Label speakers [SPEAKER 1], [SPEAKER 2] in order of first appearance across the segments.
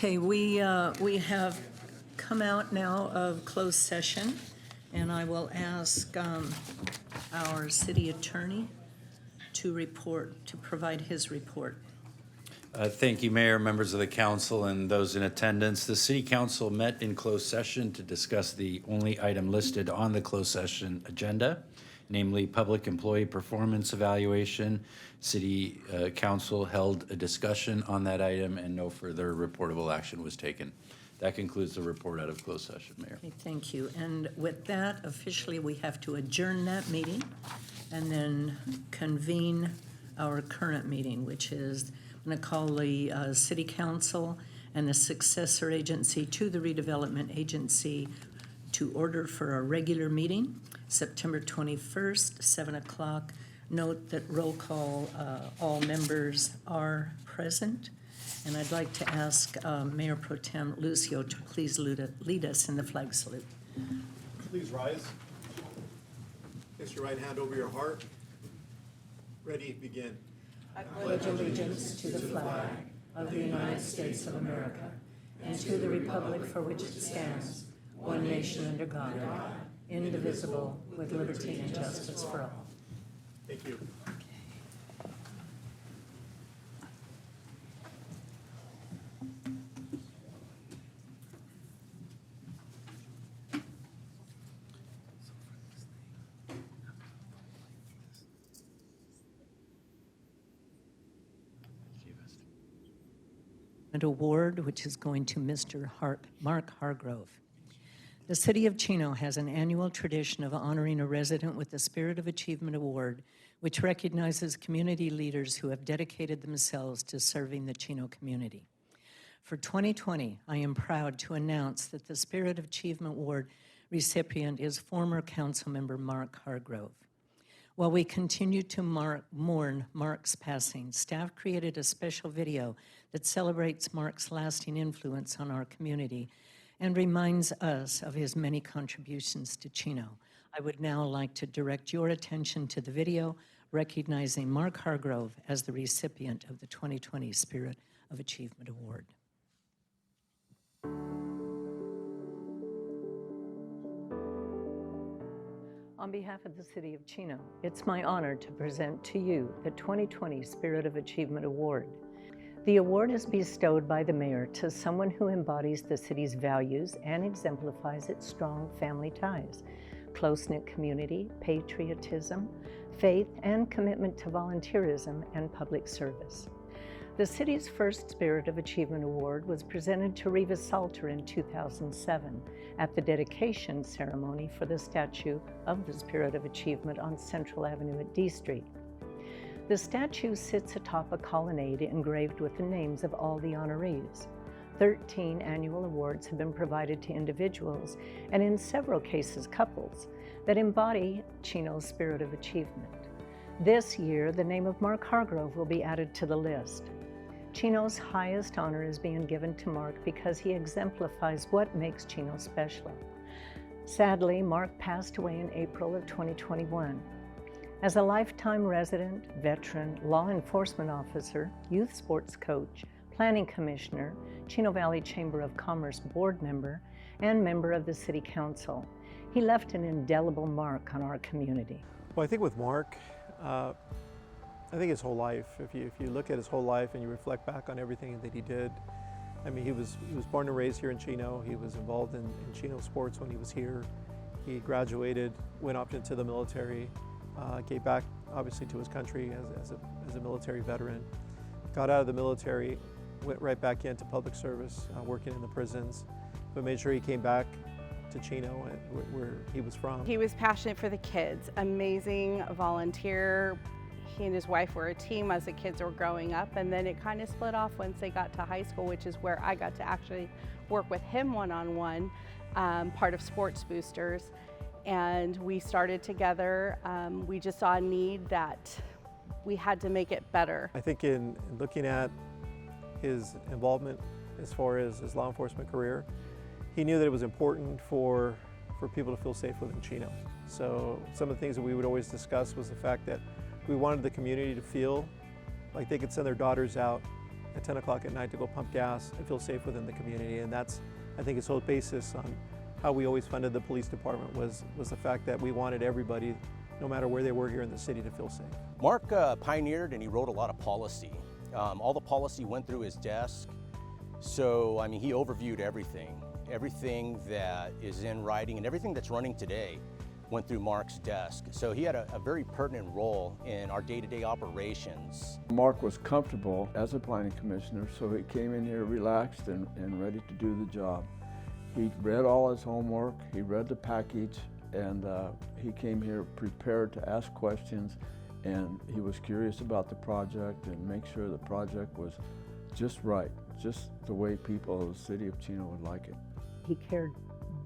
[SPEAKER 1] Okay, we have come out now of closed session, and I will ask our city attorney to provide his report.
[SPEAKER 2] Thank you, Mayor, members of the council, and those in attendance. The City Council met in closed session to discuss the only item listed on the closed session agenda, namely public employee performance evaluation. City Council held a discussion on that item, and no further reportable action was taken. That concludes the report out of closed session, Mayor.
[SPEAKER 1] Okay, thank you. And with that, officially, we have to adjourn that meeting and then convene our current meeting, which is, I'm going to call the City Council and the successor agency to the redevelopment agency to order for our regular meeting, September 21st, 7 o'clock. Note that roll call, all members are present. And I'd like to ask Mayor Pro Tem Lucio to please lead us in the flag salute.
[SPEAKER 3] Please rise. Place your right hand over your heart. Ready, begin.
[SPEAKER 1] I pledge allegiance to the flag of the United States of America and to the republic for which it stands, one nation under God, indivisible, with liberty and justice for all.
[SPEAKER 3] Thank you.
[SPEAKER 1] An award which is going to Mr. Mark Hargrove. The City of Chino has an annual tradition of honoring a resident with the Spirit of Achievement Award, which recognizes community leaders who have dedicated themselves to serving the Chino community. For 2020, I am proud to announce that the Spirit of Achievement Award recipient is former council member Mark Hargrove. While we continue to mourn Mark's passing, staff created a special video that celebrates Mark's lasting influence on our community and reminds us of his many contributions to Chino. I would now like to direct your attention to the video recognizing Mark Hargrove as the recipient of the 2020 Spirit of Achievement Award. On behalf of the City of Chino, it's my honor to present to you the 2020 Spirit of Achievement Award. The award is bestowed by the mayor to someone who embodies the city's values and exemplifies its strong family ties, close-knit community, patriotism, faith, and commitment to volunteerism and public service. The city's first Spirit of Achievement Award was presented to Reva Salter in 2007 at the dedication ceremony for the statue of the Spirit of Achievement on Central Avenue at D Street. The statue sits atop a colonnade engraved with the names of all the honorees. 13 annual awards have been provided to individuals, and in several cases couples, that embody Chino's Spirit of Achievement. This year, the name of Mark Hargrove will be added to the list. Chino's highest honor is being given to Mark because he exemplifies what makes Chino special. Sadly, Mark passed away in April of 2021. As a lifetime resident, veteran, law enforcement officer, youth sports coach, planning commissioner, Chino Valley Chamber of Commerce board member, and member of the City Council, he left an indelible mark on our community.
[SPEAKER 3] Well, I think with Mark, I think his whole life, if you look at his whole life and you reflect back on everything that he did, I mean, he was born and raised here in Chino. He was involved in Chino sports when he was here. He graduated, went up into the military, gave back obviously to his country as a military veteran. Got out of the military, went right back into public service, working in the prisons, but made sure he came back to Chino, where he was from.
[SPEAKER 4] He was passionate for the kids, amazing volunteer. He and his wife were a team as the kids were growing up, and then it kind of split off once they got to high school, which is where I got to actually work with him one-on-one, part of Sports Boosters, and we started together. We just saw a need that we had to make it better.
[SPEAKER 3] I think in looking at his involvement as far as his law enforcement career, he knew that it was important for people to feel safe within Chino. So some of the things that we would always discuss was the fact that we wanted the community to feel like they could send their daughters out at 10 o'clock at night to go pump gas and feel safe within the community. And that's, I think, his whole basis on how we always funded the police department was the fact that we wanted everybody, no matter where they were here in the city, to feel safe.
[SPEAKER 5] Mark pioneered and he wrote a lot of policy. All the policy went through his desk. So, I mean, he overviewed everything that is in writing and everything that's running today went through Mark's desk. So he had a very pertinent role in our day-to-day operations.
[SPEAKER 6] Mark was comfortable as a planning commissioner, so he came in here relaxed and ready to do the job. He read all his homework, he read the package, and he came here prepared to ask questions, and he was curious about the project and make sure the project was just right, just the way people of the city of Chino would like it.
[SPEAKER 1] He cared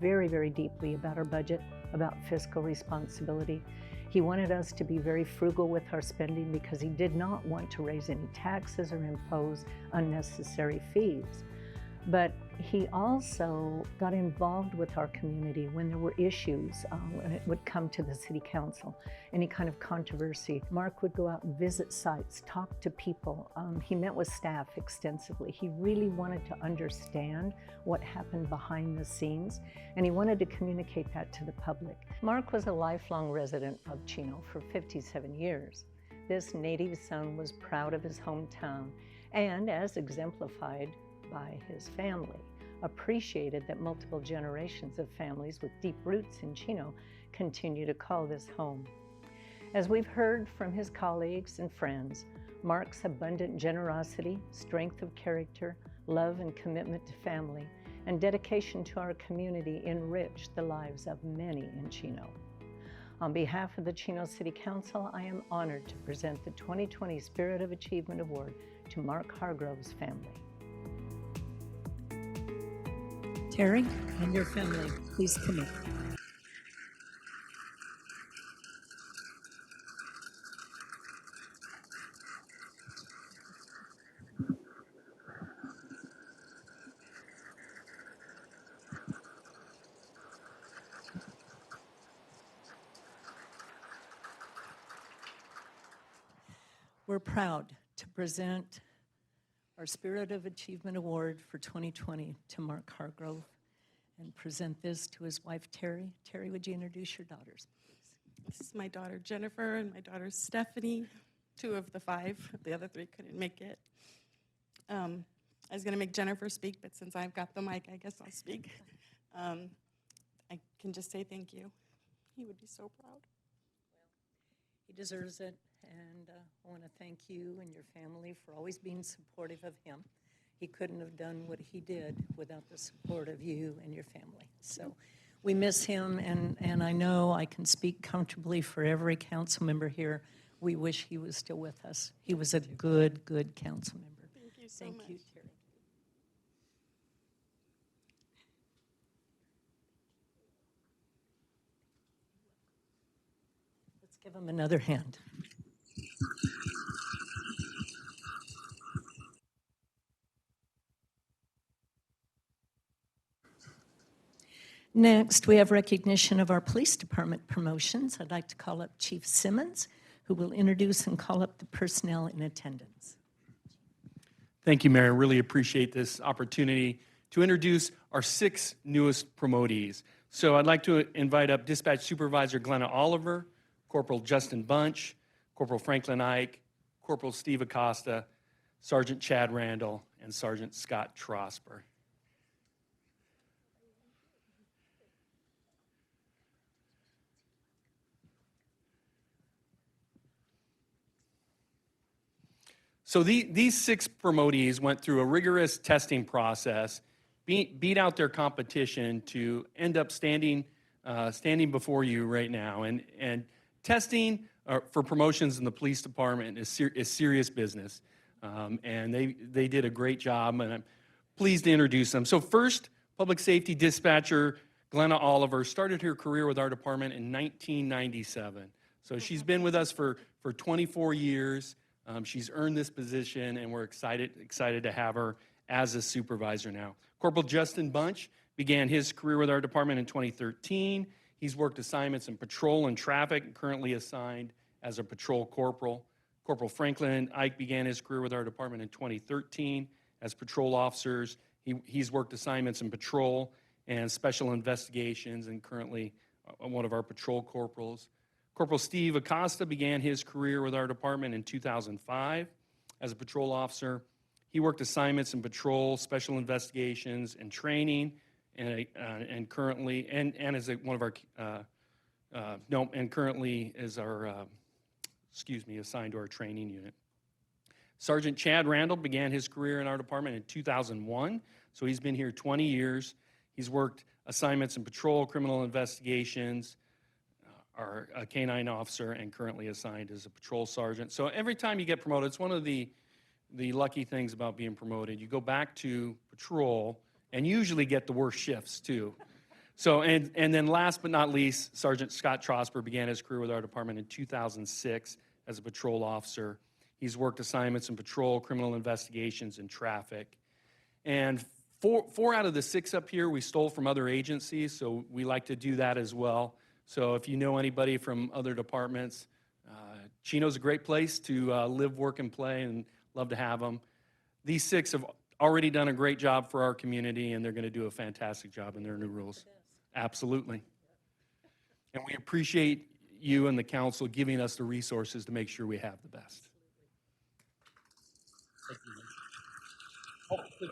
[SPEAKER 1] very, very deeply about our budget, about fiscal responsibility. He wanted us to be very frugal with our spending because he did not want to raise any taxes or impose unnecessary fees. But he also got involved with our community when there were issues, when it would come to the city council, any kind of controversy. Mark would go out and visit sites, talk to people. He met with staff extensively. He really wanted to understand what happened behind the scenes, and he wanted to communicate that to the public. Mark was a lifelong resident of Chino for 57 years. This native son was proud of his hometown, and as exemplified by his family, appreciated that multiple generations of families with deep roots in Chino continue to call this home. As we've heard from his colleagues and friends, Mark's abundant generosity, strength of character, love and commitment to family, and dedication to our community enriched the lives of many in Chino. On behalf of the Chino City Council, I am honored to present the 2020 Spirit of Achievement Award to Mark Hargrove's family. Terry and your family, please come up. We're proud to present our Spirit of Achievement Award for 2020 to Mark Hargrove and present this to his wife, Terry. Terry, would you introduce your daughters, please?
[SPEAKER 7] This is my daughter, Jennifer, and my daughter, Stephanie, 2 of the 5. The other 3 couldn't make it. I was going to make Jennifer speak, but since I've got the mic, I guess I'll speak. I can just say thank you. He would be so proud.
[SPEAKER 1] He deserves it, and I want to thank you and your family for always being supportive of him. He couldn't have done what he did without the support of you and your family. So we miss him, and I know I can speak comfortably for every council member here. We wish he was still with us. He was a good council member.
[SPEAKER 7] Thank you so much.
[SPEAKER 1] Thank you, Terry. Let's give him another hand. Next, we have recognition of our police department promotions. I'd like to call up Chief Simmons, who will introduce and call up the personnel in attendance.
[SPEAKER 8] Thank you, Mayor. I really appreciate this opportunity to introduce our 6 newest promotees. So I'd like to invite up Dispatch Supervisor Glenna Oliver, Corporal Justin Bunch, Corporal Franklin Ike, Corporal Steve Acosta, Sergeant Chad Randall, and Sergeant Scott Trosper. So these 6 promotees went through a rigorous testing process, beat out their competition to end up standing before you right now. And testing for promotions in the police department is serious business. And they did a great job, and I'm pleased to introduce them. So first, public safety dispatcher Glenna Oliver started her career with our department in 1997. So she's been with us for 24 years. She's earned this position, and we're excited to have her as a supervisor now. Corporal Justin Bunch began his career with our department in 2013. He's worked assignments in patrol and traffic, and currently assigned as a patrol corporal. Corporal Franklin Ike began his career with our department in 2013 as patrol officers. He's worked assignments in patrol and special investigations, and currently one of our patrol corporals. Corporal Steve Acosta began his career with our department in 2005 as a patrol officer. He worked assignments in patrol, special investigations, and training, and currently as one of our currently is our assigned to our training unit. Sergeant Chad Randall began his career in our department in 2001, so he's been here 20 years. He's worked assignments in patrol, criminal investigations, are a K-9 officer, and currently assigned as a patrol sergeant. So every time you get promoted, it's one of the lucky things about being promoted. You go back to patrol and usually get the worst shifts too. So, and then last but not least, Sergeant Scott Trosper began his career with our department in 2006 as a patrol officer. He's worked assignments in patrol, criminal investigations, and traffic. And four out of the 6 up here we stole from other agencies, so we like to do that as well. So if you know anybody from other departments, Chino's a great place to live, work, and play, and love to have them. These 6 have already done a great job for our community, and they're going to do a fantastic job in their new roles. Absolutely. And we appreciate you and the council giving us the resources to make sure we have the best. Thank you. Oh, please.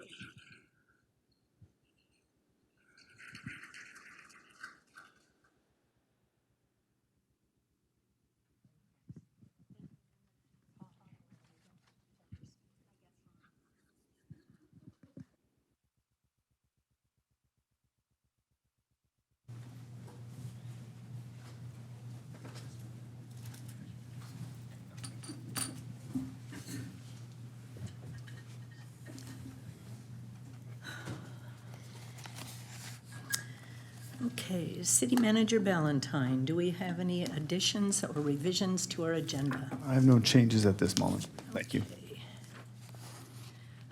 [SPEAKER 1] Okay, City Manager Ballantyne, do we have any additions or revisions to our agenda?
[SPEAKER 9] I have no changes at this moment. Thank you.
[SPEAKER 1] Okay.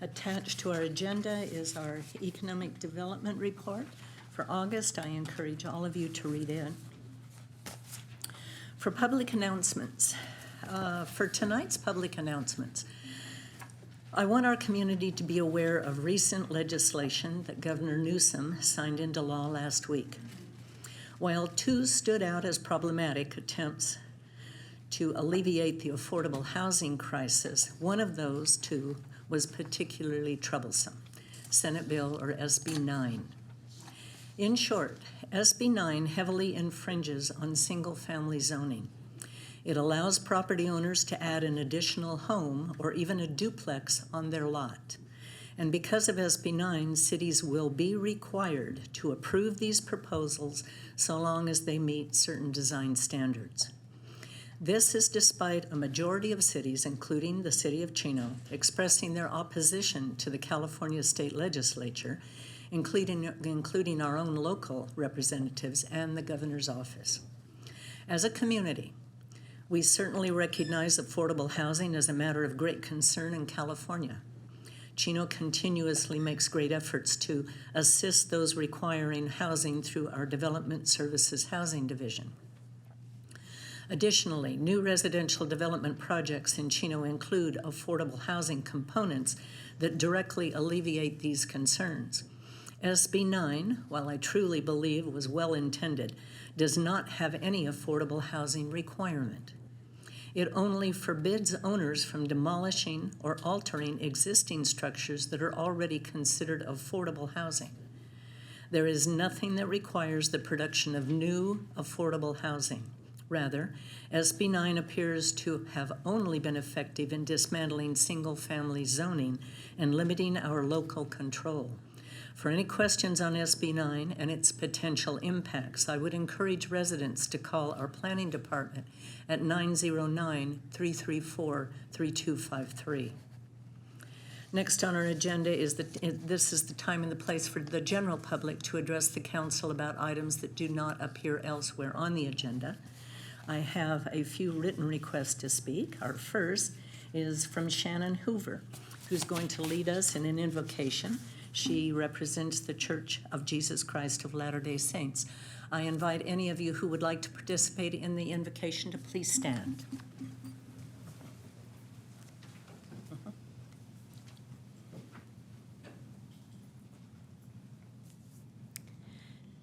[SPEAKER 1] Attached to our agenda is our Economic Development Report. For August, I encourage all of you to read it. For public announcements, for tonight's public announcements, I want our community to be aware of recent legislation that Governor Newsom signed into law last week. While 2 stood out as problematic attempts to alleviate the affordable housing crisis, one of those 2 was particularly troublesome, Senate Bill or SB 9. In short, SB 9 heavily infringes on single-family zoning. It allows property owners to add an additional home or even a duplex on their lot. And because of SB 9, cities will be required to approve these proposals so long as they meet certain design standards. This is despite a majority of cities, including the city of Chino, expressing their opposition to the California State Legislature, including our own local representatives and the governor's office. As a community, we certainly recognize affordable housing as a matter of great concern in California. Chino continuously makes great efforts to assist those requiring housing through our Development Services Housing Division. Additionally, new residential development projects in Chino include affordable housing components that directly alleviate these concerns. SB 9, while I truly believe was well intended, does not have any affordable housing requirement. It only forbids owners from demolishing or altering existing structures that are already considered affordable housing. There is nothing that requires the production of new affordable housing. Rather, SB 9 appears to have only been effective in dismantling single-family zoning and limiting our local control. For any questions on SB 9 and its potential impacts, I would encourage residents to call our planning department at 909-334-3253. Next on our agenda is this is the time and the place for the general public to address the council about items that do not appear elsewhere on the agenda. I have a few written requests to speak. Our first is from Shannon Hoover, who's going to lead us in an invocation. She represents the Church of Jesus Christ of Latter-day Saints. I invite any of you who would like to participate in the invocation to please stand.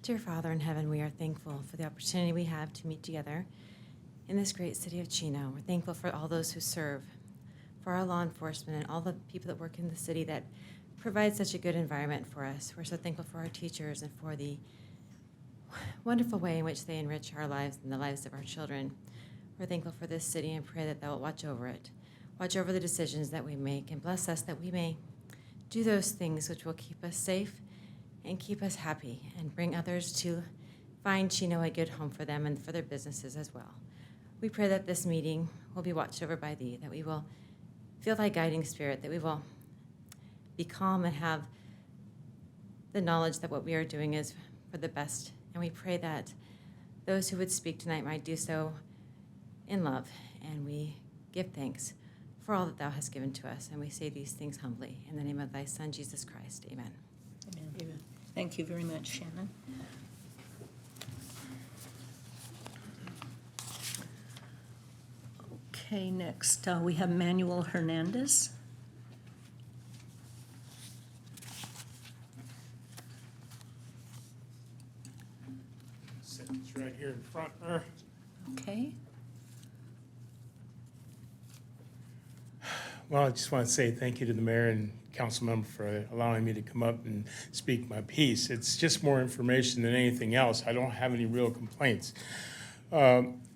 [SPEAKER 10] Dear Father in heaven, we are thankful for the opportunity we have to meet together in this great city of Chino. We're thankful for all those who serve, for our law enforcement and all the people that work in the city that provide such a good environment for us. We're so thankful for our teachers and for the wonderful way in which they enrich our lives and the lives of our children. We're thankful for this city and pray that thou wilt watch over it, watch over the decisions that we make, and bless us that we may do those things which will keep us safe and keep us happy and bring others to find Chino a good home for them and for their businesses as well. We pray that this meeting will be watched over by thee, that we will feel thy guiding spirit, that we will be calm and have the knowledge that what we are doing is for the best. And we pray that those who would speak tonight might do so in love. And we give thanks for all that thou hast given to us. And we say these things humbly in the name of thy Son, Jesus Christ. Amen.
[SPEAKER 1] Amen. Thank you very much, Shannon. Okay, next we have Manuel Hernandez.
[SPEAKER 11] It's right here in front there.
[SPEAKER 1] Okay.
[SPEAKER 11] Well, I just want to say thank you to the mayor and council member for allowing me to come up and speak my piece. It's just more information than anything else. I don't have any real complaints.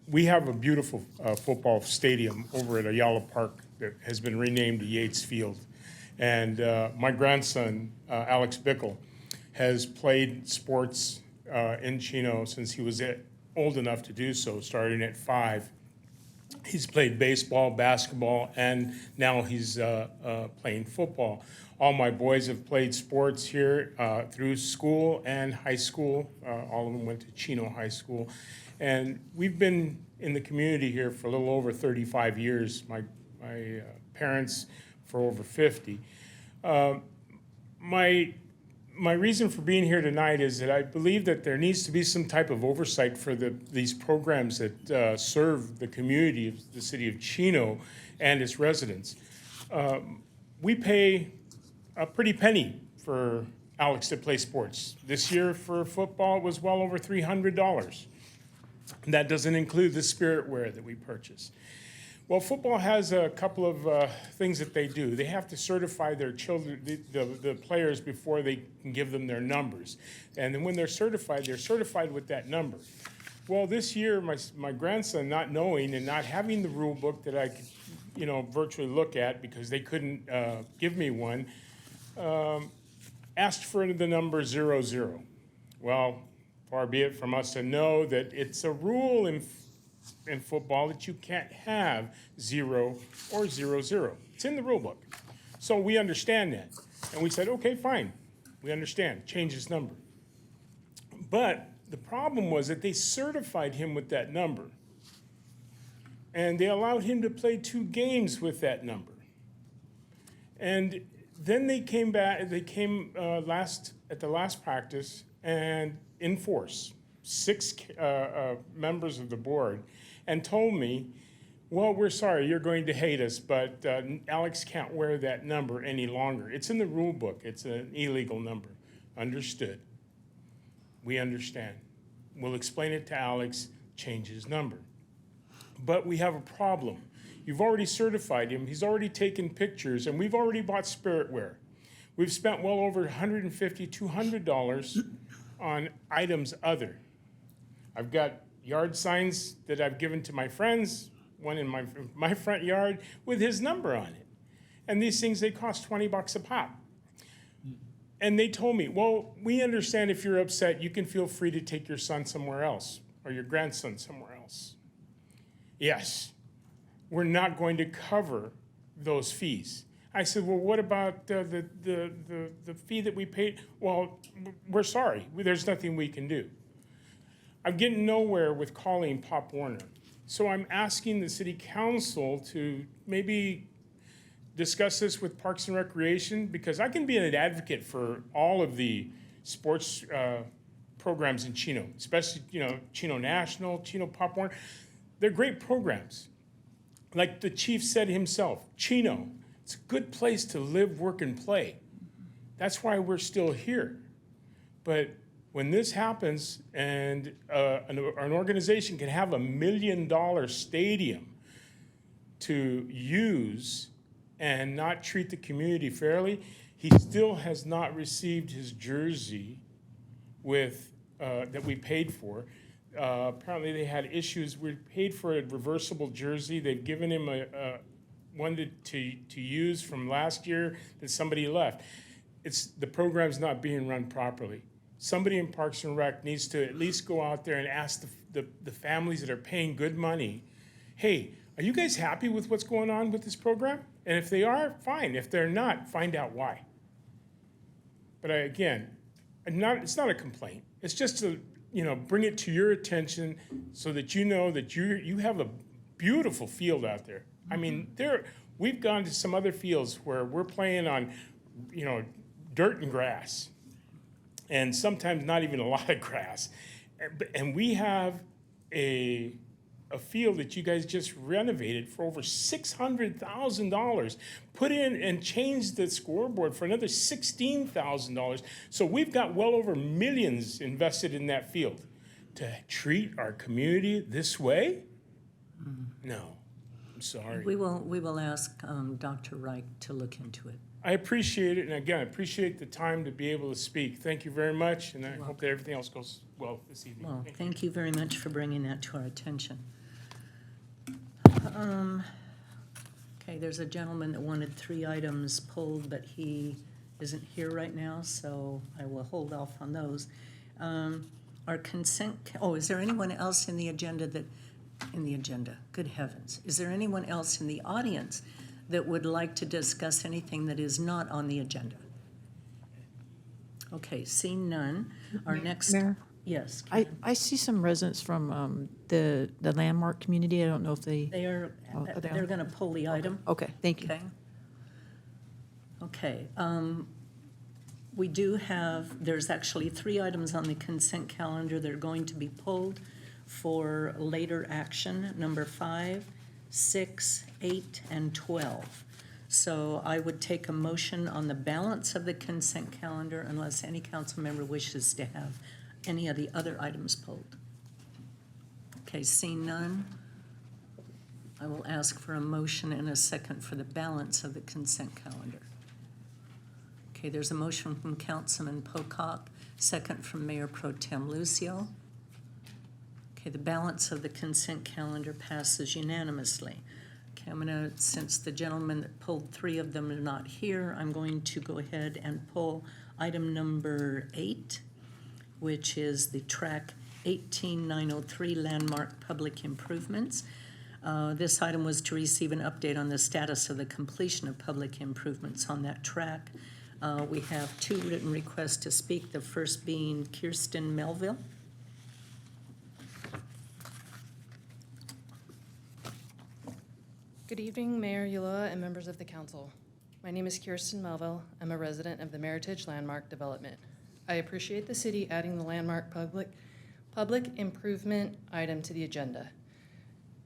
[SPEAKER 11] We have a beautiful football stadium over at Ayala Park that has been renamed to Yates Field. And my grandson, Alex Bickle, has played sports in Chino since he was old enough to do so, starting at 5. He's played baseball, basketball, and now he's playing football. All my boys have played sports here through school and high school. All of them went to Chino High School. And we've been in the community here for a little over 35 years. My parents for over 50. My reason for being here tonight is that I believe that there needs to be some type of oversight for these programs that serve the community of the city of Chino and its residents. We pay a pretty penny for Alex to play sports. This year for football it was well over $300. And that doesn't include the spirit wear that we purchase. Well, football has a couple of things that they do. They have to certify their children, the players, before they can give them their numbers. And then when they're certified with that number. Well, this year, my grandson, not knowing and not having the rule book that I could, virtually look at because they couldn't give me one, asked for the number 00. Well, far be it from us to know that it's a rule in football that you can't have 0 or 00. It's in the rule book. So we understand that. And we said, okay, fine. We understand. Change his number. But the problem was that they certified him with that number. And they allowed him to play 2 games with that number. And then they came back, at the last practice and in force, 6 members of the board, and told me, well, we're sorry, you're going to hate us, but Alex can't wear that number any longer. It's in the rule book. It's an illegal number. Understood. We understand. We'll explain it to Alex, change his number. But we have a problem. You've already certified him, he's already taken pictures, and we've already bought spiritware. We've spent well over $150, $200 on items other. I've got yard signs that I've given to my friends, one in my front yard with his number on it. And these things, they cost 20 bucks a pop. And they told me, well, we understand if you're upset, you can feel free to take your son somewhere else or your grandson somewhere else. Yes, we're not going to cover those fees. I said, well, what about the fee that we paid? Well, we're sorry, there's nothing we can do. I'm getting nowhere with calling Pop Warner. So I'm asking the city council to maybe discuss this with Parks and Recreation, because I can be an advocate for all of the sports programs in Chino, especially, Chino National, Chino Pop Warner. They're great programs. Like the chief said himself, Chino, it's a good place to live, work, and play. That's why we're still here. But when this happens and an organization can have $1 million stadium to use and not treat the community fairly, he still has not received his jersey with that we paid for. Apparently they had issues. We paid for a reversible jersey. They've given him one to use from last year that somebody left. The program's not being run properly. Somebody in Parks and Rec needs to at least go out there and ask the families that are paying good money, hey, are you guys happy with what's going on with this program? And if they are, fine. If they're not, find out why. But it's not a complaint. It's just to, bring it to your attention so that you know that you have a beautiful field out there. I mean, we've gone to some other fields where we're playing on, dirt and grass, and sometimes not even a lot of grass. And we have a field that you guys just renovated for over $600,000, put in and changed the scoreboard for another $16,000. So we've got well over millions invested in that field. To treat our community this way? No, I'm sorry.
[SPEAKER 1] We will ask Dr. Reich to look into it.
[SPEAKER 11] I appreciate it, and again, I appreciate the time to be able to speak. Thank you very much, and I hope that everything else goes well this evening.
[SPEAKER 1] Well, thank you very much for bringing that to our attention. Okay, there's a gentleman that wanted 3 items pulled, but he isn't here right now, so I will hold off on those. Our consent, is there anyone else in the agenda good heavens. Is there anyone else in the audience that would like to discuss anything that is not on the agenda? Okay, seeing none, our next.
[SPEAKER 12] Mayor?
[SPEAKER 1] Yes.
[SPEAKER 12] I see some residents from the landmark community. I don't know if they're
[SPEAKER 1] going to pull the item.
[SPEAKER 12] Okay, thank you.
[SPEAKER 1] Okay. We do have, there's actually 3 items on the consent calendar that are going to be pulled for later action, number 5, 6, 8, and 12. So I would take a motion on the balance of the consent calendar unless any council member wishes to have any of the other items pulled. Okay, seeing none, I will ask for a motion and a second for the balance of the consent calendar. Okay, there's a motion from Councilman Pocock, second from Mayor Pro Tem Lucio. Okay, the balance of the consent calendar passes unanimously. Okay, I'm gonna, since the gentleman that pulled 3 of them are not here, I'm going to go ahead and pull item number 8, which is the track 18903 landmark public improvements. This item was to receive an update on the status of the completion of public improvements on that track. We have 2 written requests to speak, the first being Kirsten Melville.
[SPEAKER 13] Good evening, Mayor Ulloa and members of the council. My name is Kirsten Melville. I'm a resident of the Meritage Landmark Development. I appreciate the city adding the landmark public improvement item to the agenda.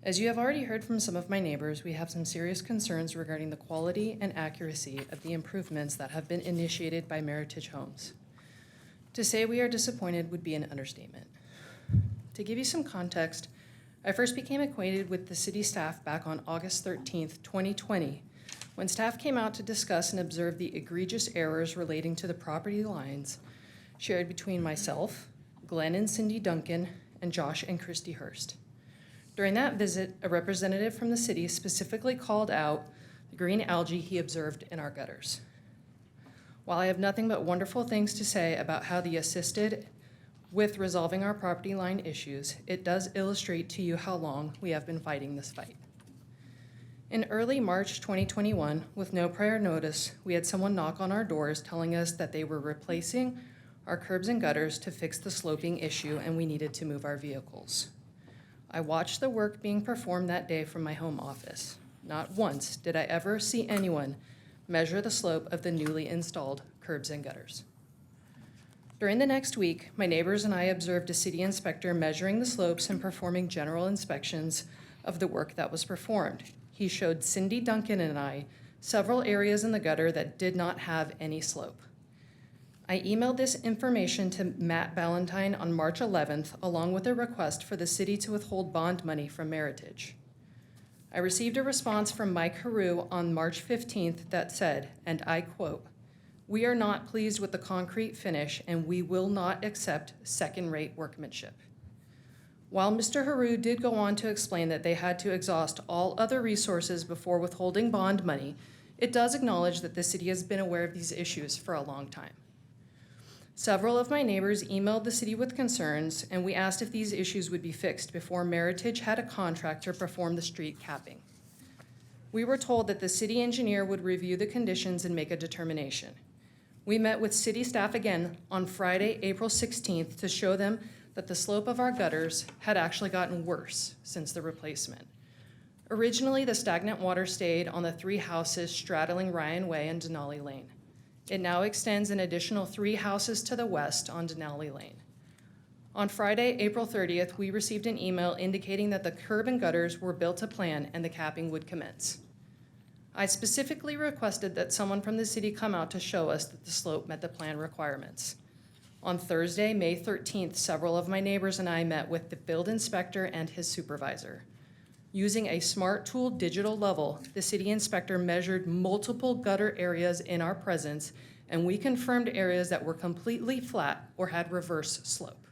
[SPEAKER 13] As you have already heard from some of my neighbors, we have some serious concerns regarding the quality and accuracy of the improvements that have been initiated by Meritage Homes. To say we are disappointed would be an understatement. To give you some context, I first became acquainted with the city staff back on August 13th, 2020, when staff came out to discuss and observe the egregious errors relating to the property lines shared between myself, Glenn and Cindy Duncan, and Josh and Christy Hurst. During that visit, a representative from the city specifically called out the green algae he observed in our gutters. While I have nothing but wonderful things to say about how they assisted with resolving our property line issues, it does illustrate to you how long we have been fighting this fight. In early March 2021, with no prior notice, we had someone knock on our doors telling us that they were replacing our curbs and gutters to fix the sloping issue and we needed to move our vehicles. I watched the work being performed that day from my home office. Not once did I ever see anyone measure the slope of the newly installed curbs and gutters. During the next week, my neighbors and I observed a city inspector measuring the slopes and performing general inspections of the work that was performed. He showed Cindy Duncan and I several areas in the gutter that did not have any slope. I emailed this information to Matt Ballantyne on March 11th, along with a request for the city to withhold bond money from Meritage. I received a response from Mike Hargrove on March 15th that said, and I quote, "We are not pleased with the concrete finish and we will not accept second-rate workmanship." While Mr. Hargrove did go on to explain that they had to exhaust all other resources before withholding bond money, it does acknowledge that the city has been aware of these issues for a long time. Several of my neighbors emailed the city with concerns, and we asked if these issues would be fixed before Meritage had a contractor perform the street capping. We were told that the city engineer would review the conditions and make a determination. We met with city staff again on Friday, April 16th, to show them that the slope of our gutters had actually gotten worse since the replacement. Originally, the stagnant water stayed on the 3 houses straddling Ryan Way and Denali Lane. It now extends an additional 3 houses to the west on Denali Lane. On Friday, April 30th, we received an email indicating that the curb and gutters were built to plan and the capping would commence. I specifically requested that someone from the city come out to show us that the slope met the plan requirements. On Thursday, May 13th, several of my neighbors and I met with the build inspector and his supervisor. Using a smart tool digital level, the city inspector measured multiple gutter areas in our presence, and we confirmed areas that were completely flat or had reverse slope.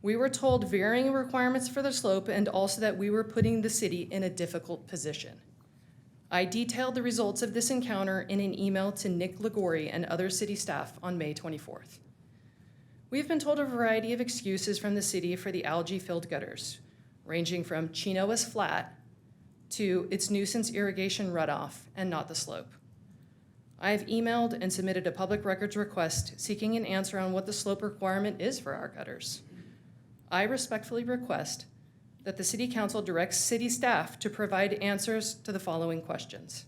[SPEAKER 13] We were told varying requirements for the slope and also that we were putting the city in a difficult position. I detailed the results of this encounter in an email to Nick Ligori and other city staff on May 24th. We've been told a variety of excuses from the city for the algae-filled gutters, ranging from Chino is flat to its nuisance irrigation runoff and not the slope. I have emailed and submitted a public records request seeking an answer on what the slope requirement is for our gutters. I respectfully request that the City Council directs city staff to provide answers to the following questions.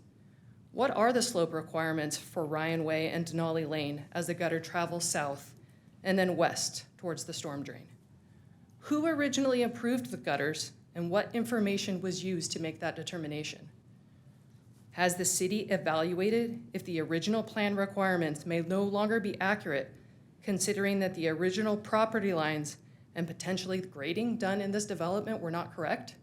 [SPEAKER 13] What are the slope requirements for Ryan Way and Denali Lane as the gutter travels south and then west towards the storm drain? Who originally approved the gutters and what information was used to make that determination? Has the city evaluated if the original plan requirements may no longer be accurate, considering that the original property lines and potentially the grading done in this development were not correct?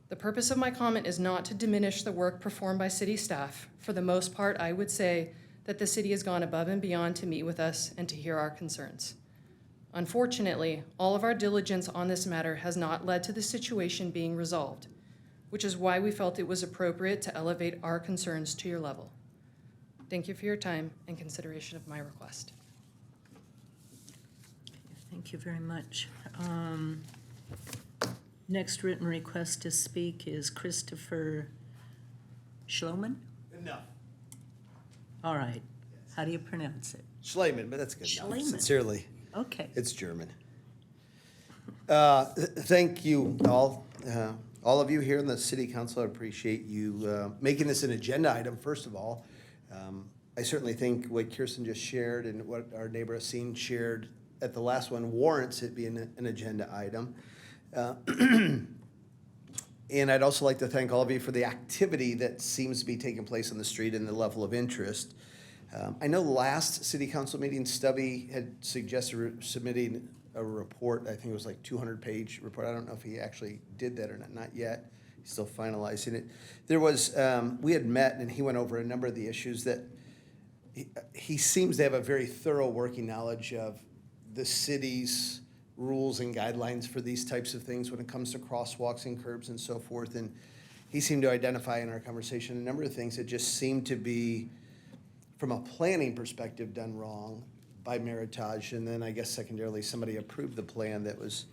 [SPEAKER 13] The purpose of my comment is not to diminish the work performed by city staff. For the most part, I would say that the city has gone above and beyond to meet with us and to hear our concerns. Unfortunately, all of our diligence on this matter has not led to the situation being resolved, which is why we felt it was appropriate to elevate our concerns to your level. Thank you for your time and consideration of my request.
[SPEAKER 1] Thank you very much. Next written request to speak is Christopher Schloman?
[SPEAKER 14] No.
[SPEAKER 1] All right. How do you pronounce it?
[SPEAKER 14] Schleiman, but that's good.
[SPEAKER 1] Schleiman.
[SPEAKER 14] Sincerely.
[SPEAKER 1] Okay.
[SPEAKER 14] It's German. Thank you all. All of you here in the City Council, I appreciate you making this an agenda item, first of all. I certainly think what Kirsten just shared and what our neighbor Asin shared at the last one warrants it being an agenda item. And I'd also like to thank all of you for the activity that seems to be taking place on the street and the level of interest. I know last City Council meeting, Stubby had suggested submitting a report. I think it was like 200-page report. I don't know if he actually did that or not yet. He's still finalizing it. There was, we had met and he went over a number of the issues that he seems to have a very thorough working knowledge of the city's rules and guidelines for these types of things when it comes to crosswalks and curbs and so forth. And he seemed to identify in our conversation a number of things that just seemed to be, from a planning perspective, done wrong by Meritage. And then I guess secondarily, somebody approved the plan that was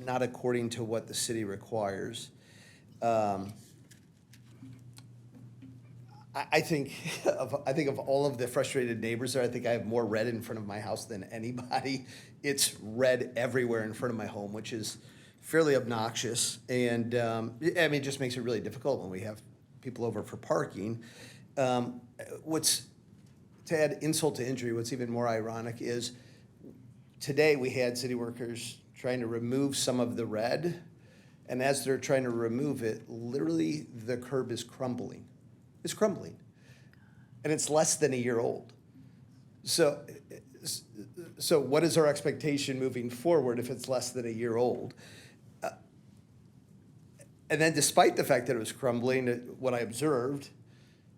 [SPEAKER 14] not according to what the city requires. I think of all of the frustrated neighbors there, I think I have more red in front of my house than anybody. It's red everywhere in front of my home, which is fairly obnoxious. And I mean, it just makes it really difficult when we have people over for parking. To add insult to injury, what's even more ironic is today we had city workers trying to remove some of the red. And as they're trying to remove it, literally the curb is crumbling. It's crumbling. And it's less than a year old. So what is our expectation moving forward if it's less than a year old? And then despite the fact that it was crumbling, what I observed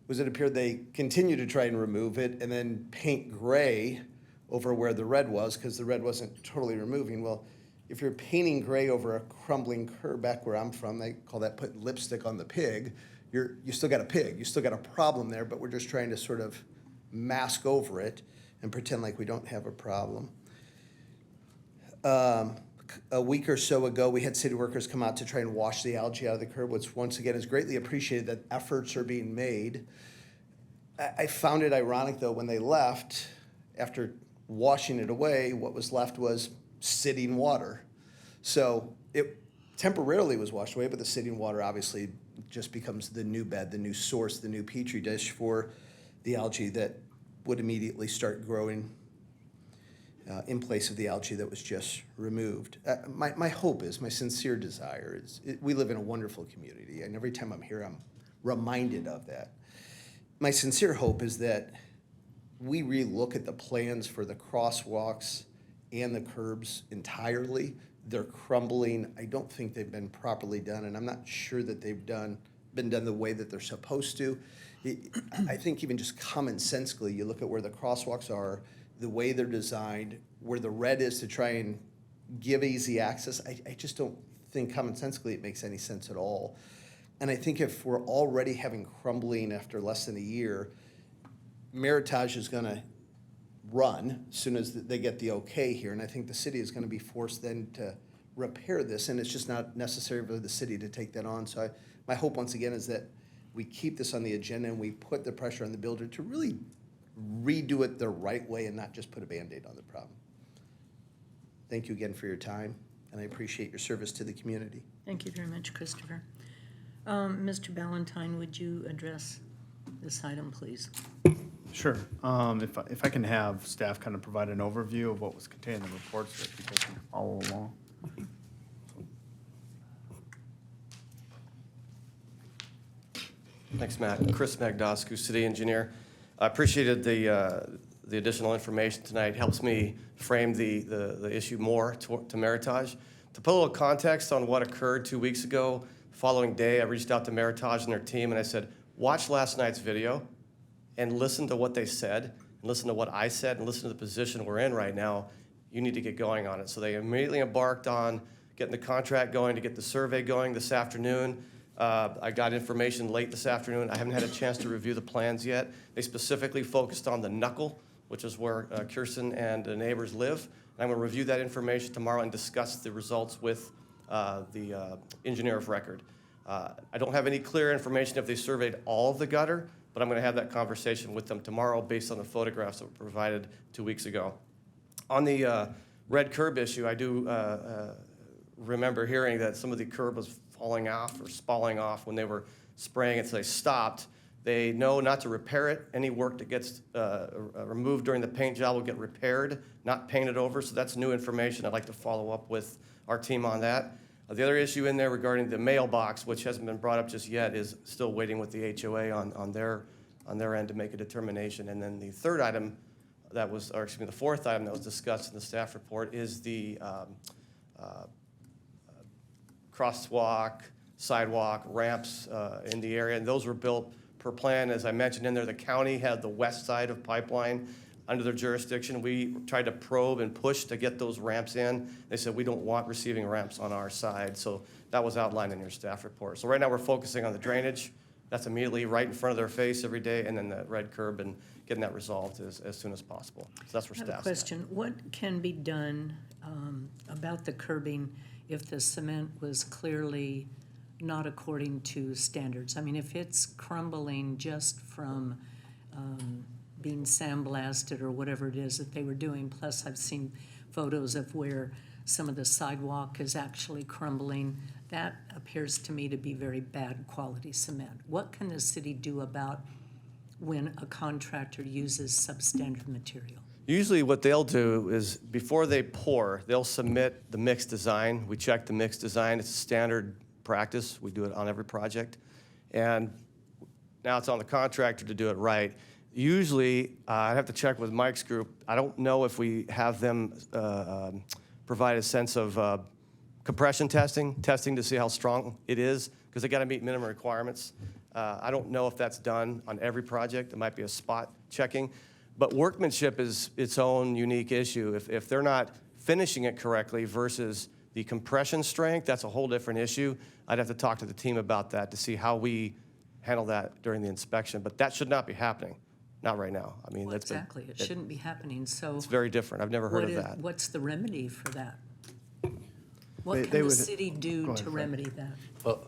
[SPEAKER 14] was it appeared they continued to try and remove it and then paint gray over where the red was because the red wasn't totally removing. Well, if you're painting gray over a crumbling curb back where I'm from, they call that putting lipstick on the pig. You still got a pig. You still got a problem there, but we're just trying to sort of mask over it and pretend like we don't have a problem. A week or so ago, we had city workers come out to try and wash the algae out of the curb, which once again is greatly appreciated that efforts are being made. I found it ironic, though, when they left, after washing it away, what was left was sitting water. So it temporarily was washed away, but the sitting water obviously just becomes the new bed, the new source, the new petri dish for the algae that would immediately start growing in place of the algae that was just removed. My hope is, my sincere desire is, we live in a wonderful community, and every time I'm here, I'm reminded of that. My sincere hope is that we relook at the plans for the crosswalks and the curbs entirely. They're crumbling. I don't think they've been properly done, and I'm not sure that they've been done the way that they're supposed to. I think even just commonsensically, you look at where the crosswalks are, the way they're designed, where the red is to try and give easy access. I just don't think commonsensically it makes any sense at all. And I think if we're already having crumbling after less than a year, Meritage is going to run as soon as they get the okay here. And I think the city is going to be forced then to repair this. And it's just not necessary for the city to take that on. So my hope once again is that we keep this on the agenda and we put the pressure on the builder to really redo it the right way and not just put a Band-Aid on the problem. Thank you again for your time, and I appreciate your service to the community.
[SPEAKER 1] Thank you very much, Christopher. Mr. Ballantyne, would you address this item, please?
[SPEAKER 9] Sure. If I can have staff kind of provide an overview of what was contained in the report so that people can follow along.
[SPEAKER 15] Thanks, Matt. Chris Magdosku, city engineer. I appreciated the additional information tonight. Helps me frame the issue more to Meritage. To put a little context on what occurred 2 weeks ago, following day, I reached out to Meritage and their team and I said, watch last night's video and listen to what they said, and listen to what I said, and listen to the position we're in right now. You need to get going on it. So they immediately embarked on getting the contract going, to get the survey going this afternoon. I got information late this afternoon. I haven't had a chance to review the plans yet. They specifically focused on the knuckle, which is where Kirsten and the neighbors live. And I'm going to review that information tomorrow and discuss the results with the engineer of record. I don't have any clear information if they surveyed all of the gutter, but I'm going to have that conversation with them tomorrow based on the photographs that were provided 2 weeks ago. On the red curb issue, I do remember hearing that some of the curb was falling off or spalling off when they were spraying it, so they stopped. They know not to repair it. Any work that gets removed during the paint job will get repaired, not painted over, so that's new information. I'd like to follow up with our team on that. The other issue in there regarding the mailbox, which hasn't been brought up just yet, is still waiting with the HOA on their end to make a determination. And then the third item the fourth item that was discussed in the staff report is the crosswalk, sidewalk, ramps in the area, and those were built per plan. As I mentioned in there, the county had the west side of Pipeline under their jurisdiction. We tried to probe and push to get those ramps in. They said, we don't want receiving ramps on our side, so that was outlined in your staff report. So right now, we're focusing on the drainage. That's immediately right in front of their face every day, and then the red curb and getting that resolved as soon as possible. So that's where
[SPEAKER 1] I have
[SPEAKER 15] staff's
[SPEAKER 1] a question. What can be done about the curbing if the cement was clearly not according to standards? I mean, if it's crumbling just from being sandblasted or whatever it is that they were doing, plus I've seen photos of where some of the sidewalk is actually crumbling, that appears to me to be very bad quality cement. What can the city do about when a contractor uses substandard material?
[SPEAKER 15] Usually what they'll do is before they pour, they'll submit the mixed design. We check the mixed design. It's a standard practice. We do it on every project. And now it's on the contractor to do it right. Usually, I'd have to check with Mike's group. I don't know if we have them provide a sense of compression testing to see how strong it is, because they got to meet minimum requirements. I don't know if that's done on every project. It might be a spot checking. But workmanship is its own unique issue. If they're not finishing it correctly versus the compression strength, that's a whole different issue. I'd have to talk to the team about that to see how we handle that during the inspection. But that should not be happening. Not right now. I mean,
[SPEAKER 1] Well,
[SPEAKER 15] that's
[SPEAKER 1] exactly. It shouldn't be happening. So
[SPEAKER 15] it's very different. I've never heard of that.
[SPEAKER 1] What's the remedy for that? What
[SPEAKER 9] They
[SPEAKER 1] can the
[SPEAKER 9] would-
[SPEAKER 1] city do
[SPEAKER 9] Go ahead,
[SPEAKER 1] to
[SPEAKER 9] Fred.
[SPEAKER 1] remedy that?
[SPEAKER 2] Well,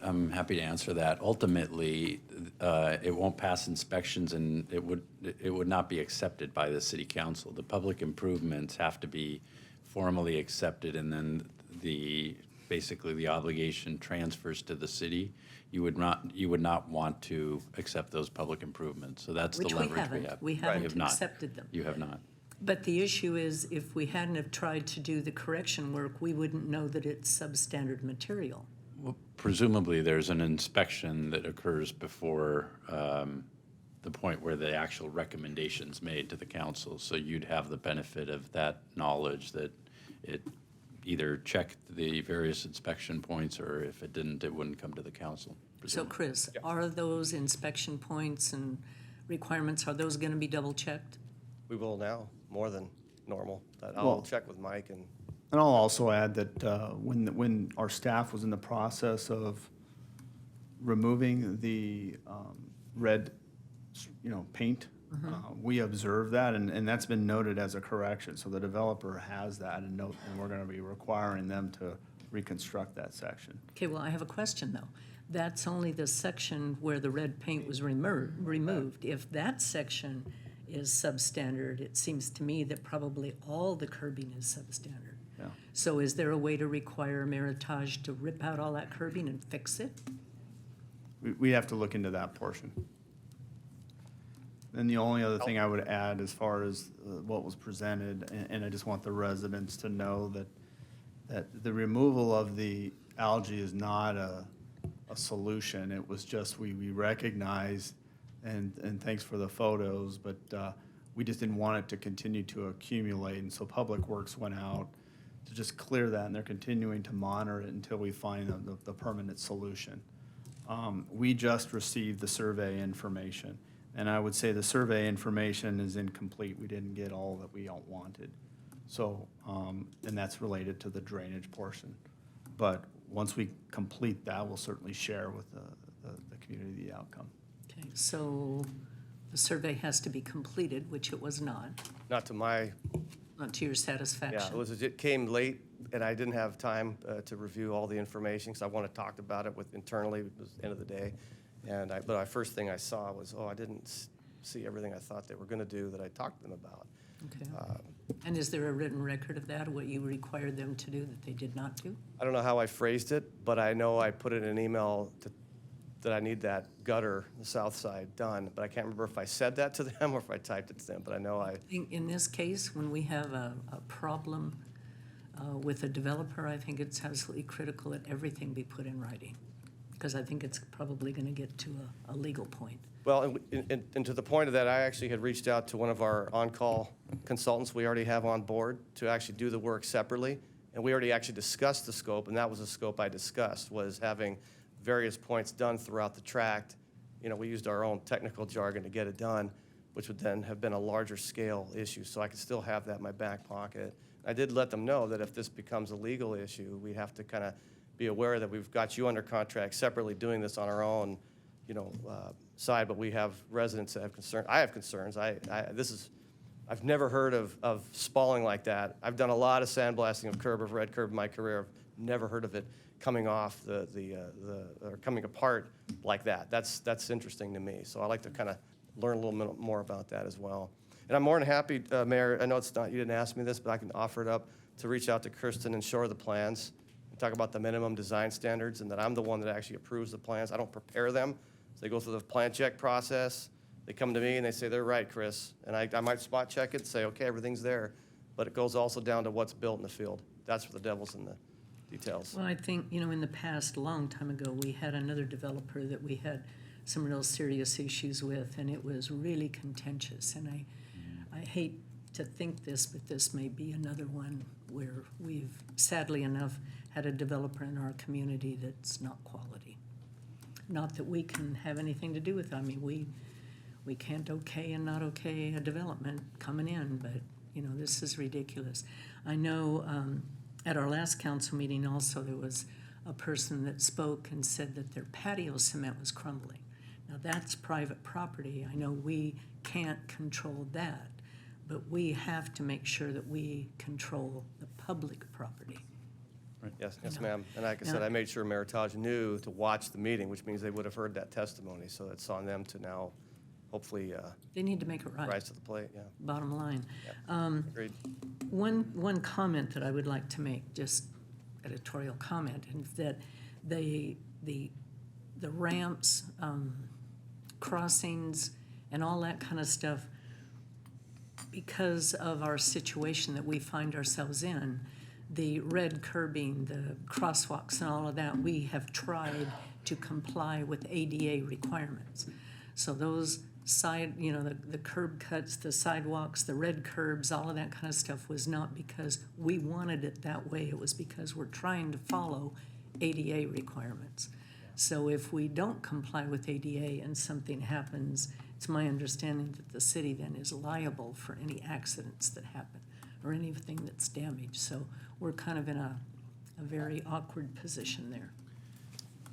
[SPEAKER 2] I'm happy to answer that. Ultimately, it won't pass inspections, and it would not be accepted by the city council. The public improvements have to be formally accepted, and then basically the obligation transfers to the city. You would not want to accept those public improvements. So that's the
[SPEAKER 1] Which we
[SPEAKER 2] leverage we
[SPEAKER 1] haven't.
[SPEAKER 2] have.
[SPEAKER 1] We
[SPEAKER 2] You
[SPEAKER 1] haven't
[SPEAKER 2] have not.
[SPEAKER 1] accepted them.
[SPEAKER 2] You have not.
[SPEAKER 1] But the issue is, if we hadn't have tried to do the correction work, we wouldn't know that it's substandard material.
[SPEAKER 2] Well, presumably, there's an inspection that occurs before the point where the actual recommendation's made to the council. So you'd have the benefit of that knowledge that it either checked the various inspection points, or if it didn't, it wouldn't come to the council.
[SPEAKER 1] So
[SPEAKER 2] presumably.
[SPEAKER 1] Chris, are those inspection points and requirements, are those gonna be double checked?
[SPEAKER 15] We will now, more than normal. But I'll
[SPEAKER 9] Well-
[SPEAKER 15] check with Mike and
[SPEAKER 9] And I'll also add that when our staff was in the process of removing the red, paint, we observed that, and that's been noted as a correction. So the developer has that, and we're going to be requiring them to reconstruct that section.
[SPEAKER 1] Okay, well, I have a question, though. That's only the section where the red paint was removed. If that section is substandard, it seems to me that probably all the curbing is substandard.
[SPEAKER 9] Yeah.
[SPEAKER 1] So is there a way to require Meritage to rip out all that curbing and fix it?
[SPEAKER 9] We have to look into that portion. And the only other thing I would add as far as what was presented, and I just want the residents to know that the removal of the algae is not a solution. It was just, we recognized, and thanks for the photos, but we just didn't want it to continue to accumulate. And so Public Works went out to just clear that, and they're continuing to monitor it until we find the permanent solution. We just received the survey information, and I would say the survey information is incomplete. We didn't get all that we all wanted. So, and that's related to the drainage portion. But once we complete that, we'll certainly share with the community the outcome.
[SPEAKER 1] Okay, so the survey has to be completed, which it was not
[SPEAKER 15] not to my,
[SPEAKER 1] to your satisfaction.
[SPEAKER 15] it came late, and I didn't have time to review all the information, because I want to talk about it internally. It was the end of the day. But my first thing I saw was, I didn't see everything I thought they were going to do that I talked to them about.
[SPEAKER 1] Okay. And is there a written record of that, what you required them to do that they did not do?
[SPEAKER 15] I don't know how I phrased it, but I know I put in an email that I need that gutter, the south side, done. But I can't remember if I said that to them or if I typed it to them, but I know
[SPEAKER 1] In this case, when we have a problem with a developer, I think it's absolutely critical that everything be put in writing. because I think it's probably going to get to a legal point.
[SPEAKER 15] Well, and to the point of that, I actually had reached out to one of our on-call consultants we already have on board to actually do the work separately. And we already actually discussed the scope, and that was the scope I discussed, was having various points done throughout the tract. You know, we used our own technical jargon to get it done, which would then have been a larger scale issue, so I could still have that in my back pocket. I did let them know that if this becomes a legal issue, we have to kind of be aware that we've got you under contract separately doing this on our own, you know, side, but we have residents that have concerns. I have concerns. I've never heard of spalling like that. I've done a lot of sandblasting of red curb in my career. I've never heard of it coming off or coming apart like that. That's interesting to me. So I like to kind of learn a little bit more about that as well. And I'm more than happy, Mayor, I know it's not, you didn't ask me this, but I can offer it up to reach out to Kristen and show her the plans and talk about the minimum design standards, and that I'm the one that actually approves the plans. I don't prepare them. So they go through the plan check process. They come to me and they say, they're right, Chris. And I might spot check it and say, okay, everything's there. But it goes also down to what's built in the field. That's where the devil's in the details.
[SPEAKER 1] Well, I think, you know, in the past, a long time ago, we had another developer that we had some real serious issues with, and it was really contentious. And I hate to think this, but this may be another one where we've, sadly enough, had a developer in our community that's not quality. Not that we can have anything to do with it. I mean, we can't okay and not okay a development coming in, but, you know, this is ridiculous. I know at our last council meeting also, there was a person that spoke and said that their patio cement was crumbling. Now, that's private property. I know we can't control that, but we have to make sure that we control the public property.
[SPEAKER 15] Yes, ma'am. And like I said, I made sure Meritage knew to watch the meeting, which means they would have heard that testimony. So it's on them to now hopefully
[SPEAKER 1] They need to make it right.
[SPEAKER 15] rise to the plate. Yeah.
[SPEAKER 1] Bottom line.
[SPEAKER 15] Yeah. Agreed.
[SPEAKER 1] One comment that I would like to make, just editorial comment, is that the ramps, crossings, and all that kind of stuff, because of our situation that we find ourselves in, the red curbing, the crosswalks and all of that, we have tried to comply with ADA requirements. So those side, you know, the curb cuts, the sidewalks, the red curbs, all of that kind of stuff was not because we wanted it that way. It was because we're trying to follow ADA requirements. So if we don't comply with ADA and something happens, it's my understanding that the city then is liable for any accidents that happen or anything that's damaged. So we're kind of in a very awkward position there.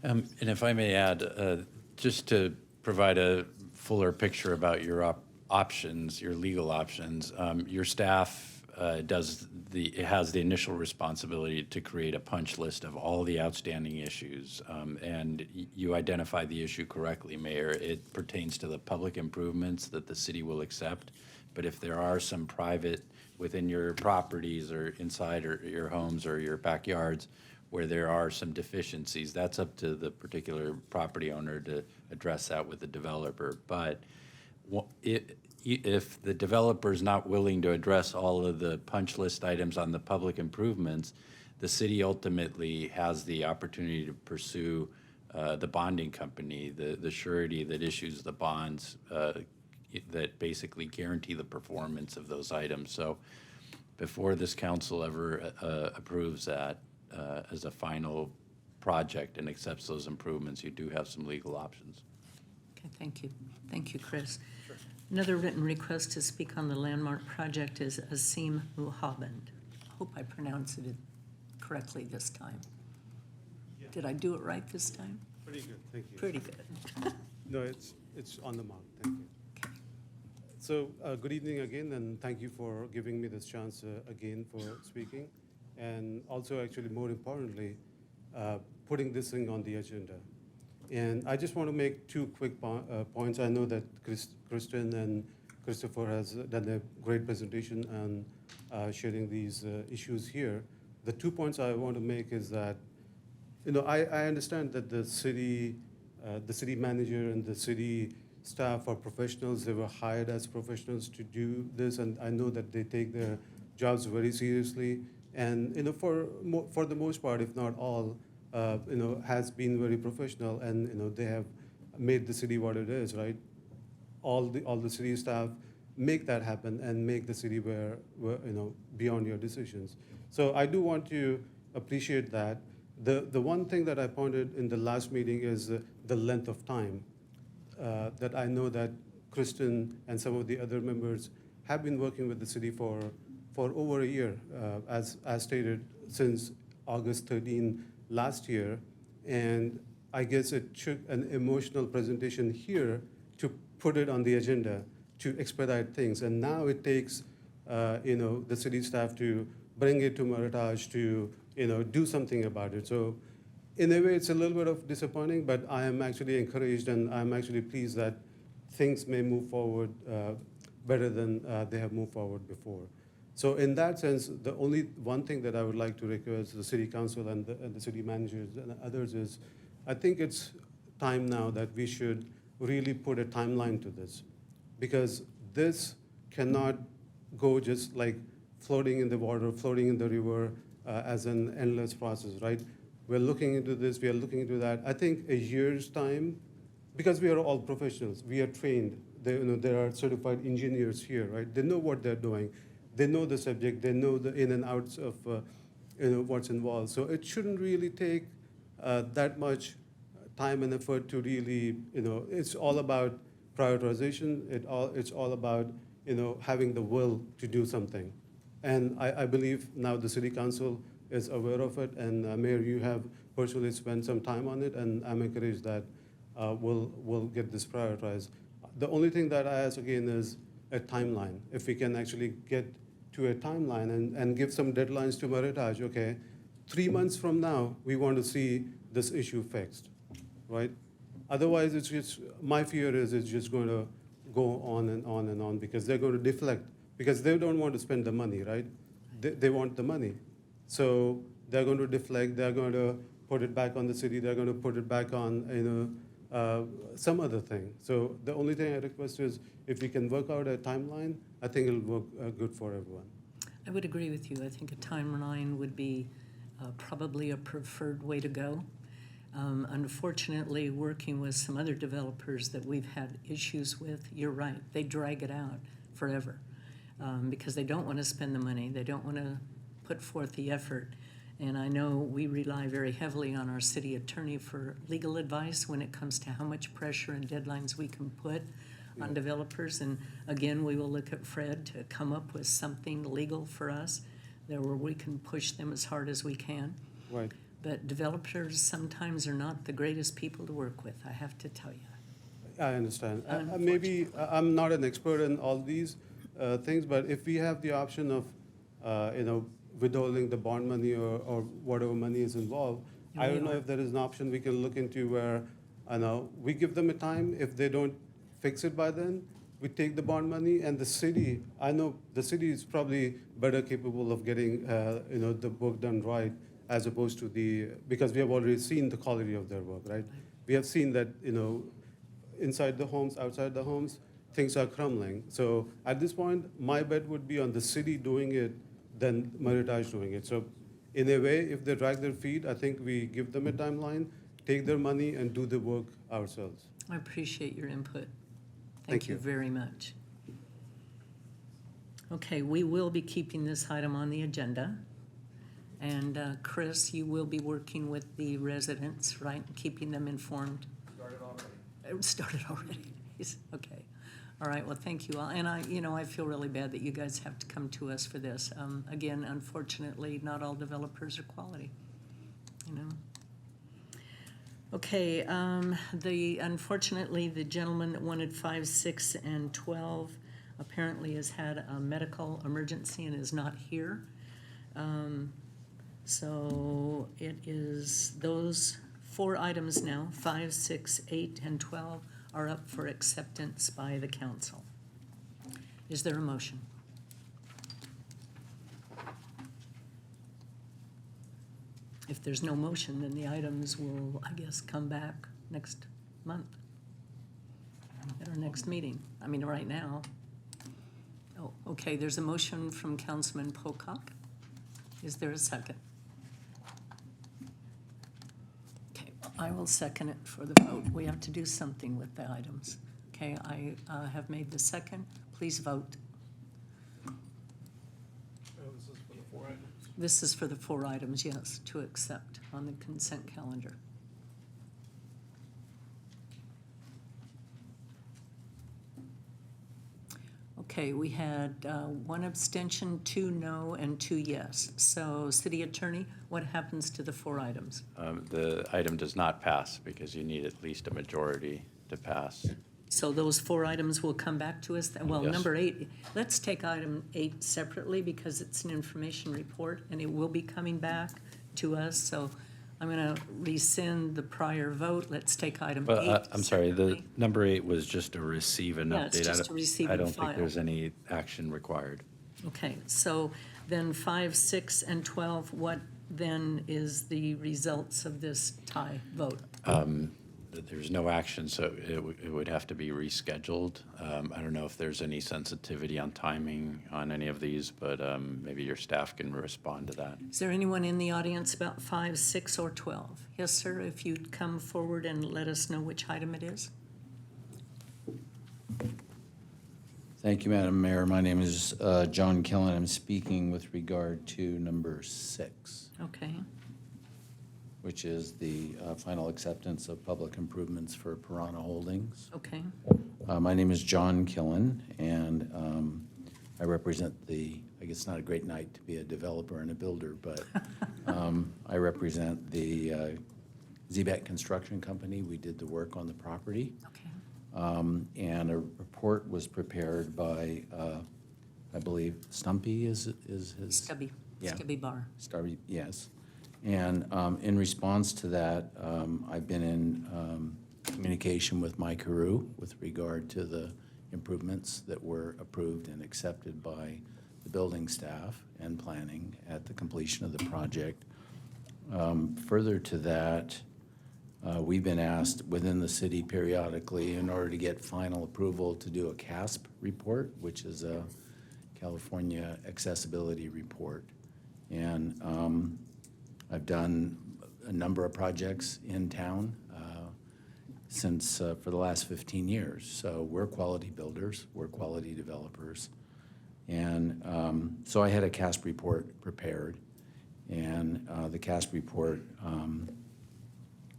[SPEAKER 2] And if I may add, just to provide a fuller picture about your options, your legal options, your staff has the initial responsibility to create a punch list of all the outstanding issues. And you identify the issue correctly, Mayor. It pertains to the public improvements that the city will accept. But if there are some private within your properties or inside or your homes or your backyards where there are some deficiencies, that's up to the particular property owner to address that with the developer. But if the developer is not willing to address all of the punch list items on the public improvements, the city ultimately has the opportunity to pursue the bonding company, the surety that issues the bonds that basically guarantee the performance of those items. So before this council ever approves that as a final project and accepts those improvements, you do have some legal options.
[SPEAKER 1] Okay, thank you. Thank you, Chris. Sure. Another written request to speak on the landmark project is Asim Muhaband. I hope I pronounced it correctly this time. Yeah. Did I do it right this time?
[SPEAKER 16] Pretty good, thank you.
[SPEAKER 1] Pretty good.
[SPEAKER 16] No, it's on the mark, thank you. Okay. So good evening again, and thank you for giving me this chance again for speaking, and also actually more importantly, putting this thing on the agenda. And I just want to make two quick points. I know that Kristen and Christopher has done a great presentation and sharing these issues here. The 2 points I want to make is that, you know, I understand that the city manager and the city staff are professionals. They were hired as professionals to do this, and I know that they take their jobs very seriously. And you know, for the most part, if not all, has been very professional, and they have made the city what it is, right? All the city staff make that happen and make the city where beyond your decisions. So I do want to appreciate that. The one thing that I pointed in the last meeting is the length of time that I know that Kristen and some of the other members have been working with the city for over a year, as stated, since August 13 last year. And I guess it took an emotional presentation here to put it on the agenda to expedite things. And now it takes, the city staff to bring it to Meritage to, do something about it. So in a way, it's a little bit of disappointing, but I am actually encouraged and I'm actually pleased that things may move forward better than they have moved forward before. So in that sense, the only one thing that I would like to request the city council and the city managers and others is, I think it's time now that we should really put a timeline to this, because this cannot go just like floating in the water, floating in the river as an endless process, right? We're looking into this, we are looking into that. I think a year's time, because we are all professionals, we are trained. There are certified engineers here, right? They know what they're doing. They know the subject. They know the in and outs of what's involved. So it shouldn't really take that much time and effort to really, it's all about prioritization. It's all about, having the will to do something. And I believe now the city council is aware of it, and Mayor, you have personally spent some time on it, and I'm encouraged that we'll get this prioritized. The only thing that I ask again is a timeline. If we can actually get to a timeline and give some deadlines to Meritage, okay, 3 months from now, we want to see this issue fixed, right? Otherwise, it's just, my fear is it's just going to go on and on and on, because they're going to deflect, because they don't want to spend the money, right? They want the money. So they're going to deflect, they're going to put it back on the city, they're going to put it back on, some other thing. So the only thing I request is if we can work out a timeline, I think it'll work good for everyone.
[SPEAKER 1] I would agree with you. I think a timeline would be probably a preferred way to go. Unfortunately, working with some other developers that we've had issues with, you're right, they drag it out forever because they don't want to spend the money, they don't want to put forth the effort. And I know we rely very heavily on our city attorney for legal advice when it comes to how much pressure and deadlines we can put on developers. And again, we will look at Fred to come up with something legal for us there where we can push them as hard as we can.
[SPEAKER 16] Right.
[SPEAKER 1] But developers sometimes are not the greatest people to work with, I have to tell you.
[SPEAKER 16] I understand. Maybe I'm not an expert in all these things, but if we have the option of, withholding the bond money or whatever money is involved, I don't know if there is an option we can look into where, we give them a time. If they don't fix it by then, we take the bond money, and the city, I know the city is probably better capable of getting, the work done right, as opposed to because we have already seen the quality of their work, right? We have seen that, inside the homes, outside the homes, things are crumbling. So at this point, my bet would be on the city doing it than Meritage doing it. So in a way, if they drag their feet, I think we give them a timeline, take their money, and do the work ourselves.
[SPEAKER 1] I appreciate your input.
[SPEAKER 16] Thank you.
[SPEAKER 1] Very much. Okay, we will be keeping this item on the agenda. And Chris, you will be working with the residents, right? Keeping them informed?
[SPEAKER 5] Started already.
[SPEAKER 1] It started already. Okay. All right, well, thank you all. And I feel really bad that you guys have to come to us for this. Again, unfortunately, not all developers are quality, Okay, unfortunately, the gentleman that wanted 5, 6, and 12 apparently has had a medical emergency and is not here. So it is those 4 items now, 5, 6, 8, and 12, are up for acceptance by the council. Is there a motion? If there's no motion, then the items will, I guess, come back next month at our next meeting. I mean, right now. Oh, okay, there's a motion from Councilman Pocock. Is there a second? I will second it for the vote. We have to do something with the items. Okay, I have made the second. Please vote. This is for the 4 items, yes, to accept on the consent calendar. Okay, we had 1 abstention, 2 no, and 2 yes. So, City Attorney, what happens to the 4 items?
[SPEAKER 2] The item does not pass because you need at least a majority to pass.
[SPEAKER 1] So those 4 items will come back to us? Well,
[SPEAKER 2] Yes.
[SPEAKER 1] number 8, let's take item 8 separately because it's an information report and it will be coming back to us. So I'm going to rescind the prior vote. Let's take item 8
[SPEAKER 2] Well, I'm sorry, the
[SPEAKER 1] separately.
[SPEAKER 2] number 8 was just to receive an update.
[SPEAKER 1] Yeah, it's just to receive
[SPEAKER 2] I
[SPEAKER 1] and
[SPEAKER 2] don't think
[SPEAKER 1] file.
[SPEAKER 2] there's any action required.
[SPEAKER 1] Okay, so then 5, 6, and 12, what then is the results of this tie vote?
[SPEAKER 2] There's no action, so it would have to be rescheduled. I don't know if there's any sensitivity on timing on any of these, but maybe your staff can respond to that.
[SPEAKER 1] Is there anyone in the audience about 5, 6, or 12? Yes, sir, if you'd come forward and let us know which item it is.
[SPEAKER 17] Thank you, Madam Mayor. My name is John Killen. I'm speaking with regard to number 6,
[SPEAKER 1] Okay.
[SPEAKER 17] which is the final acceptance of public improvements for Piranha Holdings.
[SPEAKER 1] Okay.
[SPEAKER 17] My name is John Killen, and I represent I guess it's not a great night to be a developer and a builder, but I represent the Zebet Construction Company. We did the work on the property.
[SPEAKER 1] Okay.
[SPEAKER 17] And a report was prepared by, I believe, Stumpy is his?
[SPEAKER 1] Stubby.
[SPEAKER 17] Yeah.
[SPEAKER 1] Stubby Bar.
[SPEAKER 17] Stubby, yes. And in response to that, I've been in communication with Mike Hargrove with regard to the improvements that were approved and accepted by the building staff and planning at the completion of the project. Further to that, we've been asked within the city periodically in order to get final approval to do a CASP report, which is a California accessibility report. And I've done a number of projects in town since for the last 15 years. So we're quality builders, we're quality developers. And so I had a CASP report prepared, and the CASP report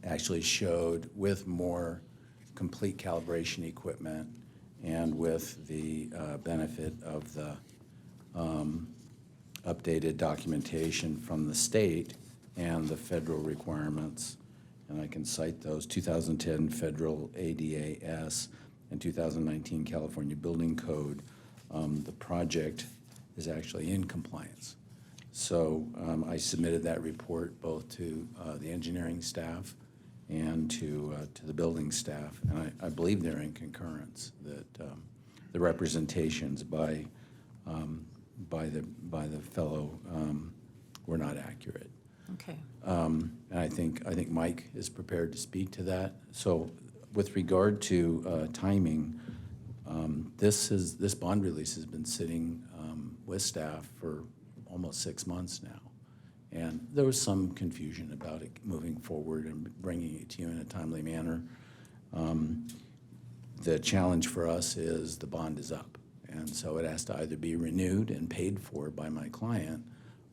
[SPEAKER 17] actually showed with more complete calibration equipment and with the benefit of the updated documentation from the state and the federal requirements. And I can cite those 2010 federal ADAS and 2019 California Building Code. The project is actually in compliance. So I submitted that report both to the engineering staff and to the building staff, and I believe they're in concurrence that the representations by the fellow were not accurate.
[SPEAKER 1] Okay.
[SPEAKER 17] And I think Mike is prepared to speak to that. So with regard to timing, this bond release has been sitting with staff for almost 6 months now. And there was some confusion about it moving forward and bringing it to you in a timely manner. The challenge for us is the bond is up. And so it has to either be renewed and paid for by my client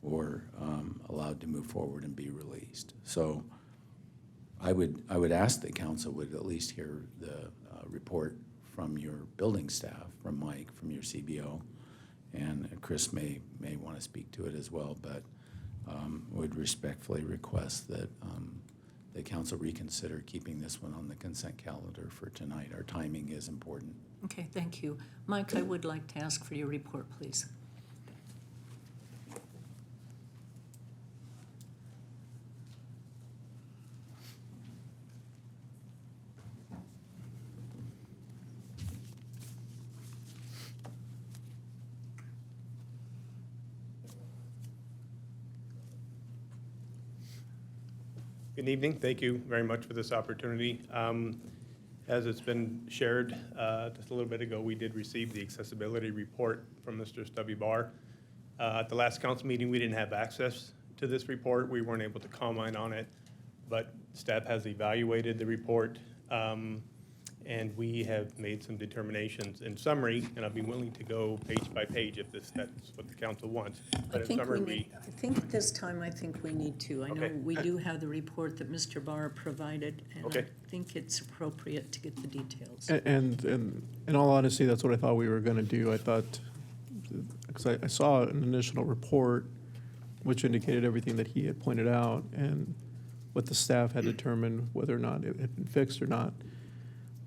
[SPEAKER 17] or allowed to move forward and be released. So I would ask that council would at least hear the report from your building staff, from Mike, from your CBO, and Chris may want to speak to it as well, but would respectfully request that the council reconsider keeping this one on the consent calendar for tonight. Our timing is important.
[SPEAKER 1] Okay, thank you. Mike, I would like to ask for your report, please.
[SPEAKER 18] Good evening. Thank you very much for this opportunity. As it's been shared just a little bit ago, we did receive the accessibility report from Mr. Stubby Bar. At the last council meeting, we didn't have access to this report. We weren't able to comment on it. but staff has evaluated the report, and we have made some determinations. In summary, and I'd be willing to go page by page if that's what the council wants. But in summary,
[SPEAKER 1] I think at this time, I think we need to. I know
[SPEAKER 18] Okay.
[SPEAKER 1] we do have the report that Mr. Barr provided, and I
[SPEAKER 18] Okay.
[SPEAKER 1] think it's appropriate to get the details.
[SPEAKER 3] And in all honesty, that's what I thought we were going to do. I thought, because I saw an initial report which indicated everything that he had pointed out and what the staff had determined whether or not it had been fixed or not.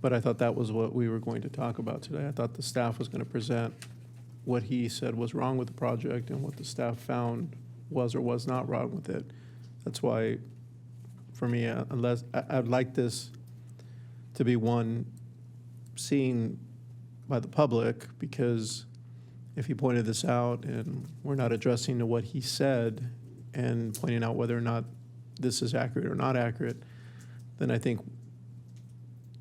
[SPEAKER 3] But I thought that was what we were going to talk about today. I thought the staff was going to present what he said was wrong with the project and what the staff found was or was not wrong with it. That's why, for me, unless I'd like this to be one seen by the public, because if he pointed this out and we're not addressing to what he said and pointing out whether or not this is accurate or not accurate, then I think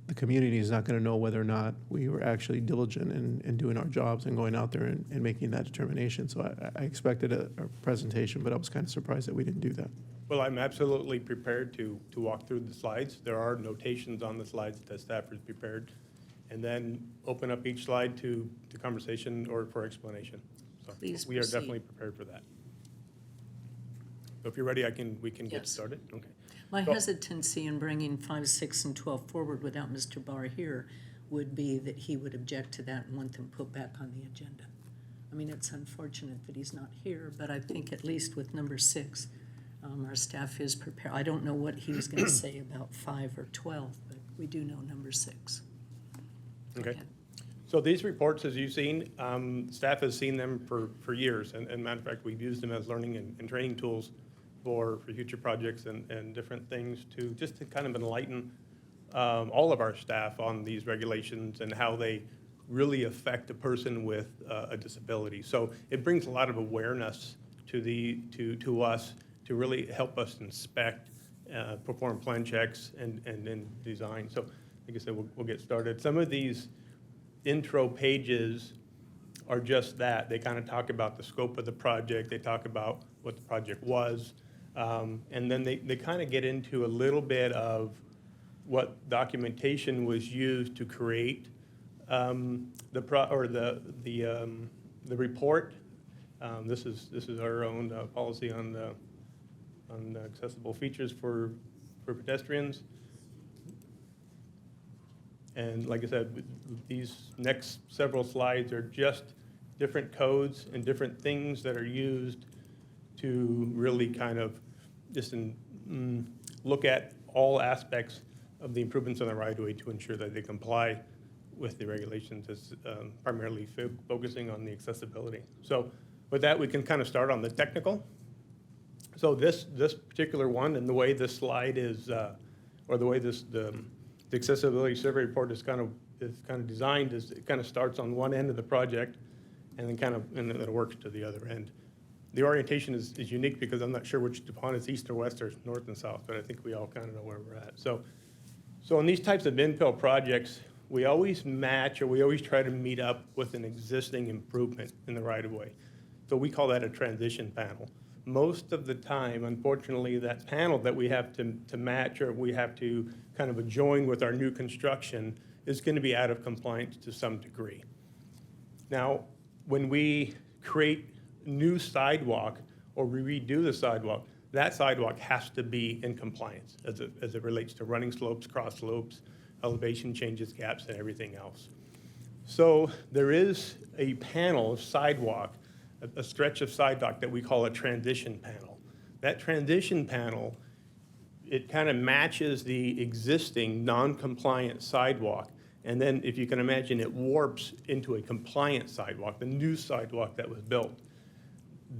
[SPEAKER 3] the community is not going to know whether or not we were actually diligent in doing our jobs and going out there and making that determination. So I expected a presentation, but I was kind of surprised that we didn't do that.
[SPEAKER 18] well, I'm absolutely prepared to walk through the slides. There are notations on the slides that staff has prepared, and then open up each slide to conversation or for explanation. So
[SPEAKER 1] Please
[SPEAKER 18] we are
[SPEAKER 1] proceed.
[SPEAKER 18] definitely prepared for that. So if you're ready, we can get
[SPEAKER 1] Yes.
[SPEAKER 18] started. Okay.
[SPEAKER 1] My
[SPEAKER 18] So-
[SPEAKER 1] hesitancy in bringing 5, 6, and 12 forward without Mr. Barr here would be that he would object to that and want them put back on the agenda. I mean, it's unfortunate that he's not here, but I think at least with number 6, our staff is prepared. I don't know what he was going to say about 5 or 12, but we do know number 6.
[SPEAKER 18] Okay. So these reports, as you've seen, staff has seen them for years. And matter of fact, we've used them as learning and training tools for future projects and different things just to kind of enlighten all of our staff on these regulations and how they really affect a person with a disability. So it brings a lot of awareness to us to really help us inspect, perform plan checks and then design. So like I said, we'll get started. Some of these intro pages are just that. They kind of talk about the scope of the project. They talk about what the project was. And then they kind of get into a little bit of what documentation was used to create the report. This is our own policy on accessible features for pedestrians. And like I said, these next several slides are just different codes and different things that are used to really kind of just look at all aspects of the improvements on the right-of-way to ensure that they comply with the regulations, as primarily focusing on the accessibility. So with that, we can kind of start on the technical. So this particular one and the way this slide is, or the way the accessibility survey report is kind of designed is it kind of starts on one end of the project and then it works to the other end. The orientation is unique because I'm not sure which Dupont is east or west or north and south, but I think we all kind of know where we're at. So on these types of infill projects, we always match or we always try to meet up with an existing improvement in the right-of-way. So we call that a transition panel. Most of the time, unfortunately, that panel that we have to match or we have to kind of adjoin with our new construction is going to be out of compliance to some degree. Now, when we create new sidewalk or we redo the sidewalk, that sidewalk has to be in compliance as it relates to running slopes, cross slopes, elevation changes, gaps, and everything else. So there is a panel of sidewalk, a stretch of sidewalk that we call a transition panel. That transition panel, it kind of matches the existing non-compliant sidewalk. And then if you can imagine, it warps into a compliant sidewalk, the new sidewalk that was built.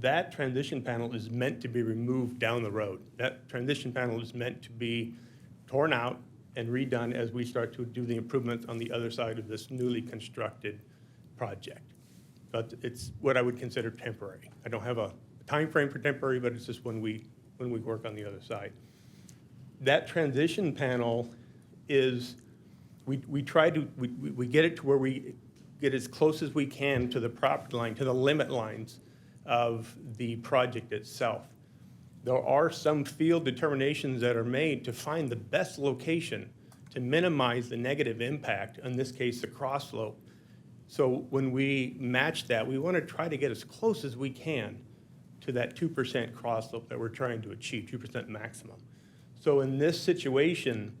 [SPEAKER 18] That transition panel is meant to be removed down the road. That transition panel is meant to be torn out and redone as we start to do the improvements on the other side of this newly constructed project. But it's what I would consider temporary. I don't have a time frame for temporary, but it's just when we work on the other side. That transition panel is, we get it to where we get as close as we can to the property line, to the limit lines of the project itself. there are some field determinations that are made to find the best location to minimize the negative impact, in this case, the cross slope. So when we match that, we want to try to get as close as we can to that 2% cross slope that we're trying to achieve, 2% maximum. So in this situation,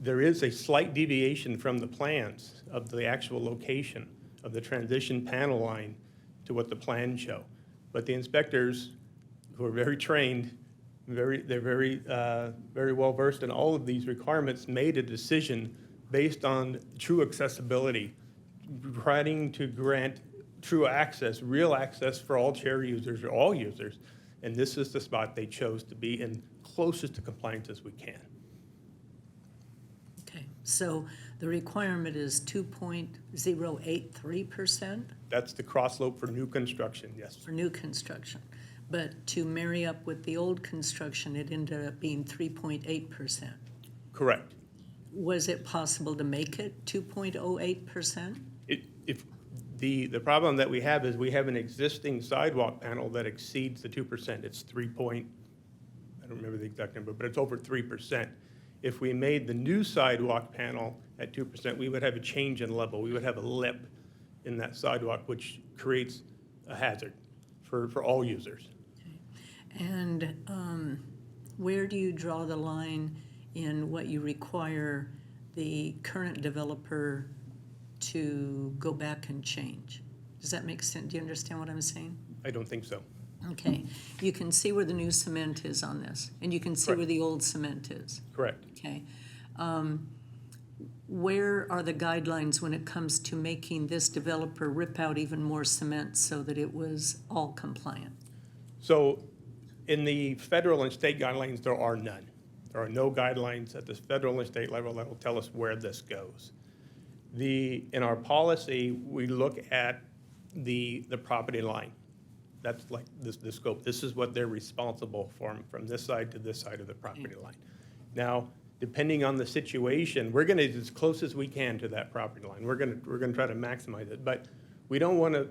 [SPEAKER 18] there is a slight deviation from the plans of the actual location of the transition panel line to what the plans show. But the inspectors, who are very trained, they're very well versed in all of these requirements, made a decision based on true accessibility, trying to grant true access, real access for all chair users or all users. And this is the spot they chose to be in, closest to compliance as we can.
[SPEAKER 1] Okay, so the requirement is 2.083%?
[SPEAKER 18] That's the cross slope for new construction, yes.
[SPEAKER 1] For new construction. But to marry up with the old construction, it ended up being 3.8%.
[SPEAKER 18] Correct.
[SPEAKER 1] Was it possible to make it 2.08%?
[SPEAKER 18] The problem that we have is we have an existing sidewalk panel that exceeds the 2%. It's I don't remember the exact number, but it's over 3%. If we made the new sidewalk panel at 2%, we would have a change in level. We would have a lip in that sidewalk, which creates a hazard for all users.
[SPEAKER 1] Okay. And where do you draw the line in what you require the current developer to go back and change? Does that make sense? Do you understand what I'm saying?
[SPEAKER 18] I don't think so.
[SPEAKER 1] Okay. You can see where the new cement is on this, and you can see
[SPEAKER 18] Correct.
[SPEAKER 1] where the old cement is.
[SPEAKER 18] Correct.
[SPEAKER 1] Okay. Where are the guidelines when it comes to making this developer rip out even more cement so that it was all compliant?
[SPEAKER 18] So in the federal and state guidelines, there are none. There are no guidelines at the federal and state level that will tell us where this goes. In our policy, we look at the property line. That's like the scope. This is what they're responsible for from this side to this side of the property line. Now, depending on the situation, we're going to get as close as we can to that property line. We're going to try to maximize it, but we don't want to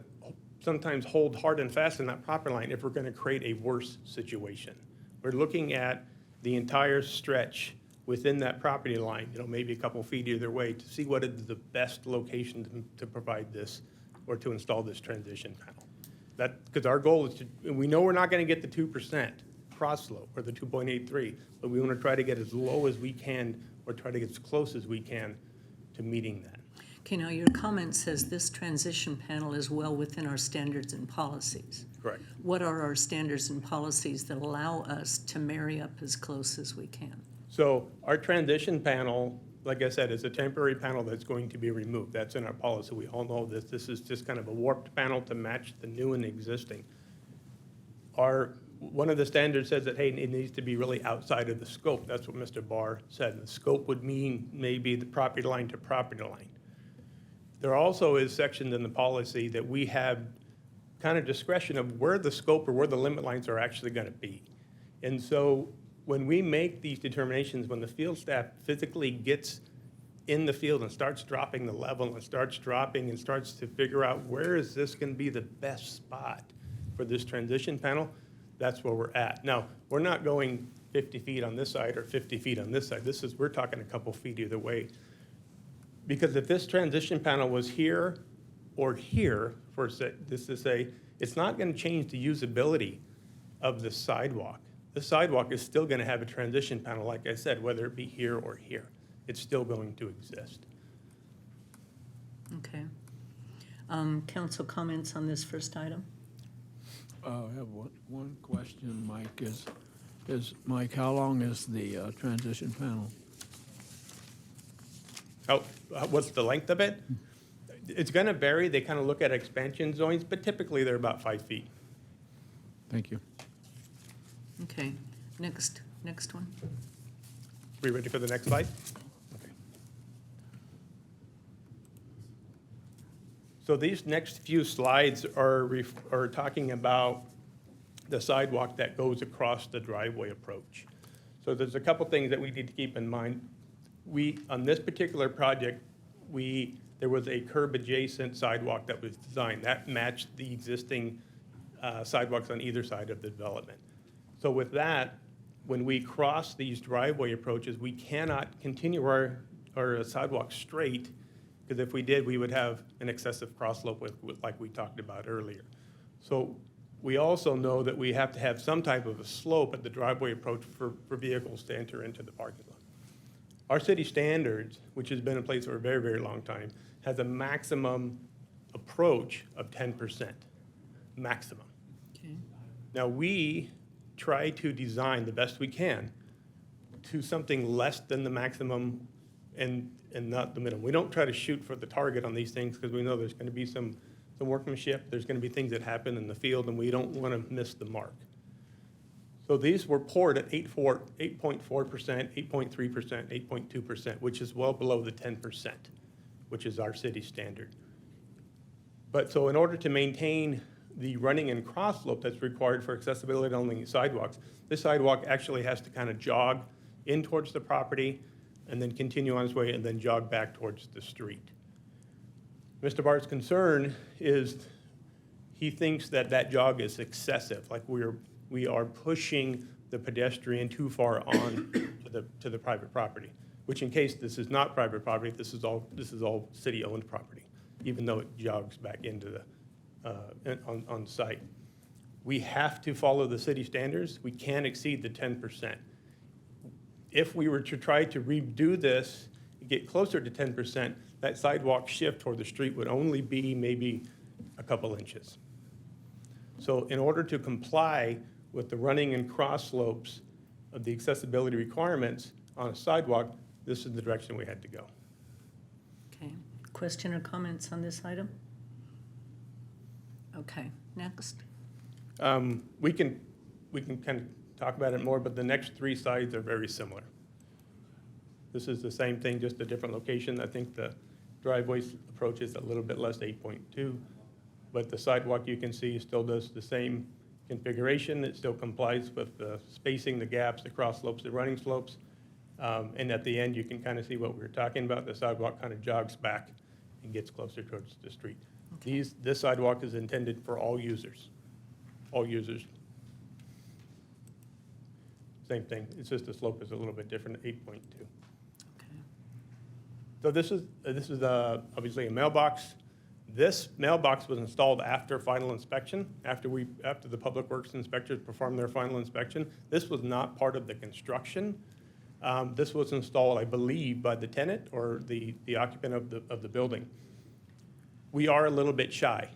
[SPEAKER 18] sometimes hold hard and fast in that property line if we're going to create a worse situation. We're looking at the entire stretch within that property line, maybe a couple feet either way, to see what is the best location to provide this or to install this transition panel. Because our goal is we know we're not going to get the 2% cross slope or the 2.83, but we want to try to get as low as we can or try to get as close as we can to meeting that.
[SPEAKER 1] Okay, now your comment says this transition panel is well within our standards and policies.
[SPEAKER 18] Correct.
[SPEAKER 1] What are our standards and policies that allow us to marry up as close as we can?
[SPEAKER 18] So our transition panel, like I said, is a temporary panel that's going to be removed. That's in our policy. We all know this. This is just kind of a warped panel to match the new and existing. One of the standards says that, hey, it needs to be really outside of the scope. That's what Mr. Barr said. The scope would mean maybe the property line to property line. There also is sections in the policy that we have kind of discretion of where the scope or where the limit lines are actually going to be. And so when we make these determinations, when the field staff physically gets in the field and starts dropping the level and starts dropping and starts to figure out where is this going to be the best spot for this transition panel, that's where we're at. Now, we're not going 50 feet on this side or 50 feet on this side. We're talking a couple feet either way. Because if this transition panel was here or here, this to say, it's not going to change the usability of the sidewalk. The sidewalk is still going to have a transition panel, like I said, whether it be here or here. It's still going to exist.
[SPEAKER 1] Okay. Council comments on this first item?
[SPEAKER 6] I have one question, Mike. Mike, how long is the transition panel?
[SPEAKER 18] What's the length of it? It's going to vary. They kind of look at expansion zones, but typically they're about 5 feet.
[SPEAKER 6] Thank you.
[SPEAKER 1] Okay. Next one.
[SPEAKER 18] We ready for the next slide? Okay. So these next few slides are talking about the sidewalk that goes across the driveway approach. So there's a couple things that we need to keep in mind. On this particular project, there was a curb adjacent sidewalk that was designed that matched the existing sidewalks on either side of the development. So with that, when we cross these driveway approaches, we cannot continue our sidewalk straight, because if we did, we would have an excessive cross slope like we talked about earlier. So we also know that we have to have some type of a slope at the driveway approach for vehicles to enter into the parking lot. Our city standards, which has been in place for a very, very long time, has a maximum approach of 10%, maximum.
[SPEAKER 12] Okay.
[SPEAKER 18] Now, we try to design the best we can to something less than the maximum and not the minimum. We don't try to shoot for the target on these things because we know there's going to be some workmanship. There's going to be things that happen in the field, and we don't want to miss the mark. So these were poured at 8.4%, 8.3%, 8.2%, which is well below the 10%, which is our city standard. But so in order to maintain the running and cross slope that's required for accessibility on the sidewalks, this sidewalk actually has to kind of jog in towards the property and then continue on its way and then jog back towards the street. Mr. Bart's concern is he thinks that that jog is excessive, like we are pushing the pedestrian too far on to the private property, which in case this is not private property, this is all city-owned property, even though it jogs back into the on site. We have to follow the city standards. We can't exceed the 10%. If we were to try to redo this, get closer to 10%, that sidewalk shift toward the street would only be maybe a couple inches. So in order to comply with the running and cross slopes of the accessibility requirements on a sidewalk, this is the direction we had to go.
[SPEAKER 1] Okay. Question or comments on this item? Okay, next.
[SPEAKER 18] We can kind of talk about it more, but the next three slides are very similar. This is the same thing, just a different location. I think the driveway approach is a little bit less, 8.2, but the sidewalk you can see still does the same configuration. It still complies with the spacing, the gaps, the cross slopes, the running slopes. And at the end, you can kind of see what we were talking about. The sidewalk kind of jogs back and gets closer towards the street. Okay. This sidewalk is intended for all users. All users. Same thing. It's just the slope is a little bit different, 8.2. Okay. So this is obviously a mailbox. This mailbox was installed after final inspection, after the Public Works inspectors performed their final inspection. This was not part of the construction. This was installed, I believe, by the tenant or the occupant of the building. We are a little bit shy.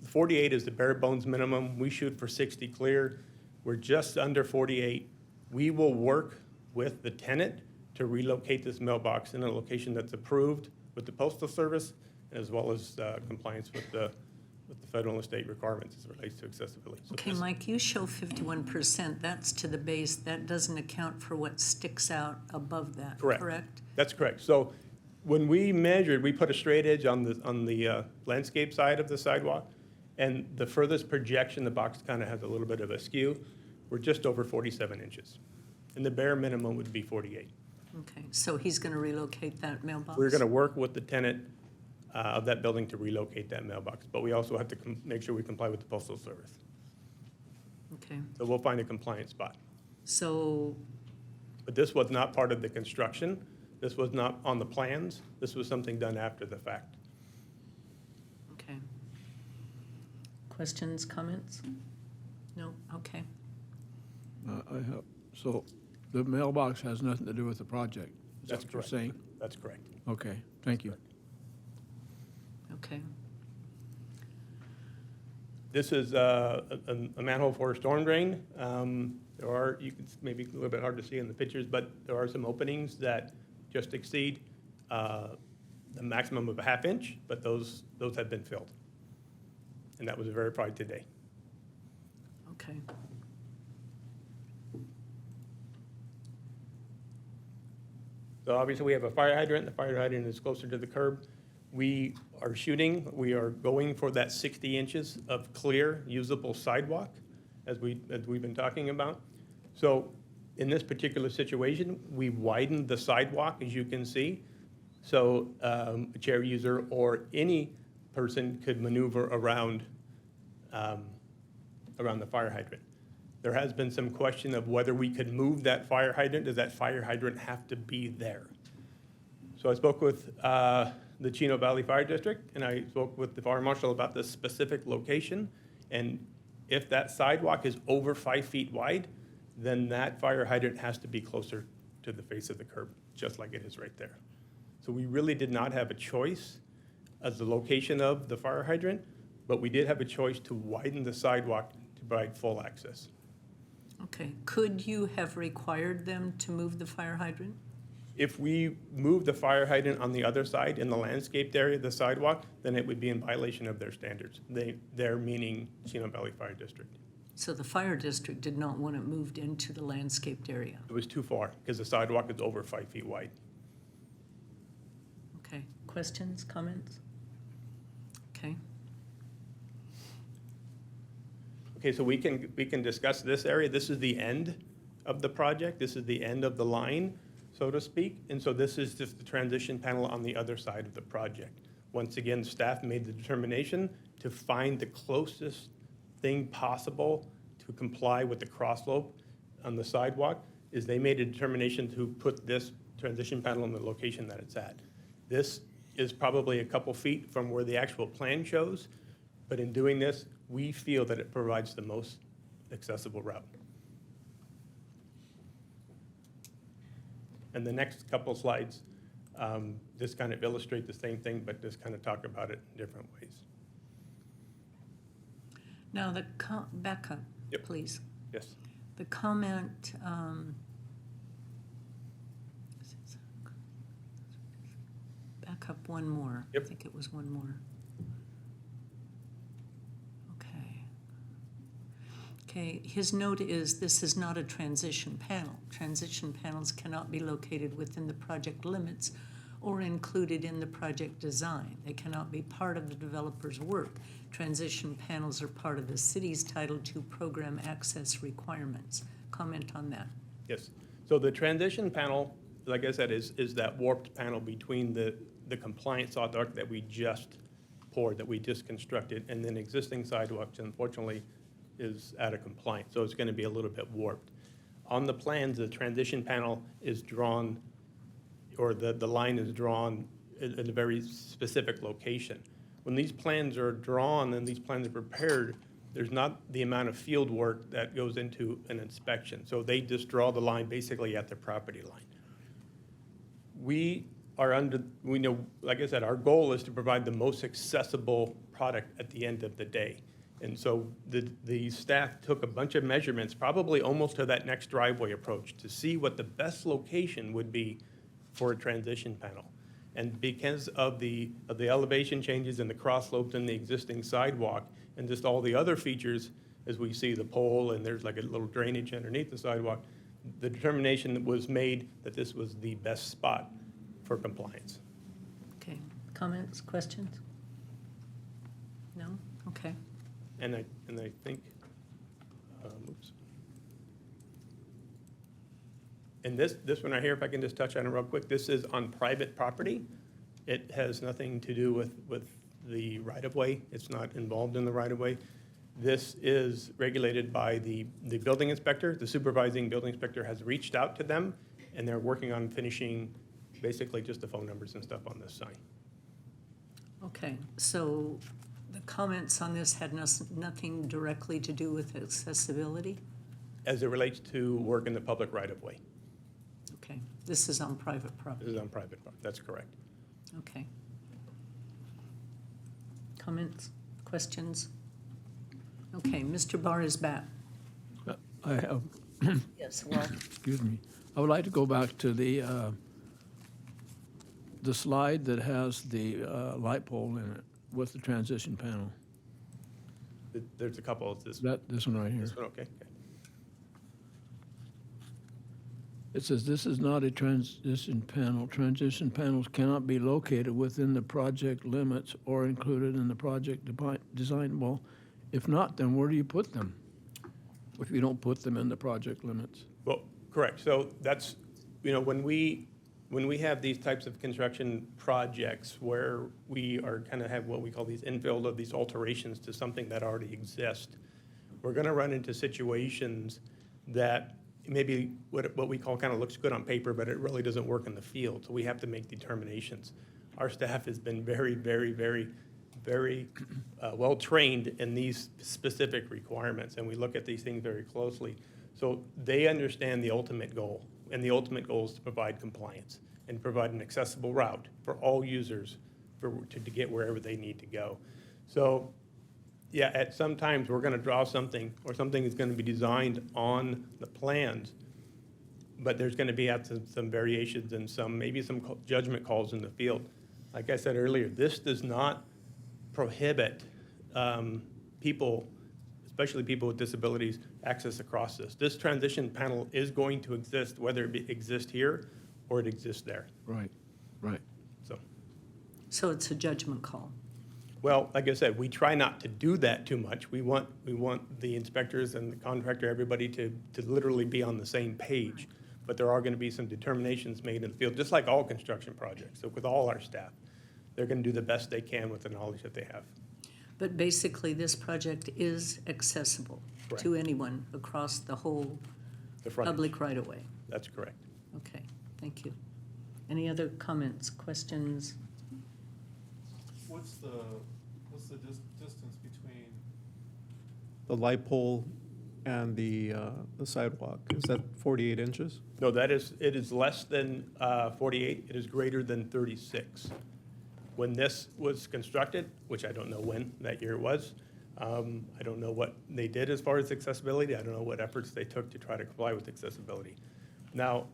[SPEAKER 18] 48 is the bare bones minimum. We shoot for 60 clear. We're just under 48. We will work with the tenant to relocate this mailbox in a location that's approved with the Postal Service, as well as compliance with the federal and state requirements as it relates to accessibility. So
[SPEAKER 1] Okay, Mike, you show 51%. That's to the base. That doesn't account for what sticks out above that, correct?
[SPEAKER 18] That's correct. So when we measured, we put a straight edge on the landscape side of the sidewalk, and the furthest projection, the box kind of has a little bit of a skew. We're just over 47 inches, and the bare minimum would be 48.
[SPEAKER 1] Okay, so he's going to relocate that mailbox?
[SPEAKER 18] We're going to work with the tenant of that building to relocate that mailbox, but we also have to make sure we comply with the Postal Service.
[SPEAKER 1] Okay.
[SPEAKER 18] So we'll find a compliant spot.
[SPEAKER 1] So,
[SPEAKER 18] but this was not part of the construction. This was not on the plans. This was something done after the fact.
[SPEAKER 1] okay. Questions, comments? No? Okay.
[SPEAKER 6] I have, so the mailbox has nothing to do with the project? Is
[SPEAKER 18] That's
[SPEAKER 6] that what you're
[SPEAKER 18] correct.
[SPEAKER 6] saying?
[SPEAKER 18] That's correct.
[SPEAKER 6] Okay, thank you.
[SPEAKER 1] Okay.
[SPEAKER 18] This is a manhole for a storm drain. There are, you can maybe a little bit hard to see in the pictures, but there are some openings that just exceed the maximum of a ½ inch, but those have been filled. And that was verified today.
[SPEAKER 1] Okay.
[SPEAKER 18] So obviously we have a fire hydrant. The fire hydrant is closer to the curb. We are going for that 60 inches of clear, usable sidewalk, as we've been talking about. So in this particular situation, we widened the sidewalk, as you can see. So a chair user or any person could maneuver around the fire hydrant. There has been some question of whether we could move that fire hydrant. Does that fire hydrant have to be there? So I spoke with the Chino Valley Fire District, and I spoke with the fire marshal about the specific location. And if that sidewalk is over 5 feet wide, then that fire hydrant has to be closer to the face of the curb, just like it is right there. So we really did not have a choice as the location of the fire hydrant, but we did have a choice to widen the sidewalk to provide full access.
[SPEAKER 1] Okay, could you have required them to move the fire hydrant?
[SPEAKER 18] If we move the fire hydrant on the other side in the landscaped area of the sidewalk, then it would be in violation of their standards. They're meaning Chino Valley Fire District.
[SPEAKER 1] So the fire district did not want it moved into the landscaped area?
[SPEAKER 18] It was too far because the sidewalk is over 5 feet wide.
[SPEAKER 1] Okay, questions, comments? Okay.
[SPEAKER 18] Okay, so we can discuss this area. This is the end of the project. This is the end of the line, so to speak. And so this is just the transition panel on the other side of the project. Once again, staff made the determination to find the closest thing possible to comply with the cross slope on the sidewalk, is they made a determination to put this transition panel in the location that it's at. This is probably a couple feet from where the actual plan shows, but in doing this, we feel that it provides the most accessible route. And the next couple slides just kind of illustrate the same thing, but just kind of talk about it in different ways.
[SPEAKER 1] Now, back up, please.
[SPEAKER 18] Yes.
[SPEAKER 1] The comment, back up one more.
[SPEAKER 18] Yep.
[SPEAKER 1] I think it was one more. Okay, his note is this is not a transition panel. Transition panels cannot be located within the project limits or included in the project design. They cannot be part of the developer's work. Transition panels are part of the city's Title II program access requirements. Comment on that.
[SPEAKER 18] Yes. So the transition panel, like I said, is that warped panel between the compliant sidewalk that we just poured, that we just constructed, and then existing sidewalks, unfortunately, is out of compliance, so it's going to be a little bit warped. On the plans, the transition panel is drawn, or the line is drawn in a very specific location. When these plans are drawn and these plans are prepared, there's not the amount of field work that goes into an inspection. So they just draw the line basically at the property line. We know, like I said, our goal is to provide the most accessible product at the end of the day. And so the staff took a bunch of measurements, probably almost to that next driveway approach, to see what the best location would be for a transition panel. And because of the elevation changes and the cross slopes in the existing sidewalk and just all the other features, as we see the pole and there's like a little drainage underneath the sidewalk, the determination was made that this was the best spot for compliance.
[SPEAKER 1] Okay, comments, questions? No? Okay.
[SPEAKER 18] And I think, oops. And this one right here, if I can just touch on it real quick, this is on private property. It has nothing to do with the right-of-way. It's not involved in the right-of-way. This is regulated by the building inspector. The supervising building inspector has reached out to them, and they're working on finishing basically just the phone numbers and stuff on this sign.
[SPEAKER 1] Okay, so the comments on this had nothing directly to do with accessibility?
[SPEAKER 18] As it relates to work in the public right-of-way.
[SPEAKER 1] Okay, this is on private property.
[SPEAKER 18] This is on private property, that's correct.
[SPEAKER 1] Okay. Comments, questions? Okay, Mr. Barr is back.
[SPEAKER 19] I have,
[SPEAKER 1] Yes, well,
[SPEAKER 19] excuse me, I would like to go back to the slide that has the light pole in it with the transition panel.
[SPEAKER 18] There's a couple of this.
[SPEAKER 19] This one right here.
[SPEAKER 18] This one, okay.
[SPEAKER 19] It says this is not a transition panel. Transition panels cannot be located within the project limits or included in the project design. Well, if not, then where do you put them? If you don't put them in the project limits?
[SPEAKER 18] Well, correct. So that's, when we have these types of construction projects where we are kind of have what we call these infill of these alterations to something that already exists, we're gonna run into situations that maybe what we call kind of looks good on paper, but it really doesn't work in the field. So we have to make determinations. Our staff has been very, very, very, very well-trained in these specific requirements, and we look at these things very closely. So they understand the ultimate goal, and the ultimate goal is to provide compliance and provide an accessible route for all users to get wherever they need to go. So yeah, at some times we're gonna draw something, or something is gonna be designed on the plans, but there's gonna be some variations and maybe some judgment calls in the field. Like I said earlier, this does not prohibit people, especially people with disabilities, access across this. This transition panel is going to exist, whether it exists here or it exists there.
[SPEAKER 19] Right, right.
[SPEAKER 1] So it's a judgment call.
[SPEAKER 18] Well, like I said, we try not to do that too much. We want the inspectors and the contractor, everybody to literally be on the same page. But there are going to be some determinations made in the field, just like all construction projects. So with all our staff, they're going to do the best they can with the knowledge that they have.
[SPEAKER 1] But basically, this project is accessible to anyone across the whole public right-of-way.
[SPEAKER 18] That's correct.
[SPEAKER 1] Okay, thank you. Any other comments, questions?
[SPEAKER 3] What's the distance between the light pole and the sidewalk? Is that 48 inches?
[SPEAKER 18] No, it is less than 48. It is greater than 36. When this was constructed, which I don't know when that year it was, I don't know what they did as far as accessibility. I don't know what efforts they took to try to comply with accessibility. Now,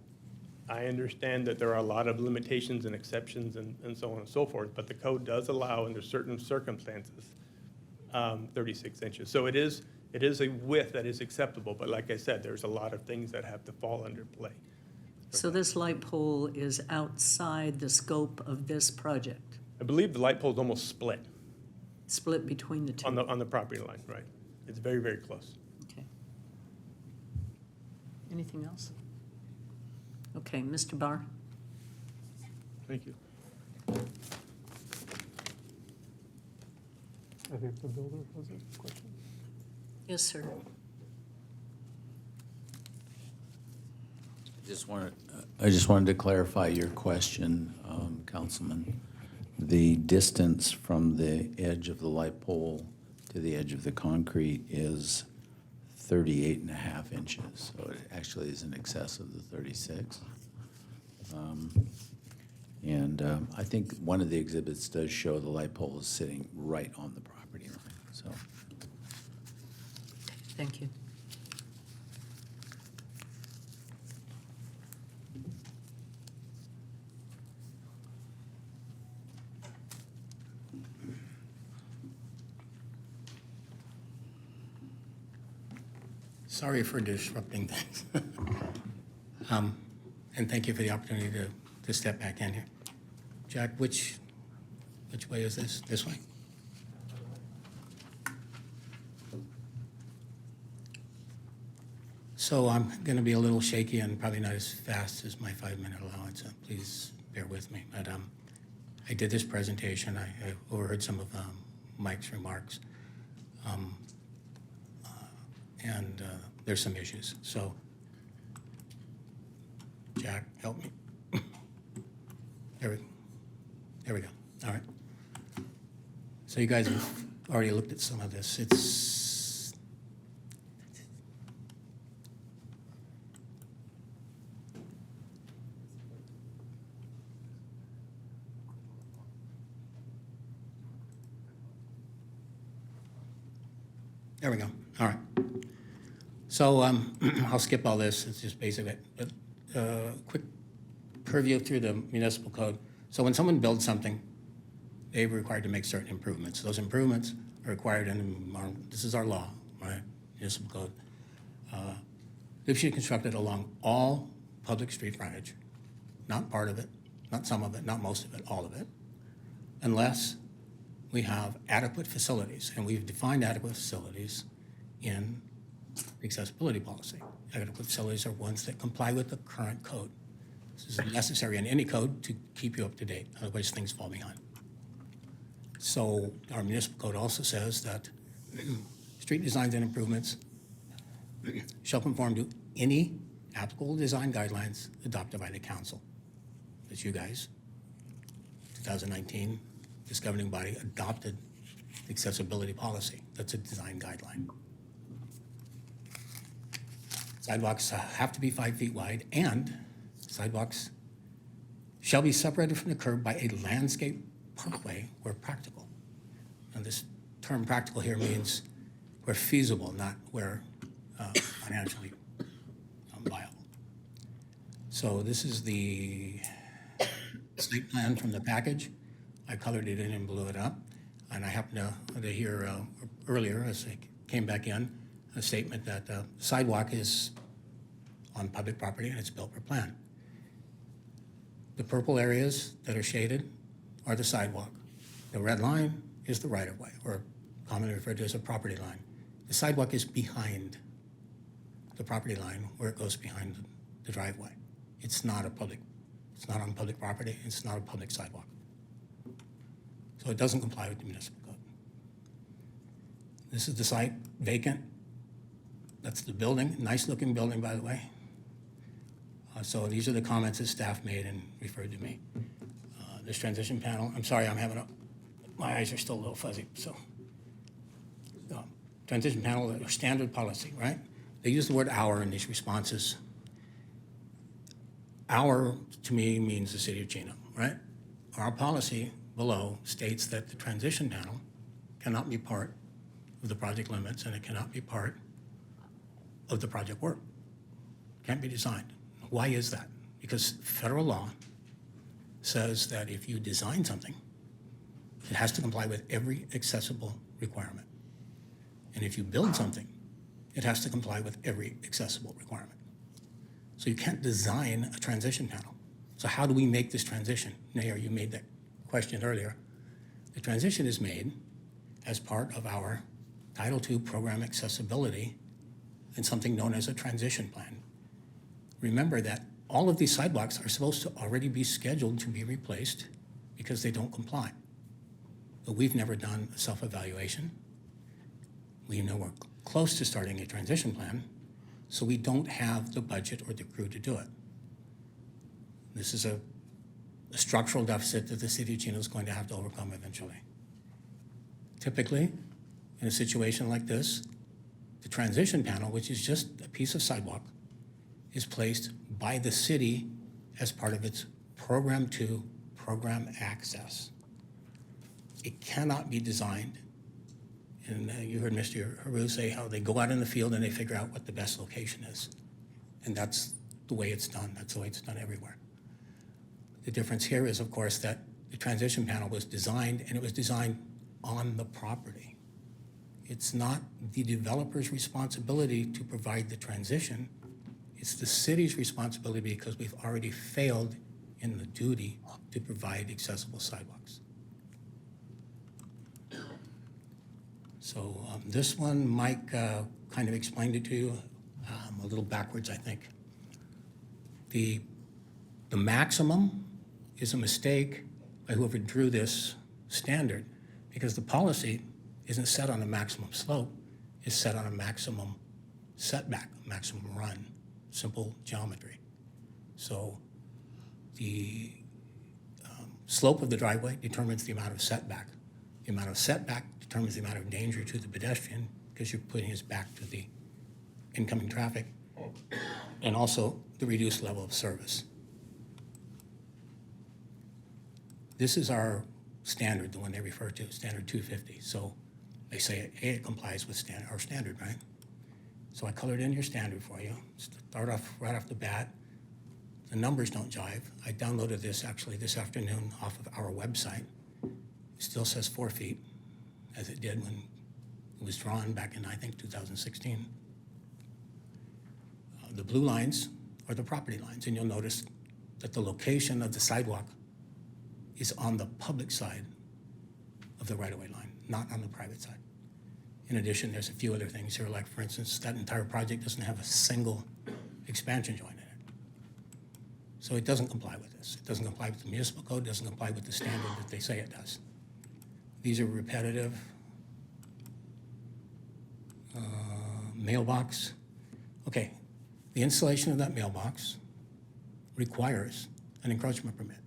[SPEAKER 18] I understand that there are a lot of limitations and exceptions and so on and so forth, but the code does allow, under certain circumstances, 36 inches. So it is a width that is acceptable, but like I said, there's a lot of things that have to fall under play.
[SPEAKER 1] So this light pole is outside the scope of this project?
[SPEAKER 18] I believe the light pole is almost split.
[SPEAKER 1] Split between the two?
[SPEAKER 18] On the property line, right. It's very, very close.
[SPEAKER 1] Okay. Anything else? Okay, Mr. Barr.
[SPEAKER 3] Thank you. I think the builder has a question.
[SPEAKER 1] Yes, sir.
[SPEAKER 17] I just wanted to clarify your question, Councilman. The distance from the edge of the light pole to the edge of the concrete is 38.5 inches, so it actually is in excess of the 36. I think one of the exhibits does show the light pole is sitting right on the property line, so.
[SPEAKER 1] Thank you.
[SPEAKER 20] Sorry for disrupting things. And thank you for the opportunity to step back in here. Jack, which way is this? This way? So I'm going to be a little shaky and probably not as fast as my 5-minute allowance, so please bear with me. But I did this presentation. I overheard some of Mike's remarks. And there's some issues. So, Jack, help me. There we go. All right. So you guys have already looked at some of this. There we go. All right. So I'll skip all this. It's just basic. But quick purview through the municipal code. So when someone builds something, they're required to make certain improvements. Those improvements are required this is our law, right? Municipal code. They should be constructed along all public street frontage, not part of it, not some of it, not most of it, all of it, unless we have adequate facilities. And we've defined adequate facilities in the accessibility policy. Adequate facilities are ones that comply with the current code. This is necessary in any code to keep you up to date, otherwise things fall behind. So our municipal code also says that street designs and improvements shall conform to any applicable design guidelines adopted by the council. That's you guys. 2019, this governing body adopted the accessibility policy. That's a design guideline. Sidewalks have to be 5 feet wide, and sidewalks shall be separated from the curb by a landscape parkway where practical. And this term practical here means where feasible, not where financially viable. So this is the site plan from the package. I colored it in and blew it up. And I happened to hear earlier, as I came back in, a statement that the sidewalk is on public property and it's built per plan. The purple areas that are shaded are the sidewalk. The red line is the right-of-way, or commonly referred to as a property line. The sidewalk is behind the property line where it goes behind the driveway. It's not on public property, it's not a public sidewalk. So it doesn't comply with the municipal code. This is the site, vacant. That's the building, nice looking building, by the way. So these are the comments that staff made and referred to me. This transition panel, I'm sorry, my eyes are still a little fuzzy, so. Transition panel, standard policy, right? They use the word "our" in these responses. "Our" to me means the city of Chino, right? Our policy below states that the transition panel cannot be part of the project limits and it cannot be part of the project work. Can't be designed. Why is that? Because federal law says that if you design something, it has to comply with every accessible requirement. And if you build something, it has to comply with every accessible requirement. So you can't design a transition panel. So how do we make this transition? Mayor, you made that question earlier. The transition is made as part of our Title II program accessibility and something known as a transition plan. Remember that all of these sidewalks are supposed to already be scheduled to be replaced because they don't comply. But we've never done a self-evaluation. We know we're close to starting a transition plan, so we don't have the budget or the crew to do it. This is a structural deficit that the city of Chino is going to have to overcome eventually. Typically, in a situation like this, the transition panel, which is just a piece of sidewalk, is placed by the city as part of its Program 2 program access. It cannot be designed, and you heard Mr. Haru say how they go out in the field and they figure out what the best location is. And that's the way it's done. That's the way it's done everywhere. The difference here is, of course, that the transition panel was designed, and it was designed on the property. It's not the developer's responsibility to provide the transition. It's the city's responsibility because we've already failed in the duty to provide accessible sidewalks. So this one, Mike kind of explained it to you, a little backwards, I think. The maximum is a mistake by whoever drew this standard, because the policy isn't set on a maximum slope, it's set on a maximum setback, maximum run, simple geometry. So the slope of the driveway determines the amount of setback. The amount of setback determines the amount of danger to the pedestrian because you're putting his back to the incoming traffic, and also the reduced level of service. This is our standard, the one they refer to, standard 250. So they say it complies with our standard, right? So I colored in your standard for you. Start off right off the bat. The numbers don't jive. I downloaded this actually this afternoon off of our website. It still says 4 feet, as it did when it was drawn back in, I think, 2016. The blue lines are the property lines, and you'll notice that the location of the sidewalk is on the public side of the right-of-way line, not on the private side. In addition, there's a few other things here, like, for instance, that entire project doesn't have a single expansion joint in it. So it doesn't comply with this. It doesn't comply with the municipal code, doesn't comply with the standard that they say it does. These are repetitive mailbox. Okay, the installation of that mailbox requires an encroachment permit.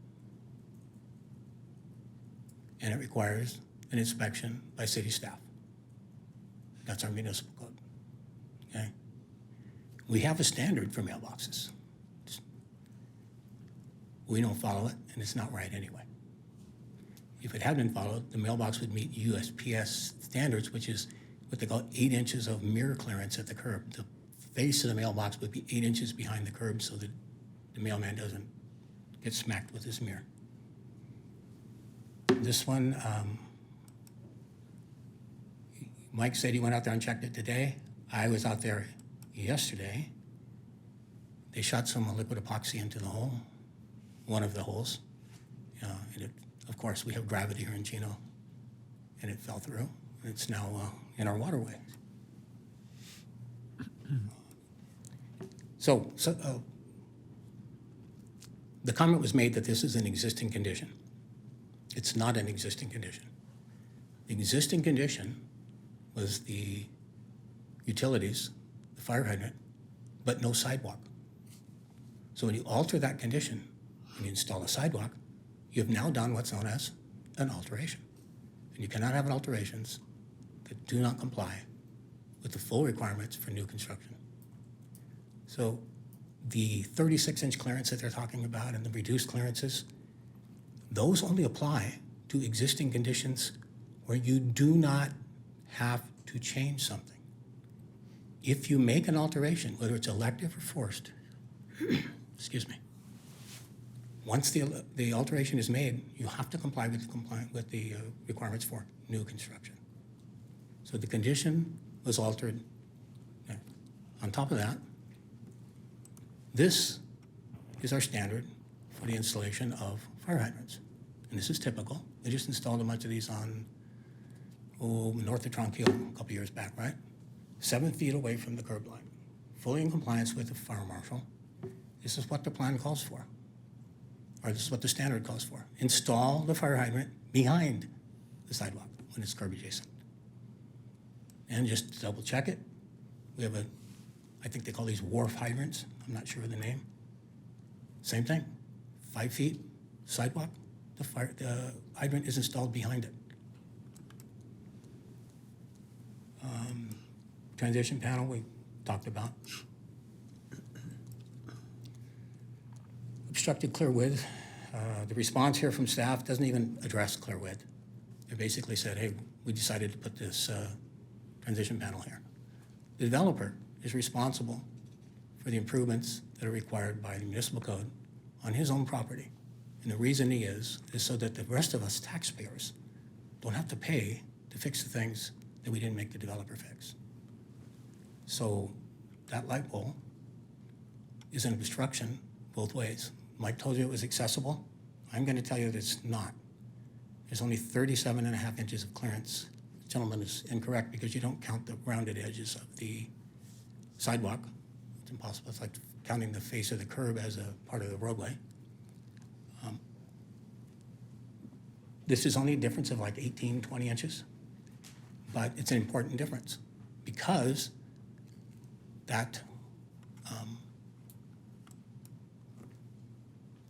[SPEAKER 20] And it requires an inspection by city staff. That's our municipal code, okay? We have a standard for mailboxes. We don't follow it, and it's not right anyway. If it had been followed, the mailbox would meet USPS standards, which is what they call 8 inches of mirror clearance at the curb. The face of the mailbox would be 8 inches behind the curb so that the mailman doesn't get smacked with his mirror. This one, Mike said he went out there and checked it today. I was out there yesterday. They shot some liquid epoxy into the hole, one of the holes. And it, of course, we have gravity here in Chino, and it fell through. It's now in our waterway. So the comment was made that this is an existing condition. It's not an existing condition. The existing condition was the utilities, the fire hydrant, but no sidewalk. So when you alter that condition and you install a sidewalk, you have now done what's known as an alteration. And you cannot have alterations that do not comply with the full requirements for new construction. So the 36-inch clearance that they're talking about and the reduced clearances, those only apply to existing conditions where you do not have to change something. If you make an alteration, whether it's elective or forced, excuse me, once the alteration is made, you have to comply with the requirements for new construction. So the condition was altered. On top of that, this is our standard for the installation of fire hydrants. And this is typical. They just installed a bunch of these on north of Tronquil a couple years back, right? 7 feet away from the curb line, fully in compliance with the fire marshal. This is what the plan calls for, or this is what the standard calls for. Install the fire hydrant behind the sidewalk when it's curb adjacent. And just to double check it, we have I think they call these wharf hydrants. I'm not sure of the name. Same thing, 5 feet sidewalk, the hydrant is installed behind it. Transition panel we talked about. Obstructed clear width. The response here from staff doesn't even address clear width. They basically said, hey, we decided to put this transition panel here. The developer is responsible for the improvements that are required by the municipal code on his own property. And the reason he is so that the rest of us taxpayers don't have to pay to fix the things that we didn't make the developer fix. So that light pole is an obstruction both ways. Mike told you it was accessible. I'm going to tell you that it's not. There's only 37.5 inches of clearance. The gentleman is incorrect because you don't count the rounded edges of the sidewalk. It's impossible. It's like counting the face of the curb as a part of the roadway. This is only a difference of like 18, 20 inches, but it's an important difference because that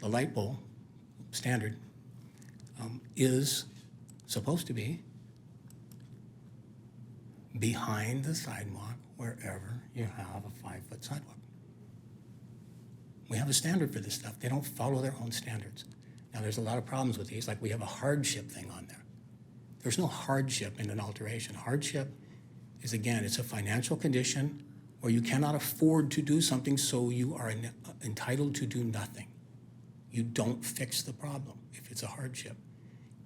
[SPEAKER 20] the light pole standard is supposed to be behind the sidewalk wherever you have a 5-foot sidewalk. We have a standard for this stuff. They don't follow their own standards. Now, there's a lot of problems with these, like we have a hardship thing on there. There's no hardship in an alteration. Hardship is, again, it's a financial condition where you cannot afford to do something, so you are entitled to do nothing. You don't fix the problem if it's a hardship.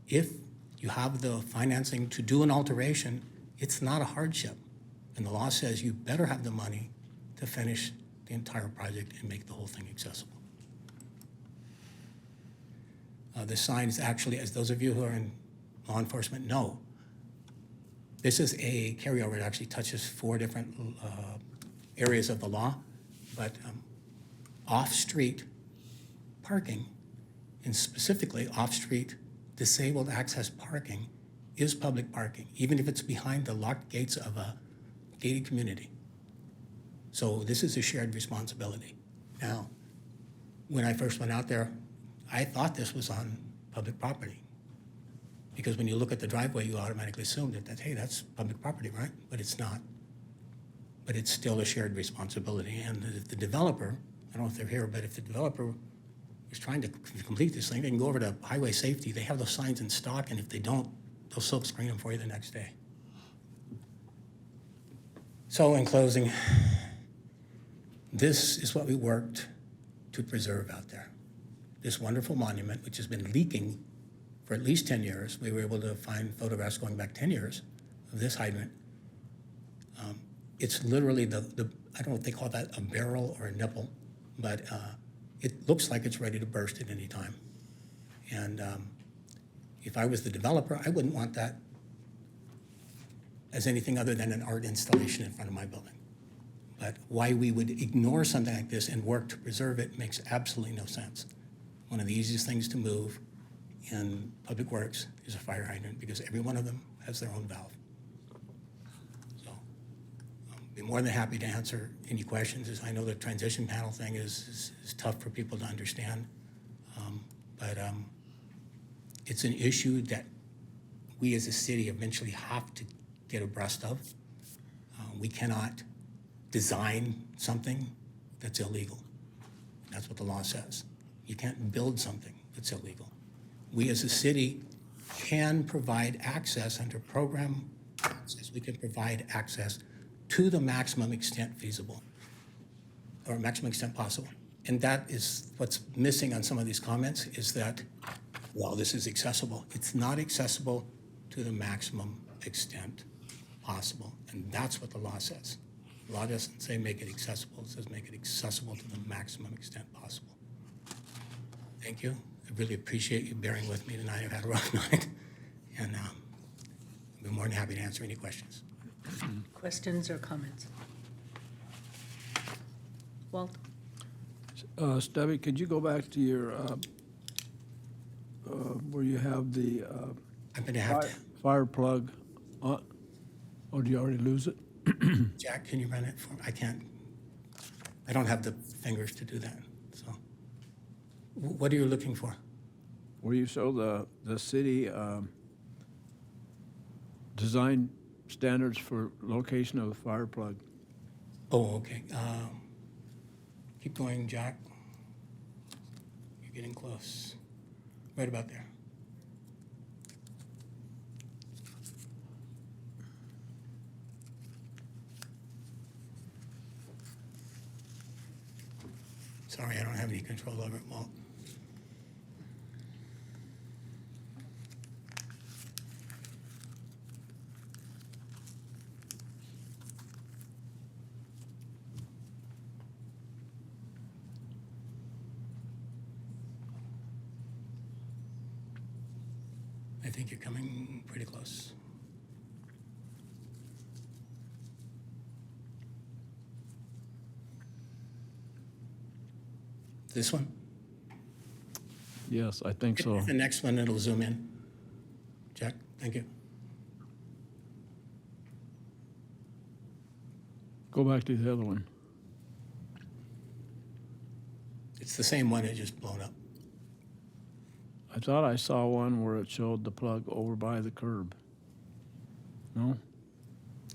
[SPEAKER 20] If you have the financing to do an alteration, it's not a hardship. And the law says you better have the money to finish the entire project and make the whole thing accessible. This sign is actually, as those of you who are in law enforcement know, this is a carryover. It actually touches 4 different areas of the law, but off-street parking, and specifically off-street disabled access parking, is public parking, even if it's behind the locked gates of a gated community. So this is a shared responsibility. Now, when I first went out there, I thought this was on public property. Because when you look at the driveway, you automatically assume that, hey, that's public property, right? But it's not. But it's still a shared responsibility. And if the developer, I don't know if they're here, but if the developer is trying to complete this thing, they can go over to highway safety. They have those signs in stock, and if they don't, they'll silk screen them for you the next day. So in closing, this is what we worked to preserve out there. This wonderful monument, which has been leaking for at least 10 years. We were able to find photographs going back 10 years of this hydrant. It's literally I don't know if they call that a barrel or a nipple, but it looks like it's ready to burst at any time. And if I was the developer, I wouldn't want that as anything other than an art installation in front of my building. But why we would ignore something like this and work to preserve it makes absolutely no sense. One of the easiest things to move in public works is a fire hydrant because every one of them has their own valve. So I'll be more than happy to answer any questions. As I know the transition panel thing is tough for people to understand, but it's an issue that we as a city eventually have to get abreast of. We cannot design something that's illegal. That's what the law says. You can't build something that's illegal. We as a city can provide access under program access. We can provide access to the maximum extent feasible or maximum extent possible. And that is what's missing on some of these comments is that, well, this is accessible. It's not accessible to the maximum extent possible. And that's what the law says. The law doesn't say make it accessible. It says make it accessible to the maximum extent possible. Thank you. I really appreciate you bearing with me tonight. I've had a rough night. And I'll be more than happy to answer any questions.
[SPEAKER 1] Questions or comments? Walt?
[SPEAKER 19] Stevie, could you go back to your, where you have the
[SPEAKER 20] I'm going to have to.
[SPEAKER 19] fire plug on? Or do you already lose it?
[SPEAKER 20] Jack, can you run it for me? I can't. I don't have the fingers to do that. So, what are you looking for?
[SPEAKER 19] Where you show the city design standards for location of the fire plug.
[SPEAKER 20] Oh, okay. Keep going, Jack. You're getting close. Right about there. Sorry, I don't have any control over it, Walt. I think you're coming pretty close. This one?
[SPEAKER 19] Yes, I think so.
[SPEAKER 20] The next one, it'll zoom in. Jack, thank you.
[SPEAKER 19] Go back to the other one.
[SPEAKER 20] It's the same one, it just blown up.
[SPEAKER 19] I thought I saw one where it showed the plug over by the curb. No?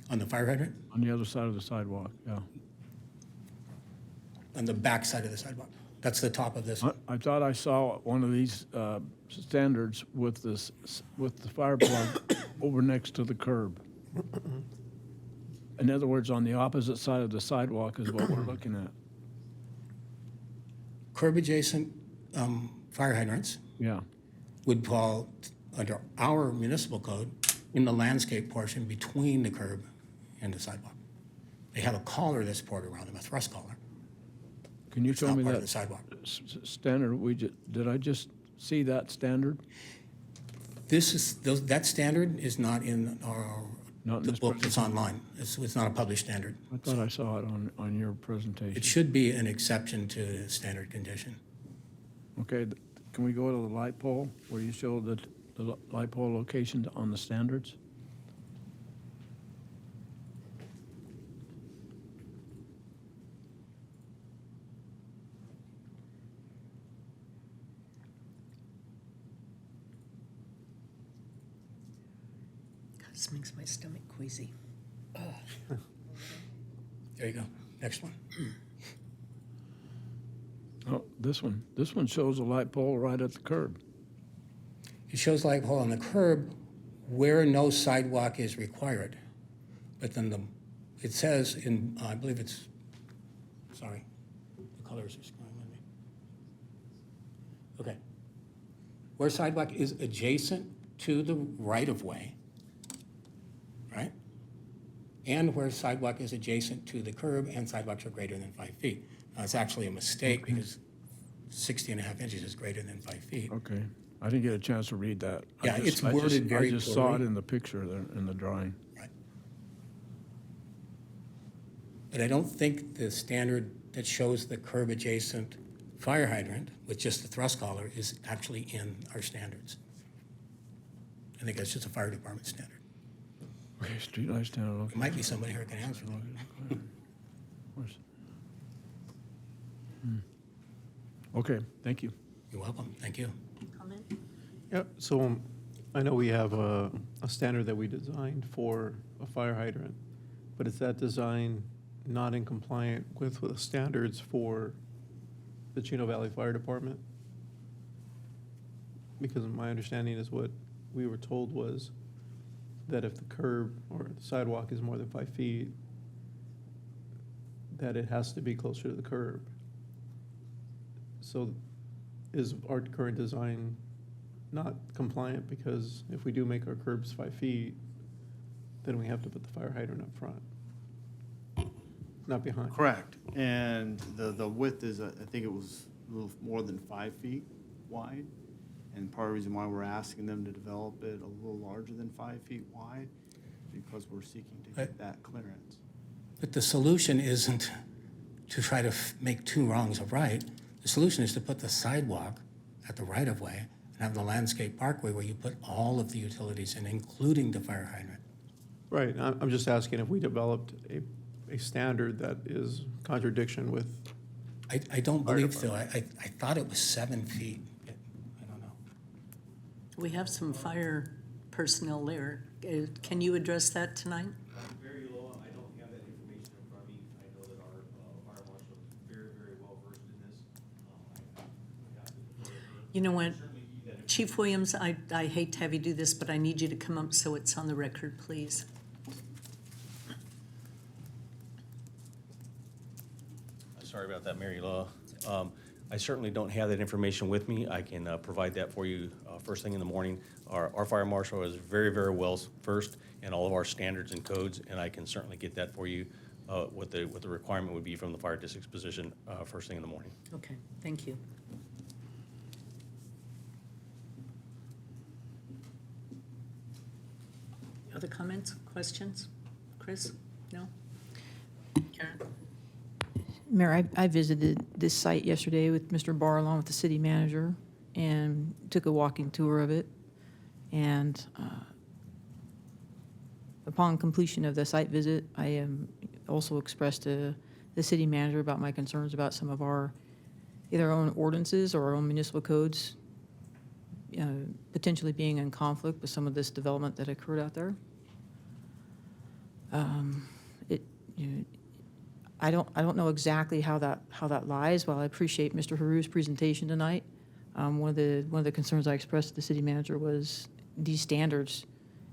[SPEAKER 20] On the fire hydrant?
[SPEAKER 19] On the other side of the sidewalk, yeah.
[SPEAKER 20] On the back side of the sidewalk. That's the top of this one.
[SPEAKER 19] I thought I saw one of these standards with the fire plug over next to the curb. In other words, on the opposite side of the sidewalk is what we're looking at.
[SPEAKER 20] Curb adjacent fire hydrants.
[SPEAKER 19] Yeah.
[SPEAKER 20] Would fall under our municipal code in the landscape portion between the curb and the sidewalk. They have a collar that's poured around them, a thrust collar.
[SPEAKER 19] Can you
[SPEAKER 20] It's
[SPEAKER 19] show
[SPEAKER 20] not
[SPEAKER 19] me
[SPEAKER 20] part
[SPEAKER 19] that
[SPEAKER 20] of the sidewalk.
[SPEAKER 19] standard? Did I just see that standard?
[SPEAKER 20] That standard is not in the book that's online. It's not a published standard.
[SPEAKER 19] I thought I saw it on your presentation.
[SPEAKER 20] It should be an exception to the standard condition.
[SPEAKER 19] Okay, can we go to the light pole where you show the light pole location on the standards?
[SPEAKER 21] This makes my stomach queasy.
[SPEAKER 20] There you go. Next one.
[SPEAKER 19] Oh, this one shows a light pole right at the curb.
[SPEAKER 20] It shows light pole on the curb where no sidewalk is required. But then it says in, I believe it's, sorry, the colors are screwing with me. Okay. Where sidewalk is adjacent to the right-of-way, right? And where sidewalk is adjacent to the curb and sidewalks are greater than 5 feet. Now, it's actually a mistake because 60.5 inches is greater than 5 feet.
[SPEAKER 19] Okay. I didn't get a chance to read that.
[SPEAKER 20] Yeah, it's worded very
[SPEAKER 19] I just saw it
[SPEAKER 20] poorly.
[SPEAKER 19] in the picture there, in the drawing.
[SPEAKER 20] Right. But I don't think the standard that shows the curb adjacent fire hydrant with just the thrust collar is actually in our standards. I think that's just a fire department standard.
[SPEAKER 19] Okay, street light standard. Okay.
[SPEAKER 20] There might be somebody here who can answer that.
[SPEAKER 19] Okay, thank you.
[SPEAKER 20] You're welcome. Thank you.
[SPEAKER 21] Comment?
[SPEAKER 3] Yeah, so I know we have a standard that we designed for a fire hydrant, but is that design not in compliant with the standards for the Chino Valley Fire Department? Because my understanding is what we were told was that if the curb or the sidewalk is more than 5 feet, that it has to be closer to the curb. So is our current design not compliant? Because if we do make our curbs 5 feet, then we have to put the fire hydrant up front, not behind.
[SPEAKER 9] Correct. And the width is, I think it was a little more than 5 feet wide. And part of the reason why we're asking them to develop it a little larger than 5 feet wide, because we're seeking to get that clearance.
[SPEAKER 20] But the solution isn't to try to make two wrongs a right. The solution is to put the sidewalk at the right-of-way and have the landscape parkway where you put all of the utilities in, including the fire hydrant.
[SPEAKER 3] Right, I'm just asking if we developed a standard that is contradiction with.
[SPEAKER 20] I don't believe so. I thought it was 7 feet. I don't know.
[SPEAKER 21] We have some fire personnel there. Can you address that tonight?
[SPEAKER 22] Very low. I don't have that information in front of me. I know that our fire marshal is very, very well versed in this.
[SPEAKER 21] You know what, Chief Williams, I hate to have you do this, but I need you to come up so it's on the record, please.
[SPEAKER 22] Sorry about that, Mary Law. I certainly don't have that information with me. I can provide that for you first thing in the morning. Our fire marshal is very, very well versed in all of our standards and codes, and I can certainly get that for you, what the requirement would be from the fire district's position first thing in the morning.
[SPEAKER 21] Okay, thank you. Other comments, questions? Chris? No? Karen?
[SPEAKER 12] Mayor, I visited this site yesterday with Mr. Barr along with the city manager and took a walking tour of it. And upon completion of the site visit, I also expressed to the city manager about my concerns about some of our either our own ordinances or our own municipal codes potentially being in conflict with some of this development that occurred out there. I don't know exactly how that lies. While I appreciate Mr. Haru's presentation tonight, one of the concerns I expressed to the city manager was these standards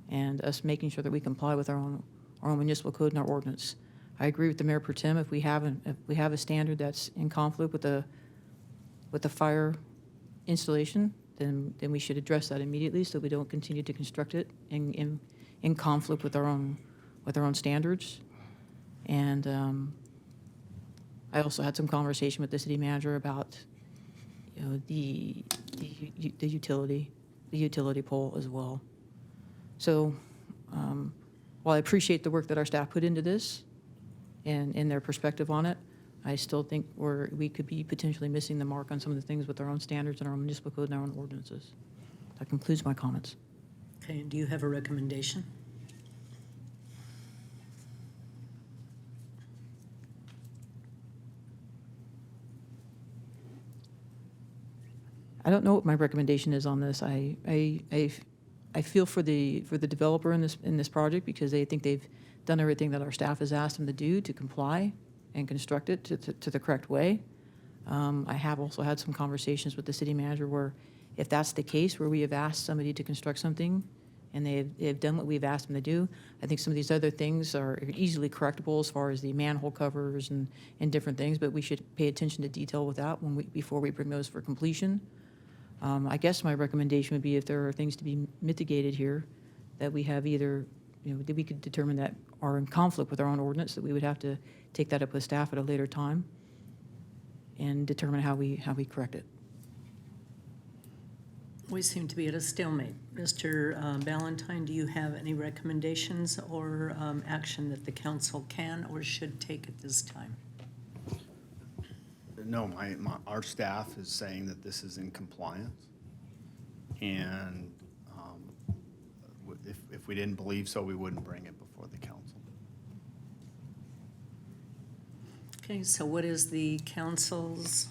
[SPEAKER 12] and us making sure that we comply with our own municipal code and our ordinance. I agree with the Mayor Pro Tem. If we have a standard that's in conflict with the fire installation, then we should address that immediately so we don't continue to construct it in conflict with our own standards. And I also had some conversation with the city manager about the utility pole as well. So while I appreciate the work that our staff put into this and their perspective on it, I still think we could be potentially missing the mark on some of the things with our own standards and our own municipal code and our own ordinances. That concludes my comments.
[SPEAKER 21] Okay, do you have a recommendation?
[SPEAKER 12] I don't know what my recommendation is on this. I feel for the developer in this project because they think they've done everything that our staff has asked them to do to comply and construct it to the correct way. I have also had some conversations with the city manager where if that's the case, where we have asked somebody to construct something and they've done what we've asked them to do, I think some of these other things are easily correctable as far as the manhole covers and different things, but we should pay attention to detail with that before we bring those for completion. I guess my recommendation would be if there are things to be mitigated here, that we have either, that we could determine that are in conflict with our own ordinance, that we would have to take that up with staff at a later time and determine how we correct it.
[SPEAKER 21] We seem to be at a stalemate. Mr. Ballantyne, do you have any recommendations or action that the council can or should take at this time?
[SPEAKER 9] No, our staff is saying that this is in compliance. And if we didn't believe so, we wouldn't bring it before the council.
[SPEAKER 21] Okay, so what is the council's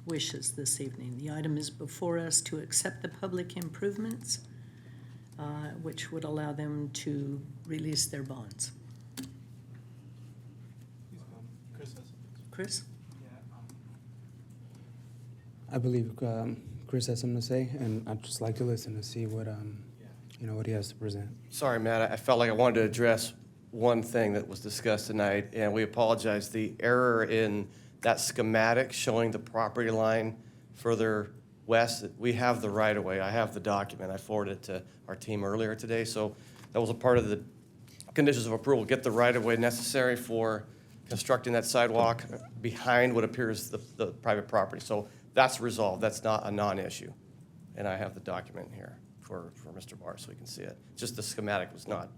[SPEAKER 21] wishes this evening? The item is before us to accept the public improvements, which would allow them to release their bonds. Chris?
[SPEAKER 4] I believe Chris has something to say, and I'd just like to listen to see what what he has to present.
[SPEAKER 15] Sorry, Matt, I felt like I wanted to address one thing that was discussed tonight, and we apologize. The error in that schematic showing the property line further west, we have the right-of-way. I have the document. I forwarded it to our team earlier today, so that was a part of the conditions of approval. Get the right-of-way necessary for constructing that sidewalk behind what appears the private property. So that's resolved. That's not a non-issue. And I have the document here for Mr. Barr so he can see it. Just the schematic was not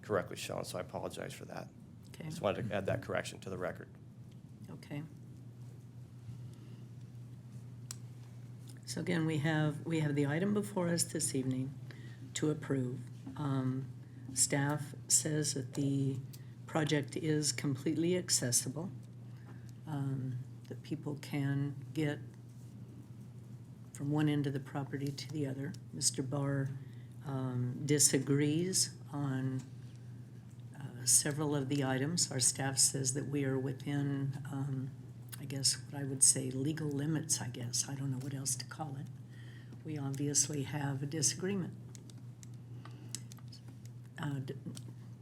[SPEAKER 15] correctly shown, so I apologize for that.
[SPEAKER 21] Okay.
[SPEAKER 15] Just wanted to add that correction to the record.
[SPEAKER 21] Okay. So again, we have the item before us this evening to approve. Staff says that the project is completely accessible, that people can get from one end of the property to the other. Mr. Barr disagrees on several of the items. Our staff says that we are within, I guess what I would say, legal limits, I guess. I don't know what else to call it. We obviously have a disagreement.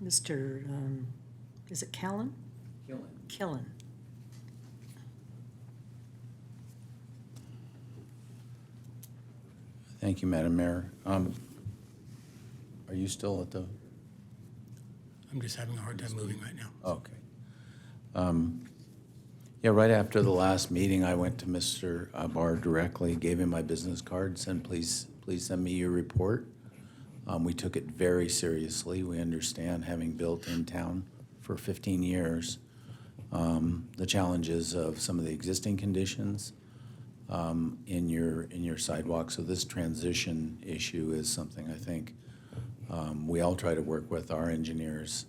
[SPEAKER 21] Mr. Is it Callan? Killen.
[SPEAKER 17] Thank you, Madam Mayor. Are you still at the?
[SPEAKER 20] I'm just having a hard time moving right now.
[SPEAKER 17] Okay. Yeah, right after the last meeting, I went to Mr. Barr directly, gave him my business card, said, please send me your report. We took it very seriously. We understand, having built in town for 15 years, the challenges of some of the existing conditions in your sidewalk. So this transition issue is something I think we all try to work with our engineers,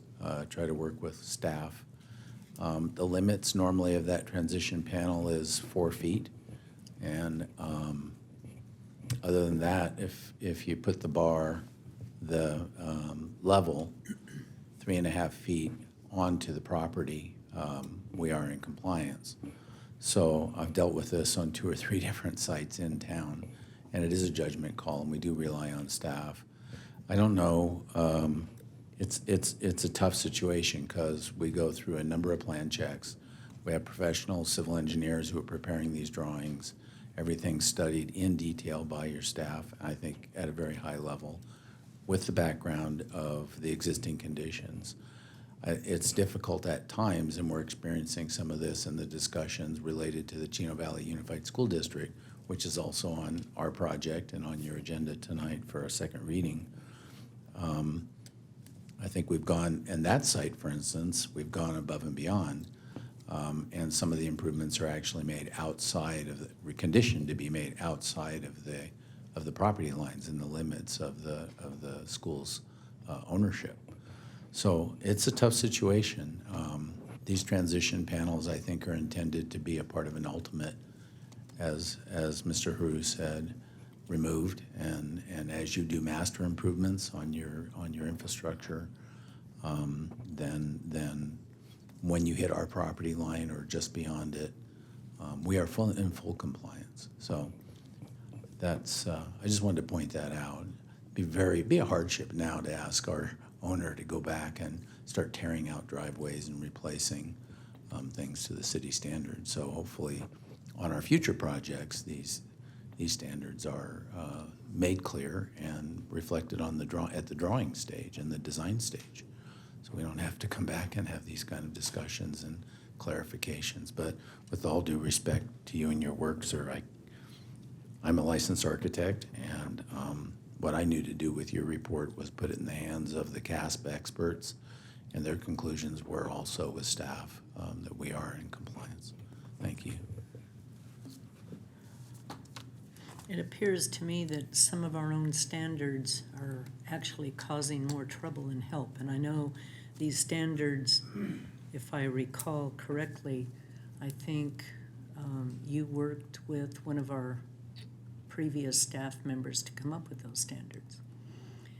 [SPEAKER 17] try to work with staff. The limits normally of that transition panel is 4 feet. And other than that, if you put the bar, the level 3.5 feet onto the property, we are in compliance. So I've dealt with this on 2 or 3 different sites in town, and it is a judgment call, and we do rely on staff. I don't know, it's a tough situation because we go through a number of plan checks. We have professional civil engineers who are preparing these drawings. Everything's studied in detail by your staff, I think at a very high level, with the background of the existing conditions. It's difficult at times, and we're experiencing some of this in the discussions related to the Chino Valley Unified School District, which is also on our project and on your agenda tonight for a second reading. I think we've gone, and that site, for instance, we've gone above and beyond, and some of the improvements are actually made outside of the, conditioned to be made outside of the property lines and the limits of the school's ownership. So it's a tough situation. These transition panels, I think, are intended to be a part of an ultimate, as Mr. Haru said. removed, and as you do master improvements on your infrastructure, then when you hit our property line or just beyond it, we are in full compliance. So that's I just wanted to point that out. Be a hardship now to ask our owner to go back and start tearing out driveways and replacing things to the city standards. So hopefully, on our future projects, these standards are made clear and reflected on at the drawing stage and the design stage. So we don't have to come back and have these kind of discussions and clarifications. But with all due respect to you and your work, sir, I'm a licensed architect, and what I knew to do with your report was put it in the hands of the CASP experts, and their conclusions were also with staff that we are in compliance. Thank you.
[SPEAKER 21] It appears to me that some of our own standards are actually causing more trouble than help. And I know these standards, if I recall correctly, I think you worked with one of our previous staff members to come up with those standards.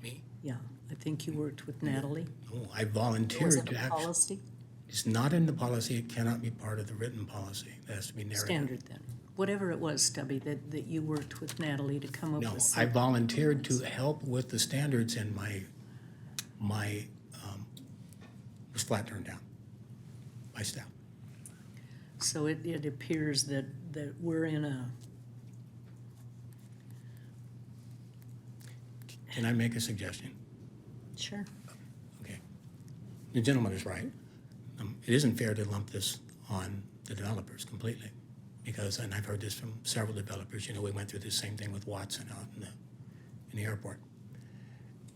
[SPEAKER 20] Me?
[SPEAKER 21] Yeah, I think you worked with Natalie.
[SPEAKER 20] Oh, I volunteered
[SPEAKER 21] Was it
[SPEAKER 20] to
[SPEAKER 21] a
[SPEAKER 20] actually.
[SPEAKER 21] policy?
[SPEAKER 20] It's not in the policy. It cannot be part of the written policy. It has to be narrative.
[SPEAKER 21] Standard then. Whatever it was, Stubby, that you worked with Natalie to come up
[SPEAKER 20] No,
[SPEAKER 21] with.
[SPEAKER 20] I volunteered to help with the standards, and my was flat turned down by staff.
[SPEAKER 21] So it appears that we're in a.
[SPEAKER 20] Can I make a suggestion?
[SPEAKER 21] Sure.
[SPEAKER 20] Okay. The gentleman is right. It isn't fair to lump this on the developers completely, because, and I've heard this from several developers, we went through the same thing with Watson out in the airport.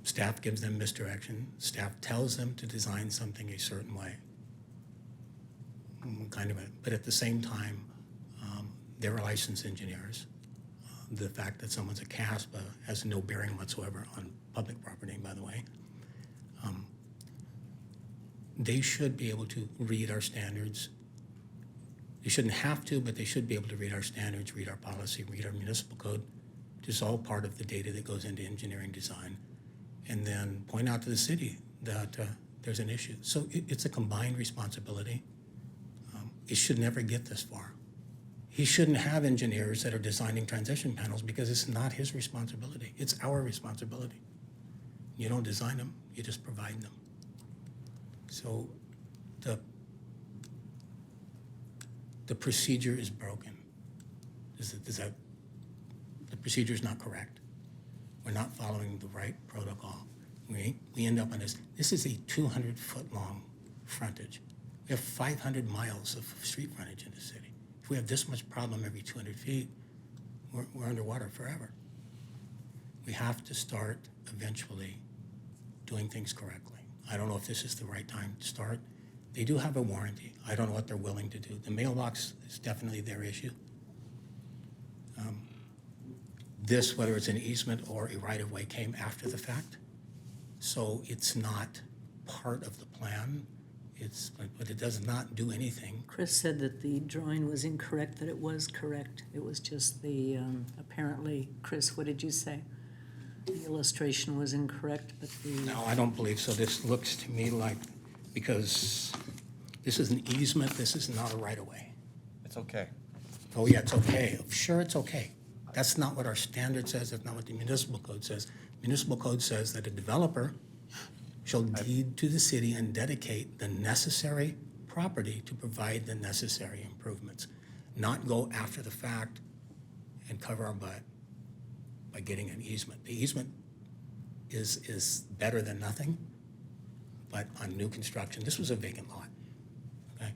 [SPEAKER 20] Staff gives them misdirection. Staff tells them to design something a certain way. But at the same time, they're licensed engineers. The fact that someone's a CASPA has no bearing whatsoever on public property, by the way. They should be able to read our standards. They shouldn't have to, but they should be able to read our standards, read our policy, read our municipal code, which is all part of the data that goes into engineering design, and then point out to the city that there's an issue. So it's a combined responsibility. It should never get this far. He shouldn't have engineers that are designing transition panels because it's not his responsibility. It's our responsibility. You don't design them, you just provide them. So the procedure is broken. The procedure is not correct. We're not following the right protocol. We end up on this. This is a 200-foot long frontage. We have 500 miles of street frontage in the city. If we have this much problem every 200 feet, we're underwater forever. We have to start eventually doing things correctly. I don't know if this is the right time to start. They do have a warranty. I don't know what they're willing to do. The mailbox is definitely their issue. This, whether it's an easement or a right-of-way, came after the fact. So it's not part of the plan. But it does not do anything.
[SPEAKER 21] Chris said that the drawing was incorrect, that it was correct. It was just the, apparently, Chris, what did you say? The illustration was incorrect, but the.
[SPEAKER 20] No, I don't believe so. This looks to me like, because this is an easement, this is not a right-of-way.
[SPEAKER 15] It's okay.
[SPEAKER 20] Oh, yeah, it's okay. Sure, it's okay. That's not what our standard says. That's not what the municipal code says. Municipal code says that a developer shall deed to the city and dedicate the necessary property to provide the necessary improvements, not go after the fact and cover our butt by getting an easement. The easement is better than nothing, but on new construction, this was a vacant lot, okay?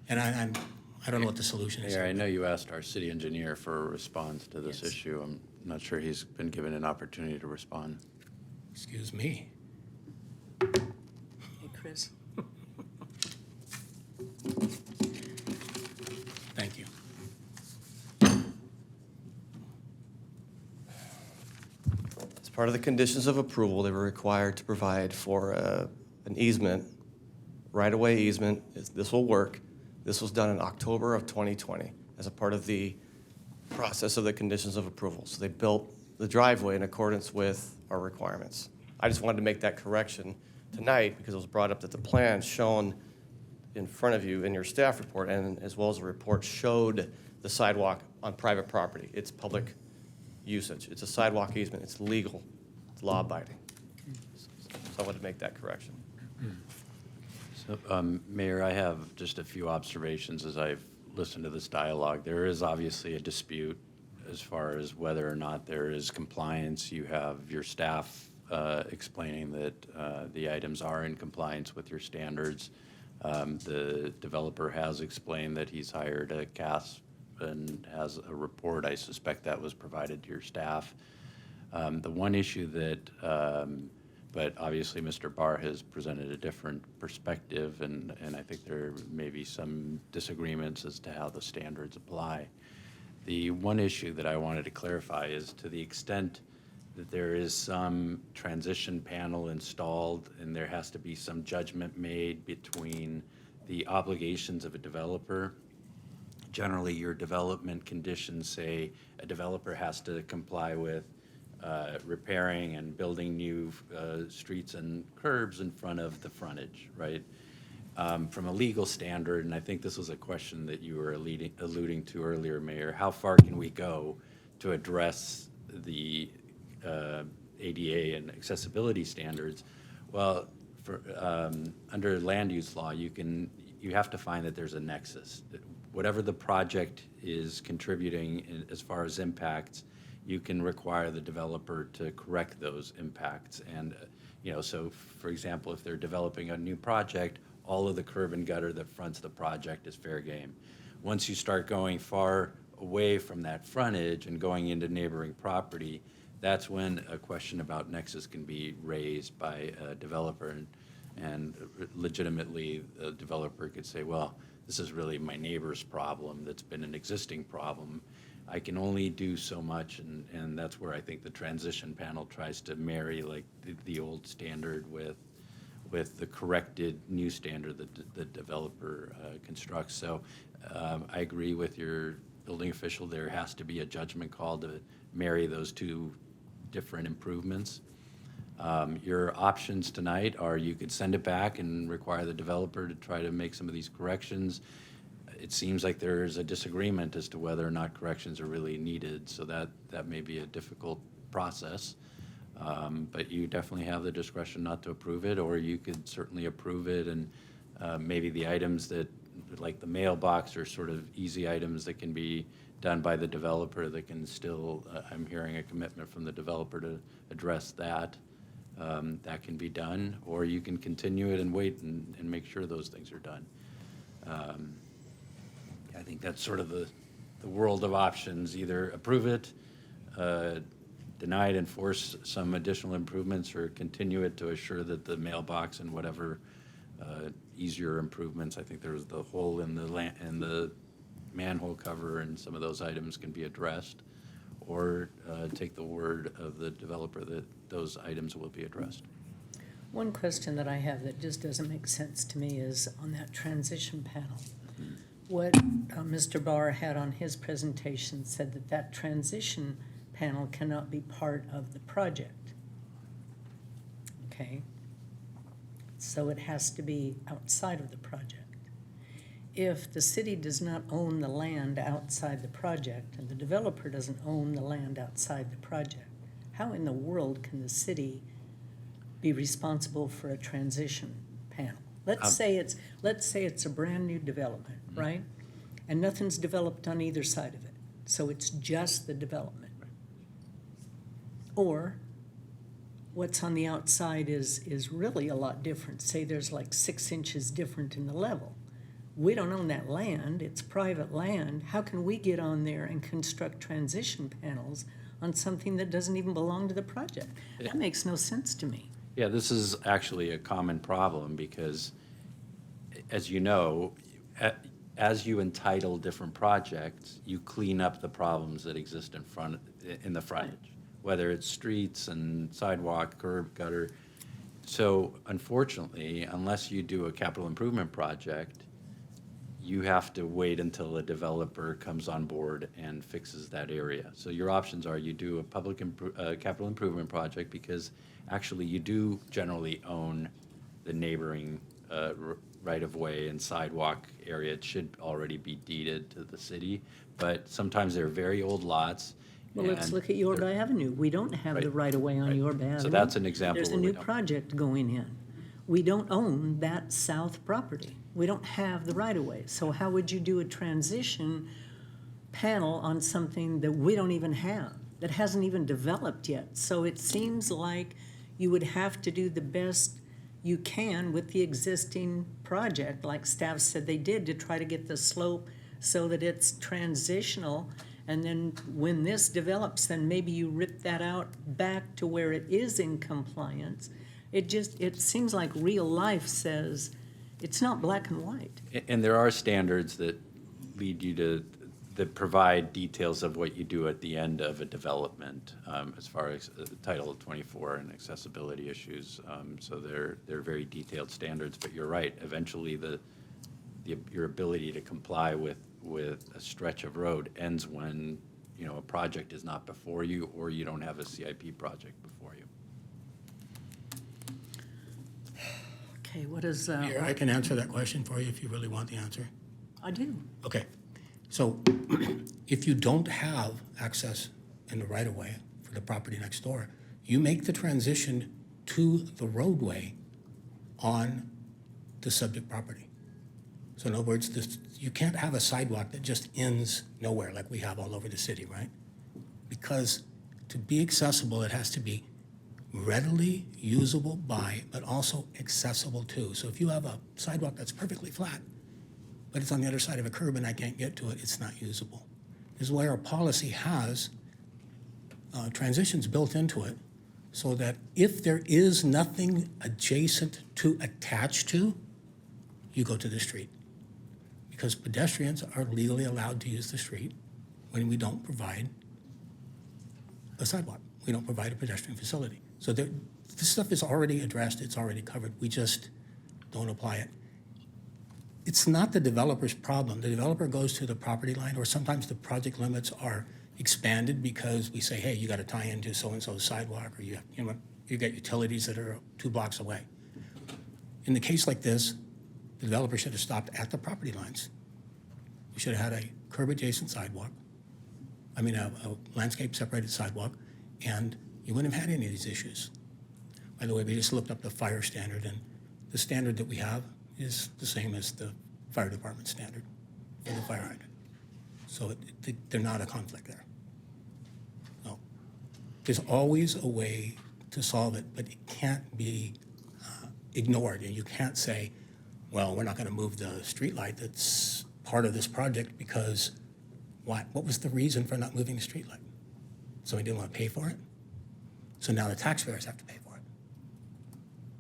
[SPEAKER 20] And I don't know what the solution is.
[SPEAKER 17] Mayor, I know you asked our city engineer for a response to this issue. I'm not sure he's been given an opportunity to respond.
[SPEAKER 20] Excuse me.
[SPEAKER 21] Hey, Chris.
[SPEAKER 20] Thank you.
[SPEAKER 15] As part of the conditions of approval, they were required to provide for an easement, right-of-way easement. This will work. This was done in October of 2020 as a part of the process of the conditions of approval. So they built the driveway in accordance with our requirements. I just wanted to make that correction tonight because it was brought up that the plan shown in front of you in your staff report and as well as the report showed the sidewalk on private property. It's public usage. It's a sidewalk easement. It's legal. It's law-abiding. So I wanted to make that correction.
[SPEAKER 2] So, Mayor, I have just a few observations as I've listened to this dialogue. There is obviously a dispute as far as whether or not there is compliance. You have your staff explaining that the items are in compliance with your standards. The developer has explained that he's hired a CAS and has a report. I suspect that was provided to your staff. The one issue that, but obviously Mr. Barr has presented a different perspective, and I think there may be some disagreements as to how the standards apply. The one issue that I wanted to clarify is to the extent that there is some transition panel installed and there has to be some judgment made between the obligations of a developer. Generally, your development conditions say a developer has to comply with repairing and building new streets and curbs in front of the frontage, right? From a legal standard, and I think this was a question that you were alluding to earlier, Mayor, how far can we go to address the ADA and accessibility standards? Well, for, under land use law, you have to find that there's a nexus. Whatever the project is contributing as far as impacts, you can require the developer to correct those impacts. And, so for example, if they're developing a new project, all of the curb and gutter that fronts the project is fair game. Once you start going far away from that frontage and going into neighboring property, that's when a question about nexus can be raised by a developer, and legitimately the developer could say, well, this is really my neighbor's problem that's been an existing problem. I can only do so much, and that's where I think the transition panel tries to marry like the old standard with the corrected new standard that the developer constructs. So I agree with your building official. There has to be a judgment call to marry those two different improvements. Your options tonight are you could send it back and require the developer to try to make some of these corrections. It seems like there's a disagreement as to whether or not corrections are really needed, so that may be a difficult process. But you definitely have the discretion not to approve it, or you could certainly approve it, and maybe the items that, like the mailbox, are sort of easy items that can be done by the developer that can still, I'm hearing a commitment from the developer to address that. That can be done, or you can continue it and wait and make sure those things are done. I think that's sort of the world of options. Either approve it, deny it and force some additional improvements, or continue it to assure that the mailbox and whatever easier improvements. I think there's the hole in the manhole cover and some of those items can be addressed, or take the word of the developer that those items will be addressed.
[SPEAKER 21] One question that I have that just doesn't make sense to me is on that transition panel. What Mr. Barr had on his presentation said that transition panel cannot be part of the project. Okay? So it has to be outside of the project. If the city does not own the land outside the project and the developer doesn't own the land outside the project, how in the world can the city be responsible for a transition panel? Let's say it's a brand new development, right? And nothing's developed on either side of it. So it's just the development. Or what's on the outside is really a lot different. Say there's like 6 inches different in the level. We don't own that land, it's private land. How can we get on there and construct transition panels on something that doesn't even belong to the project? That makes no sense to me.
[SPEAKER 2] Yeah, this is actually a common problem because, as you know, as you entitle different projects, you clean up the problems that exist in the frontage, whether it's streets and sidewalk, curb, gutter. So unfortunately, unless you do a capital improvement project, you have to wait until a developer comes on board and fixes that area. So your options are you do a capital improvement project, because actually you do generally own the neighboring right-of-way and sidewalk area. It should already be deeded to the city, but sometimes they're very old lots.
[SPEAKER 21] Well, let's look at Yorba Avenue. We don't have the right-of-way on Yorba Avenue.
[SPEAKER 2] So that's an example
[SPEAKER 21] There's a
[SPEAKER 2] where we
[SPEAKER 21] new
[SPEAKER 2] don't.
[SPEAKER 21] project going in. We don't own that south property. We don't have the right-of-way. So how would you do a transition panel on something that we don't even have, that hasn't even developed yet? So it seems like you would have to do the best you can with the existing project, like staff said they did, to try to get the slope so that it's transitional. And then when this develops, then maybe you rip that out back to where it is in compliance. It seems like real life says it's not black and white.
[SPEAKER 2] And there are standards that lead you to, that provide details of what you do at the end of a development, as far as Title 24 and accessibility issues. So they're very detailed standards, but you're right. Eventually, your ability to comply with a stretch of road ends when, you know, a project is not before you, or you don't have a CIP project before you.
[SPEAKER 21] Okay, what is?
[SPEAKER 20] Here, I can answer that question for you if you really want the answer.
[SPEAKER 21] I do.
[SPEAKER 20] Okay, so if you don't have access in the right-of-way for the property next door, you make the transition to the roadway on the subject property. So in other words, you can't have a sidewalk that just ends nowhere like we have all over the city, right? Because to be accessible, it has to be readily usable by, but also accessible to. So if you have a sidewalk that's perfectly flat, but it's on the other side of a curb and I can't get to it, it's not usable. This is why our policy has transitions built into it, so that if there is nothing adjacent to attach to, you go to the street. Because pedestrians are legally allowed to use the street when we don't provide a sidewalk. We don't provide a pedestrian facility. So this stuff is already addressed, it's already covered. We just don't apply it. It's not the developer's problem. The developer goes to the property line, or sometimes the project limits are expanded because we say, hey, you got to tie into so-and-so's sidewalk, or you got utilities that are 2 blocks away. In the case like this, the developer should have stopped at the property lines. You should have had a curb-adjacent sidewalk, a landscape-separated sidewalk, and you wouldn't have had any of these issues. By the way, we just looked up the fire standard, and the standard that we have is the same as the fire department standard for the fire hydrant. So they're not a conflict there. No. There's always a way to solve it, but it can't be ignored. And you can't say, well, we're not going to move the streetlight that's part of this project because what? What was the reason for not moving the streetlight? So we didn't want to pay for it? So now the taxpayers have to pay for it.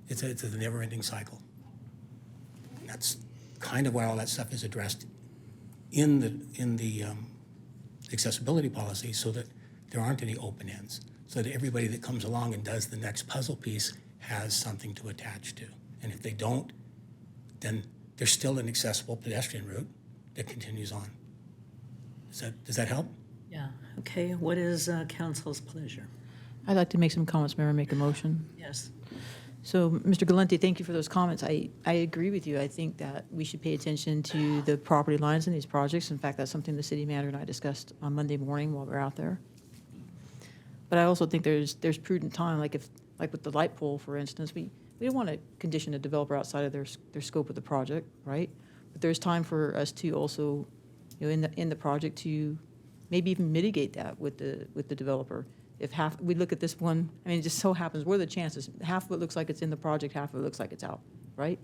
[SPEAKER 20] It's a never-ending cycle. And that's kind of why all that stuff is addressed in the accessibility policy, so that there aren't any open ends, so that everybody that comes along and does the next puzzle piece has something to attach to. And if they don't, then there's still an accessible pedestrian route that continues on. Does that help?
[SPEAKER 21] Yeah, okay. What is council's pleasure?
[SPEAKER 12] I'd like to make some comments, Mayor, and make a motion.
[SPEAKER 21] Yes.
[SPEAKER 12] So, Mr. Galante, thank you for those comments. I agree with you. I think that we should pay attention to the property lines in these projects. In fact, that's something the city manager and I discussed on Monday morning while we were out there. But I also think there's prudent time, like with the light pole, for instance, we don't want to condition a developer outside of their scope of the project, right? But there's time for us to also, in the project, to maybe even mitigate that with the developer. If we look at this one, it just so happens, what are the chances? Half of it looks like it's in the project, half of it looks like it's out, right?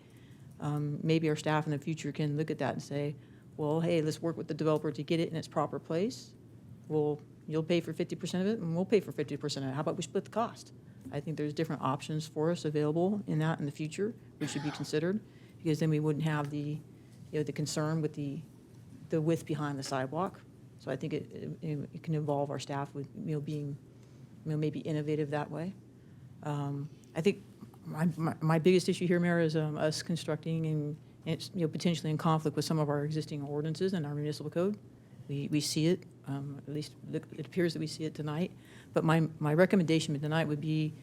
[SPEAKER 12] Maybe our staff in the future can look at that and say, well, hey, let's work with the developer to get it in its proper place. You'll pay for 50% of it, and we'll pay for 50% of it. How about we split the cost? I think there's different options for us available in the future, which should be considered, because then we wouldn't have the concern with the width behind the sidewalk. So I think it can involve our staff with being maybe innovative that way. I think my biggest issue here, Mayor, is us constructing and it's, potentially in conflict with some of our existing ordinances and our municipal code. We see it, at least it appears that we see it tonight. But my recommendation tonight would be,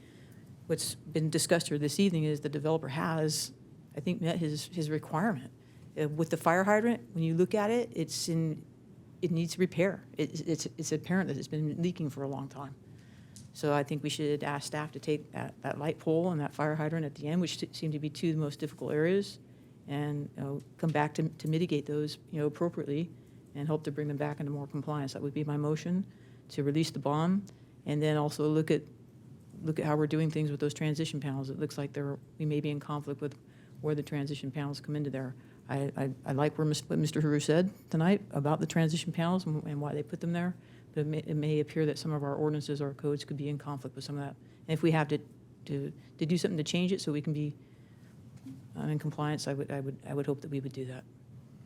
[SPEAKER 12] what's been discussed here this evening is the developer has, I think, met his requirement. With the fire hydrant, when you look at it, it needs repair. It's apparent that it's been leaking for a long time. So I think we should ask staff to take that light pole and that fire hydrant at the end, which seem to be two of the most difficult areas, and come back to mitigate those appropriately and hope to bring them back into more compliance. That would be my motion, to release the bond, and then also look at how we're doing things with those transition panels. It looks like we may be in conflict with where the transition panels come into there. I like what Mr. Haru said tonight about the transition panels and why they put them there, but it may appear that some of our ordinances or codes could be in conflict with some of that. And if we have to do something to change it so we can be in compliance, I would hope that we would do that.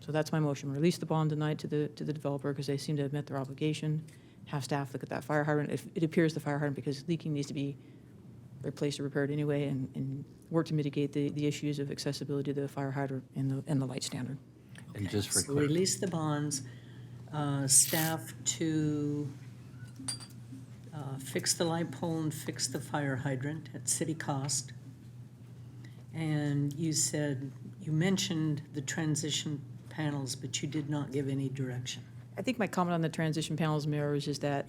[SPEAKER 12] So that's my motion. Release the bond tonight to the developer because they seem to have met their obligation. Have staff look at that fire hydrant. If it appears the fire hydrant, because leaking needs to be replaced or repaired anyway, and work to mitigate the issues of accessibility to the fire hydrant and the light standard.
[SPEAKER 2] And just for
[SPEAKER 21] So release the bonds, staff to fix the light pole and fix the fire hydrant at city cost. And you mentioned the transition panels, but you did not give any direction.
[SPEAKER 12] I think my comment on the transition panels, Mayor, is just that,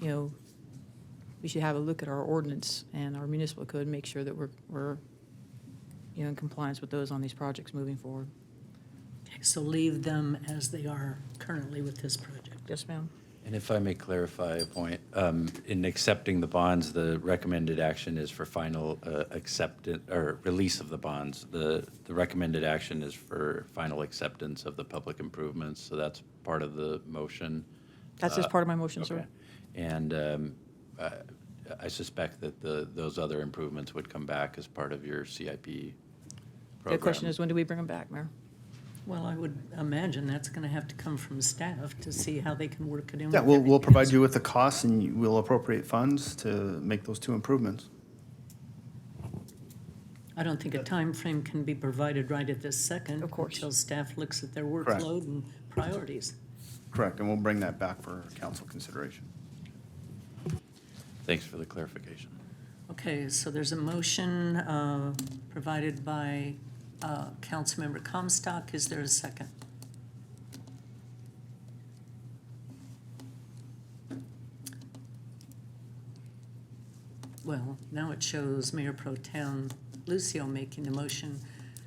[SPEAKER 12] we should have a look at our ordinance and our municipal code and make sure that we're in compliance with those on these projects moving forward.
[SPEAKER 21] Okay, so leave them as they are currently with this project.
[SPEAKER 12] Yes, ma'am.
[SPEAKER 2] And if I may clarify a point, in accepting the bonds, the recommended action is for final acceptance or release of the bonds. The recommended action is for final acceptance of the public improvements, so that's part of the motion.
[SPEAKER 12] That's just part of my motion,
[SPEAKER 2] okay.
[SPEAKER 12] sir.
[SPEAKER 2] And I suspect that those other improvements would come back as part of your CIP program.
[SPEAKER 12] The question is, when do we bring them back, Mayor?
[SPEAKER 21] Well, I would imagine that's going to have to come from staff to see how they can work it in.
[SPEAKER 9] Yeah,
[SPEAKER 21] with
[SPEAKER 9] we'll provide
[SPEAKER 21] everything
[SPEAKER 9] you with the costs and we'll appropriate funds to make those two improvements.
[SPEAKER 21] I don't think a time frame can be provided right at this second.
[SPEAKER 12] Of course.
[SPEAKER 21] Until staff looks at their
[SPEAKER 9] Correct.
[SPEAKER 21] workload and priorities.
[SPEAKER 9] Correct, and we'll bring that back for council consideration.
[SPEAKER 2] Thanks for the clarification.
[SPEAKER 21] Okay, so there's a motion provided by Councilmember Comstock. Is there a second? Well, now it shows Mayor Pro Tem Lucio making the motion,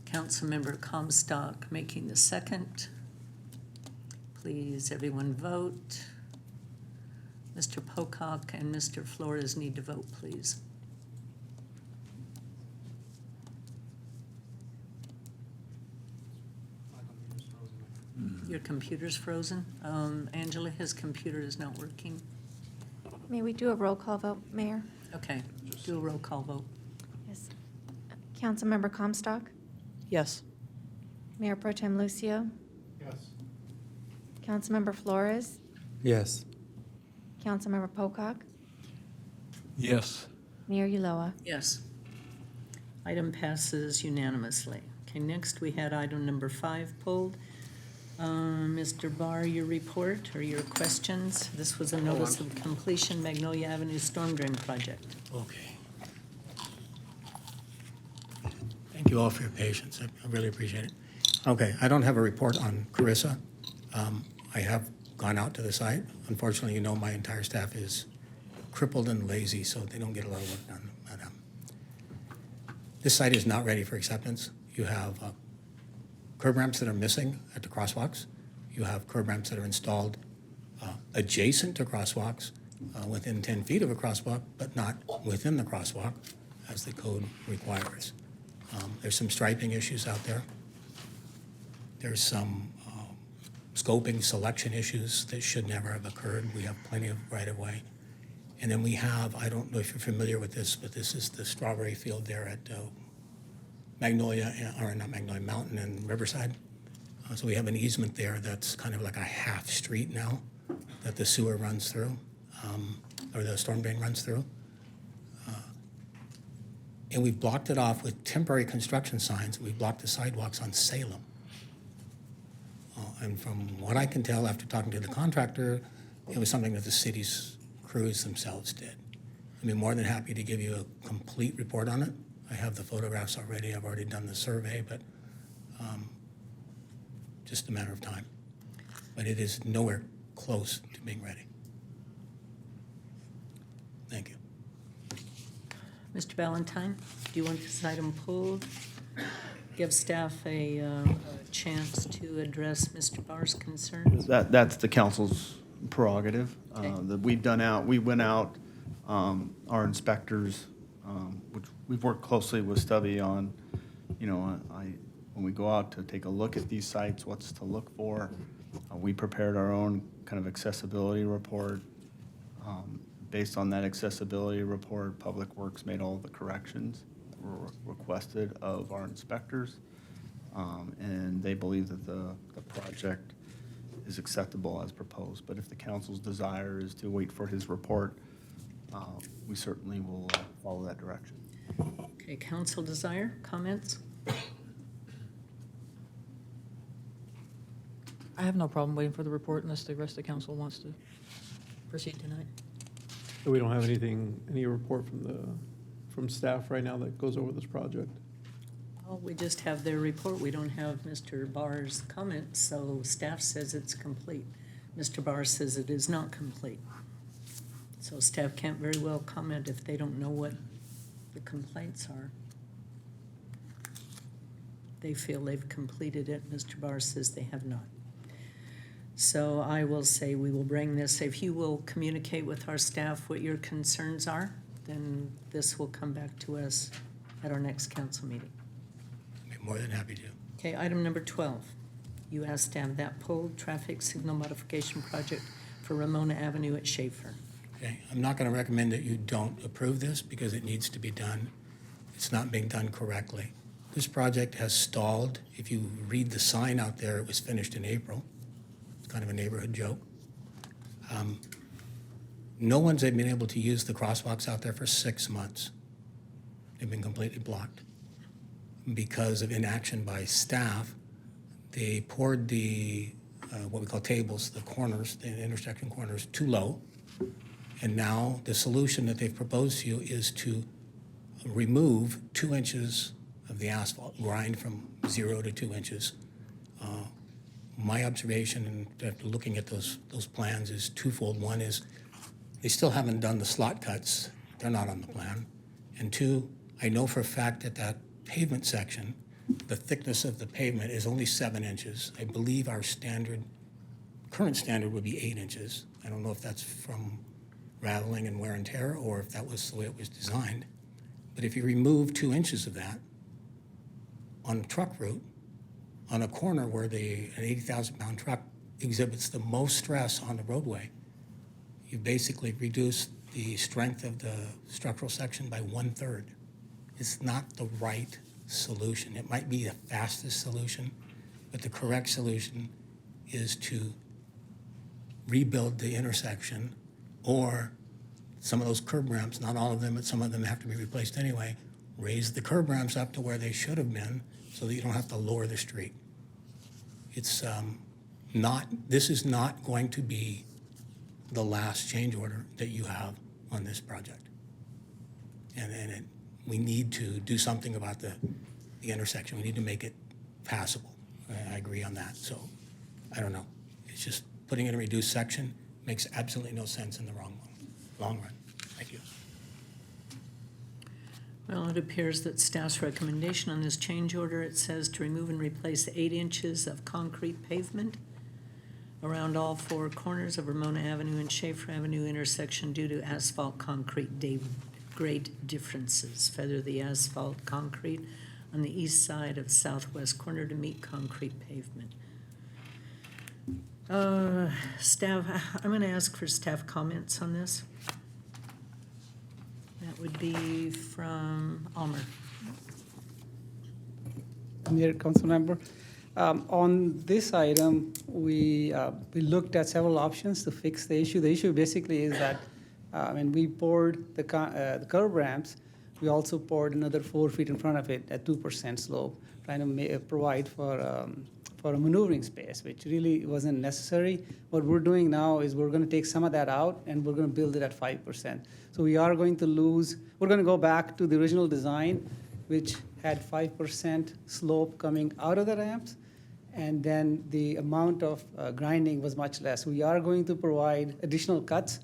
[SPEAKER 21] Councilmember Comstock making the second. Please, everyone vote. Mr. Pocock and Mr. Flores need to vote, please. Your computer's frozen. Angela, his computer is not working.
[SPEAKER 7] May we do a roll call vote, Mayor?
[SPEAKER 21] Okay, do a roll call vote.
[SPEAKER 7] Yes. Councilmember Comstock?
[SPEAKER 12] Yes.
[SPEAKER 7] Mayor Pro Tem Lucio?
[SPEAKER 16] Yes.
[SPEAKER 7] Councilmember Flores?
[SPEAKER 4] Yes.
[SPEAKER 7] Councilmember Pocock?
[SPEAKER 19] Yes.
[SPEAKER 7] Mayor Ulloa?
[SPEAKER 21] Yes. Item passes unanimously. Okay, next we had item number 5 pulled. Mr. Barr, your report or your questions? This was a notice of completion Magnolia Avenue Storm Drain Project.
[SPEAKER 20] Okay. Thank you all for your patience. I really appreciate it. Okay, I don't have a report on Carissa. I have gone out to the site. Unfortunately, my entire staff is crippled and lazy, so they don't get a lot of work done. But, this site is not ready for acceptance. You have curb ramps that are missing at the crosswalks. You have curb ramps that are installed adjacent to crosswalks, within 10 feet of a crosswalk, but not within the crosswalk, as the code requires. There's some striping issues out there. There's some scoping selection issues that should never have occurred. We have plenty of right-of-way. And then we have, I don't know if you're familiar with this, but this is the strawberry field there at Mountain and Riverside. So we have an easement there that's kind of like a half street now that the sewer runs through, or the storm drain runs through. And we've blocked it off with temporary construction signs. We've blocked the sidewalks on Salem. And from what I can tell after talking to the contractor, it was something that the city's crews themselves did. I'd be more than happy to give you a complete report on it. I have the photographs already. I've already done the survey, but just a matter of time. But it is nowhere close to being ready. Thank you.
[SPEAKER 1] Mr. Valentine, do you want this item pulled? Give staff a chance to address Mr. Barr's concerns?
[SPEAKER 9] That's the council's prerogative.
[SPEAKER 1] Okay.
[SPEAKER 9] We went out, our inspectors, which we've worked closely with Stubby on, when we go out to take a look at these sites, what's to look for. We prepared our own kind of accessibility report. Based on that accessibility report, Public Works made all the corrections that were requested of our inspectors. And they believe that the project is acceptable as proposed. But if the council's desire is to wait for his report, we certainly will follow that direction.
[SPEAKER 1] Okay, council desire, comments?
[SPEAKER 12] I have no problem waiting for the report unless the rest of the council wants to proceed tonight.
[SPEAKER 3] So we don't have any report from staff right now that goes over this project?
[SPEAKER 1] Well, we just have their report. We don't have Mr. Barr's comments, so staff says it's complete. Mr. Barr says it is not complete. So staff can't very well comment if they don't know what the complaints are. They feel they've completed it. Mr. Barr says they have not. So I will say we will bring this, if you will communicate with our staff what your concerns are, then this will come back to us at our next council meeting.
[SPEAKER 20] I'd be more than happy to.
[SPEAKER 1] Okay, item number 12. You asked to have that pulled, traffic signal modification project for Ramona Avenue at Schaefer.
[SPEAKER 20] Okay, I'm not going to recommend that you don't approve this because it needs to be done. It's not being done correctly. This project has stalled. If you read the sign out there, it was finished in April. It's kind of a neighborhood joke. No one's been able to use the crosswalks out there for 6 months. They've been completely blocked. Because of inaction by staff, they poured the, what we call tables, the corners, the intersection corners, too low. And now the solution that they've proposed to you is to remove 2 inches of the asphalt, grind from 0 to 2 inches. My observation, and after looking at those plans, is twofold. One is they still haven't done the slot cuts. They're not on the plan. And 2, I know for a fact that that pavement section, the thickness of the pavement is only 7 inches. I believe our current standard would be 8 inches. I don't know if that's from raveling and wear and tear or if that was the way it was designed. But if you remove 2 inches of that on a truck route, on a corner where an 80,000-pound truck exhibits the most stress on the roadway, you basically reduce the strength of the structural section by 1/3. It's not the right solution. It might be the fastest solution, but the correct solution is to rebuild the intersection, or some of those curb ramps, not all of them, but some of them have to be replaced anyway, raise the curb ramps up to where they should have been so that you don't have to lower the street. It's this is not going to be the last change order that you have on this project. And we need to do something about the intersection. We need to make it passable. I agree on that. So I don't know. It's just putting it in a reduced section makes absolutely no sense in the long run. Thank you.
[SPEAKER 1] Well, it appears that staff's recommendation on this change order, it says to remove and replace 8 inches of concrete pavement around all 4 corners of Ramona Avenue and Schaefer Avenue intersection due to asphalt concrete grade differences. Feather the asphalt concrete on the east side of southwest corner to meet concrete pavement. Staff, I'm going to ask for staff comments on this. That would be from Almer.
[SPEAKER 8] I'm here, council member. On this item, we looked at several options to fix the issue. The issue basically is that when we poured the curb ramps, we also poured another 4 feet in front of it at 2% slope, trying to provide for for a maneuvering space, which really wasn't necessary. What we're doing now is we're going to take some of that out and we're going to build it at 5%. So we are going to lose, we're going to go back to the original design, which had 5% slope coming out of the ramps, and then the amount of grinding was much less. We are going to provide additional cuts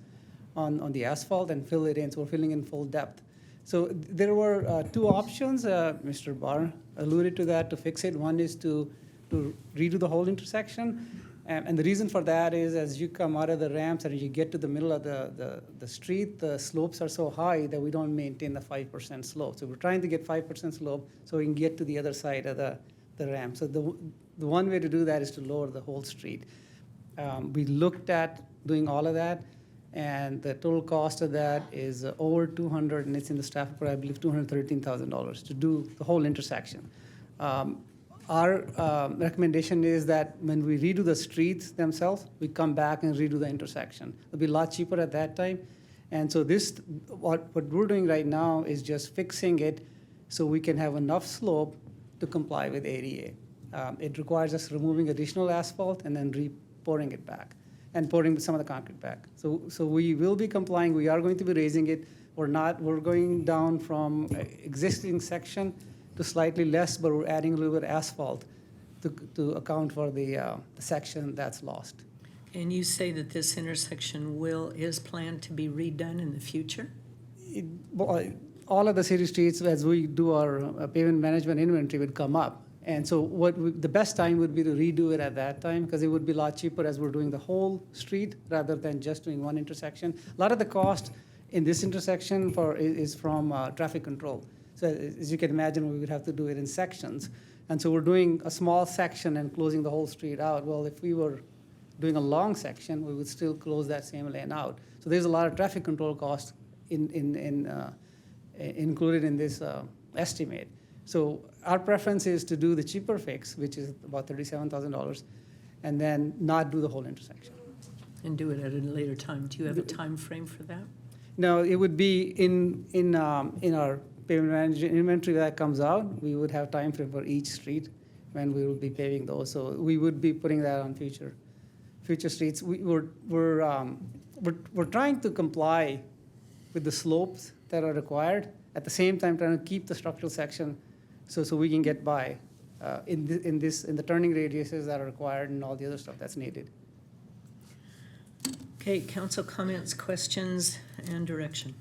[SPEAKER 8] on the asphalt and fill it in, so we're filling in full depth. So there were two options. Mr. Barr alluded to that to fix it. One is to redo the whole intersection. And the reason for that is as you come out of the ramps and you get to the middle of the street, the slopes are so high that we don't maintain the 5% slope. So we're trying to get 5% slope so we can get to the other side of the ramp. So the one way to do that is to lower the whole street. We looked at doing all of that, and the total cost of that is over $200, and it's in the staff report, I believe, $213,000 to do the whole intersection. Our recommendation is that when we redo the streets themselves, we come back and redo the intersection. It'll be a lot cheaper at that time. And so what we're doing right now is just fixing it so we can have enough slope to comply with ADA. It requires us removing additional asphalt and then re-pouring it back and pouring some of the concrete back. So we will be complying. We are going to be raising it. We're going down from existing section to slightly less, but we're adding a little bit of asphalt to account for the section that's lost.
[SPEAKER 21] And you say that this intersection is planned to be redone in the future?
[SPEAKER 8] All of the city streets, as we do our pavement management inventory, would come up. And so the best time would be to redo it at that time, because it would be a lot cheaper as we're doing the whole street rather than just doing one intersection. A lot of the cost in this intersection is from traffic control. So as you can imagine, we would have to do it in sections. And so we're doing a small section and closing the whole street out. Well, if we were doing a long section, we would still close that same lane out. So there's a lot of traffic control costs included in this estimate. So our preference is to do the cheaper fix, which is about $37,000, and then not do the whole intersection.
[SPEAKER 21] And do it at a later time. Do you have a time frame for that?
[SPEAKER 8] No, it would be in our pavement management inventory that comes out. We would have time frame for each street when we will be paving those. So we would be putting that on future streets. We're trying to comply with the slopes that are required. At the same time, trying to keep the structural section so we can get by in the turning radiuses that are required and all the other stuff that's needed.
[SPEAKER 21] Okay, council comments, questions, and direction.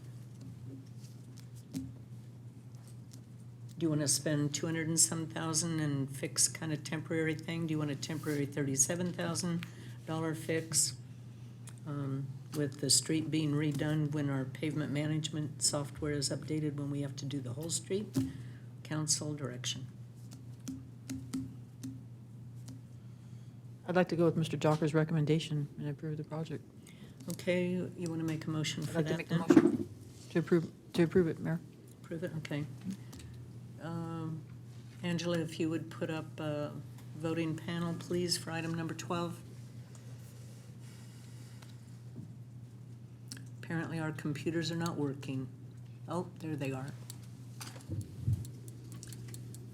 [SPEAKER 21] Do you want to spend 200 and some thousand and fix kind of temporary thing? Do you want a temporary $37,000 fix with the street being redone when our pavement management software is updated when we have to do the whole street? Council direction.
[SPEAKER 12] I'd like to go with Mr. Jocker's recommendation and approve the project.
[SPEAKER 21] Okay, you want to make a motion for
[SPEAKER 12] I'd
[SPEAKER 21] that
[SPEAKER 12] like to make
[SPEAKER 21] then?
[SPEAKER 12] a motion to approve it, Mayor.
[SPEAKER 21] Approve it, okay. Angela, if you would put up a voting panel, please, for item number 12. Apparently our computers are not working. Oh, there they are.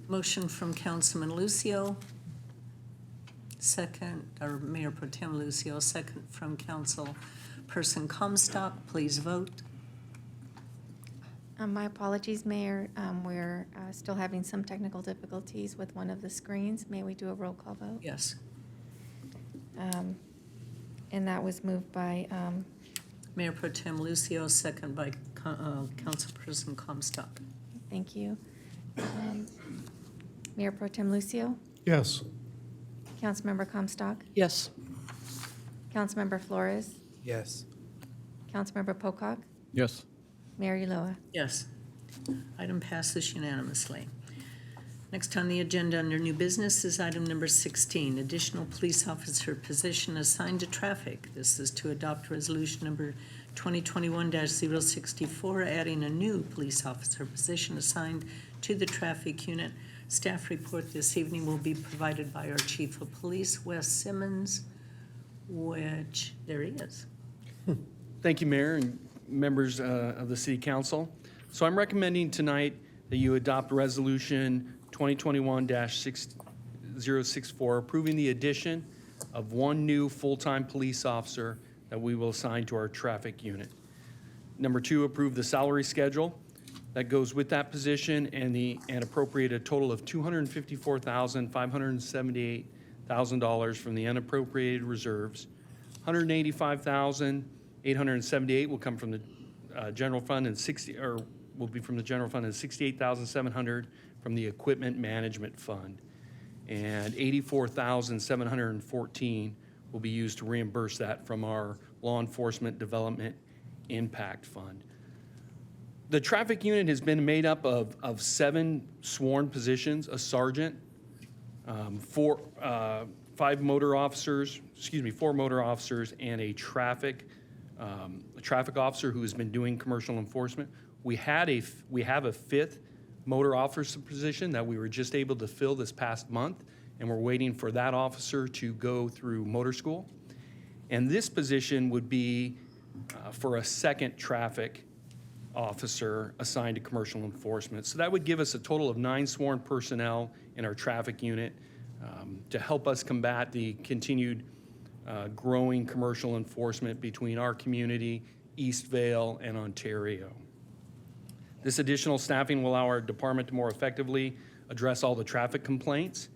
[SPEAKER 21] Motion from Councilman Lucio. Second, or Mayor Pro Tem Lucio, second from Councilperson Comstock. Please vote.
[SPEAKER 7] My apologies, Mayor. We're still having some technical difficulties with one of the screens. May we do a roll call vote?
[SPEAKER 21] Yes.
[SPEAKER 7] And that was moved by
[SPEAKER 21] Mayor Pro Tem Lucio, second by Councilperson Comstock.
[SPEAKER 7] Thank you. Mayor Pro Tem Lucio?
[SPEAKER 16] Yes.
[SPEAKER 7] Councilmember Comstock?
[SPEAKER 12] Yes.
[SPEAKER 7] Councilmember Flores?
[SPEAKER 4] Yes.
[SPEAKER 7] Councilmember Pocock?
[SPEAKER 19] Yes.
[SPEAKER 7] Mayor Ulloa?
[SPEAKER 21] Yes. Item passes unanimously. Next on the agenda under new business is item number 16, additional police officer position assigned to traffic. This is to adopt resolution number 2021-064, adding a new police officer position assigned to the traffic unit. Staff report this evening will be provided by our Chief of Police, Wes Simmons, which, there he is.
[SPEAKER 10] Thank you, Mayor and members of the City Council. So I'm recommending tonight that you adopt Resolution 2021-064, 064, approving the addition of one new full-time police officer that we will assign to our traffic unit. Number 2, approve the salary schedule that goes with that position and appropriate a total of $254,578,000 from the unappropriated reserves. $185,878 will come from the general fund and will be from the general fund, and $68,700 from the equipment management fund. And $84,714 will be used to reimburse that from our law enforcement development impact fund. The traffic unit has been made up of 7 sworn positions, a sergeant, 4 motor officers, and a traffic officer who has been doing commercial enforcement. We have a 5th motor officer position that we were just able to fill this past month, and we're waiting for that officer to go through motor school. And this position would be for a 2nd traffic officer assigned to commercial enforcement. So that would give us a total of 9 sworn personnel in our traffic unit to help us combat the continued growing commercial enforcement between our community, East Vale, and Ontario. This additional staffing will allow our department to more effectively address all the traffic complaints,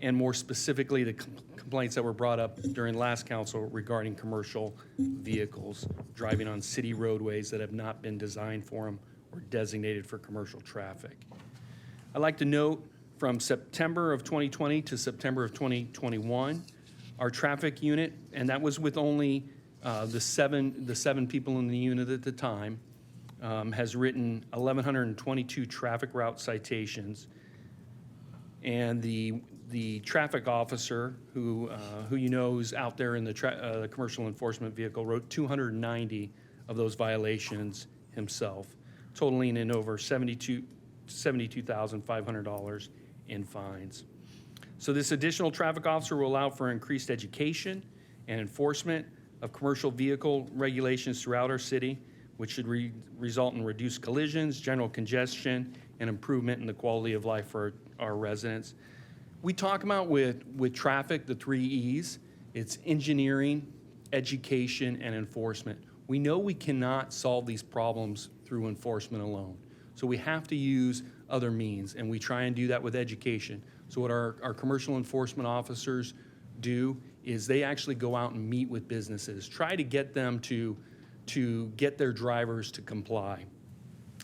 [SPEAKER 10] and more specifically the complaints that were brought up during last council regarding commercial vehicles driving on city roadways that have not been designed for them or designated for commercial traffic. I'd like to note from September of 2020 to September of 2021, our traffic unit, and that was with only the seven people in the unit at the time, has written 1,122 traffic route citations, and the traffic officer who you know is out there in the commercial enforcement vehicle wrote 290 of those violations himself, totaling in over $72,500 in fines. So this additional traffic officer will allow for increased education and enforcement of commercial vehicle regulations throughout our city, which should result in reduced collisions, general congestion, and improvement in the quality of life for our residents. We talk about with traffic, the 3 E's. It's engineering, education, and enforcement. We know we cannot solve these problems through enforcement alone. So we have to use other means, and we try and do that with education. So what our commercial enforcement officers do is they actually go out and meet with businesses, try to get them to get their drivers to comply.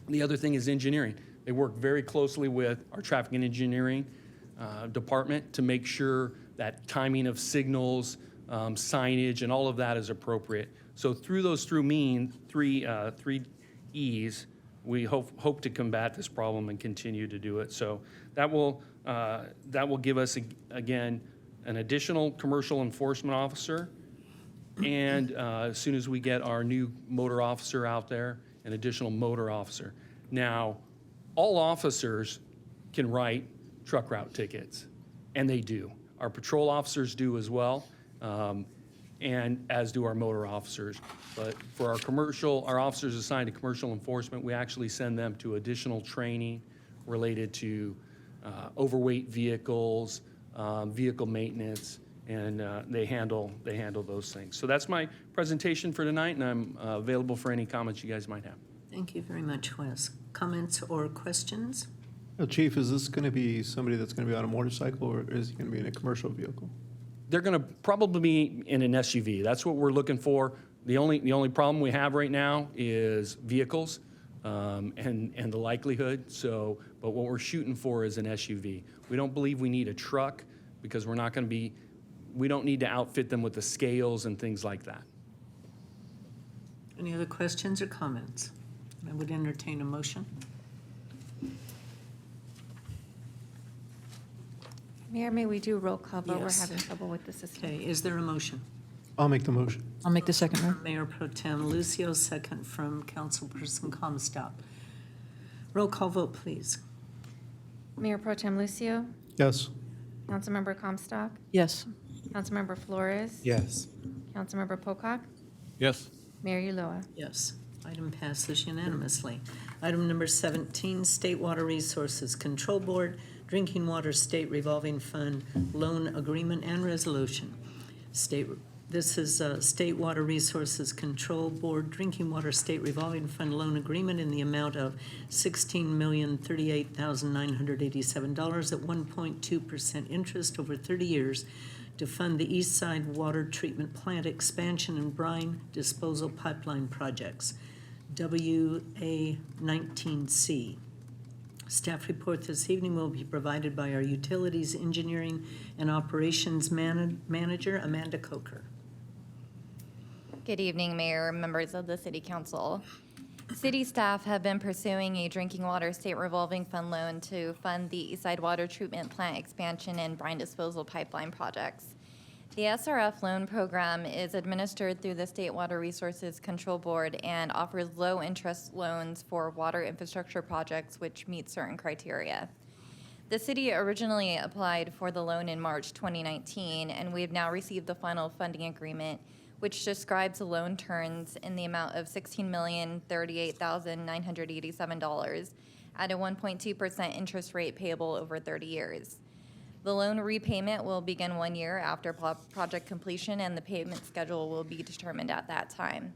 [SPEAKER 10] The other thing is engineering. They work very closely with our traffic and engineering department to make sure that timing of signals, signage, and all of that is appropriate. So through those three E's, we hope to combat this problem and continue to do it. So that will give us, again, an additional commercial enforcement officer, and as soon as we get our new motor officer out there, an additional motor officer. Now, all officers can write truck route tickets, and they do. Our patrol officers do as well, and as do our motor officers. But for our officers assigned to commercial enforcement, we actually send them to additional training related to overweight vehicles, vehicle maintenance, and they handle those things. So that's my presentation for tonight, and I'm available for any comments you guys might have.
[SPEAKER 21] Thank you very much, Wes. Comments or questions?
[SPEAKER 3] Chief, is this going to be somebody that's going to be on a motorcycle, or is he going to be in a commercial vehicle?
[SPEAKER 10] They're going to probably be in an SUV. That's what we're looking for. The only problem we have right now is vehicles and the likelihood. So, but what we're shooting for is an SUV. We don't believe we need a truck because we don't need to outfit them with the scales and things like that.
[SPEAKER 21] Any other questions or comments? I would entertain a motion.
[SPEAKER 7] Mayor, may we do a roll call vote?
[SPEAKER 21] Yes.
[SPEAKER 7] We're having trouble with the system.
[SPEAKER 21] Okay, is there a motion?
[SPEAKER 3] I'll make the motion.
[SPEAKER 12] I'll make the second, Mayor.
[SPEAKER 21] Mayor Pro Tem Lucio, second from Councilperson Comstock. Roll call vote, please.
[SPEAKER 7] Mayor Pro Tem Lucio,
[SPEAKER 3] Yes.
[SPEAKER 7] Councilmember Comstock,
[SPEAKER 12] Yes.
[SPEAKER 7] Councilmember Flores,
[SPEAKER 4] Yes.
[SPEAKER 7] Councilmember Pocock,
[SPEAKER 19] Yes.
[SPEAKER 7] Mayor Ulloa.
[SPEAKER 21] Yes, item passes unanimously. Item number 17, State Water Resources Control Board Drinking Water State Revolving Fund Loan Agreement and Resolution. This is State Water Resources Control Board Drinking Water State Revolving Fund Loan Agreement in the amount of $16,038,987 at 1.2% interest over 30 years to fund the East Side Water Treatment Plant Expansion and Brine Disposal Pipeline Projects, WA19C. Staff report this evening will be provided by our Utilities Engineering and Operations Manager, Amanda Coker.
[SPEAKER 11] Good evening, Mayor, members of the City Council. City staff have been pursuing a drinking water state revolving fund loan to fund the Eastside Water Treatment Plant expansion and brine disposal pipeline projects. The SRF loan program is administered through the State Water Resources Control Board and offers low-interest loans for water infrastructure projects which meet certain criteria. The city originally applied for the loan in March 2019, and we have now received the final funding agreement, which describes the loan terms in the amount of $16,038,987 at a 1.2% interest rate payable over 30 years. The loan repayment will begin 1 year after project completion, and the payment schedule will be determined at that time.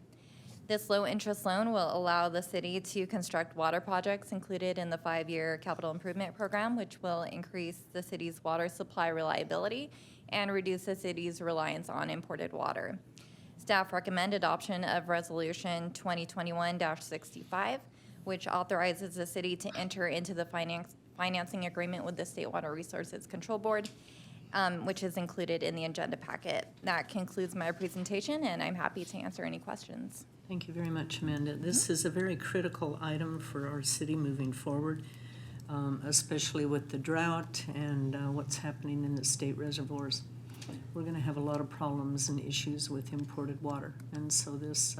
[SPEAKER 11] This low-interest loan will allow the city to construct water projects included in the 5-year capital improvement program, which will increase the city's water supply reliability and reduce the city's reliance on imported water. Staff recommend adoption of Resolution 2021-65, which authorizes the city to enter into the financing agreement with the State Water Resources Control Board, which is included in the agenda packet. That concludes my presentation, and I'm happy to answer any questions.
[SPEAKER 21] Thank you very much, Amanda. This is a very critical item for our city moving forward, especially with the drought and what's happening in the state reservoirs. We're going to have a lot of problems and issues with imported water, and so this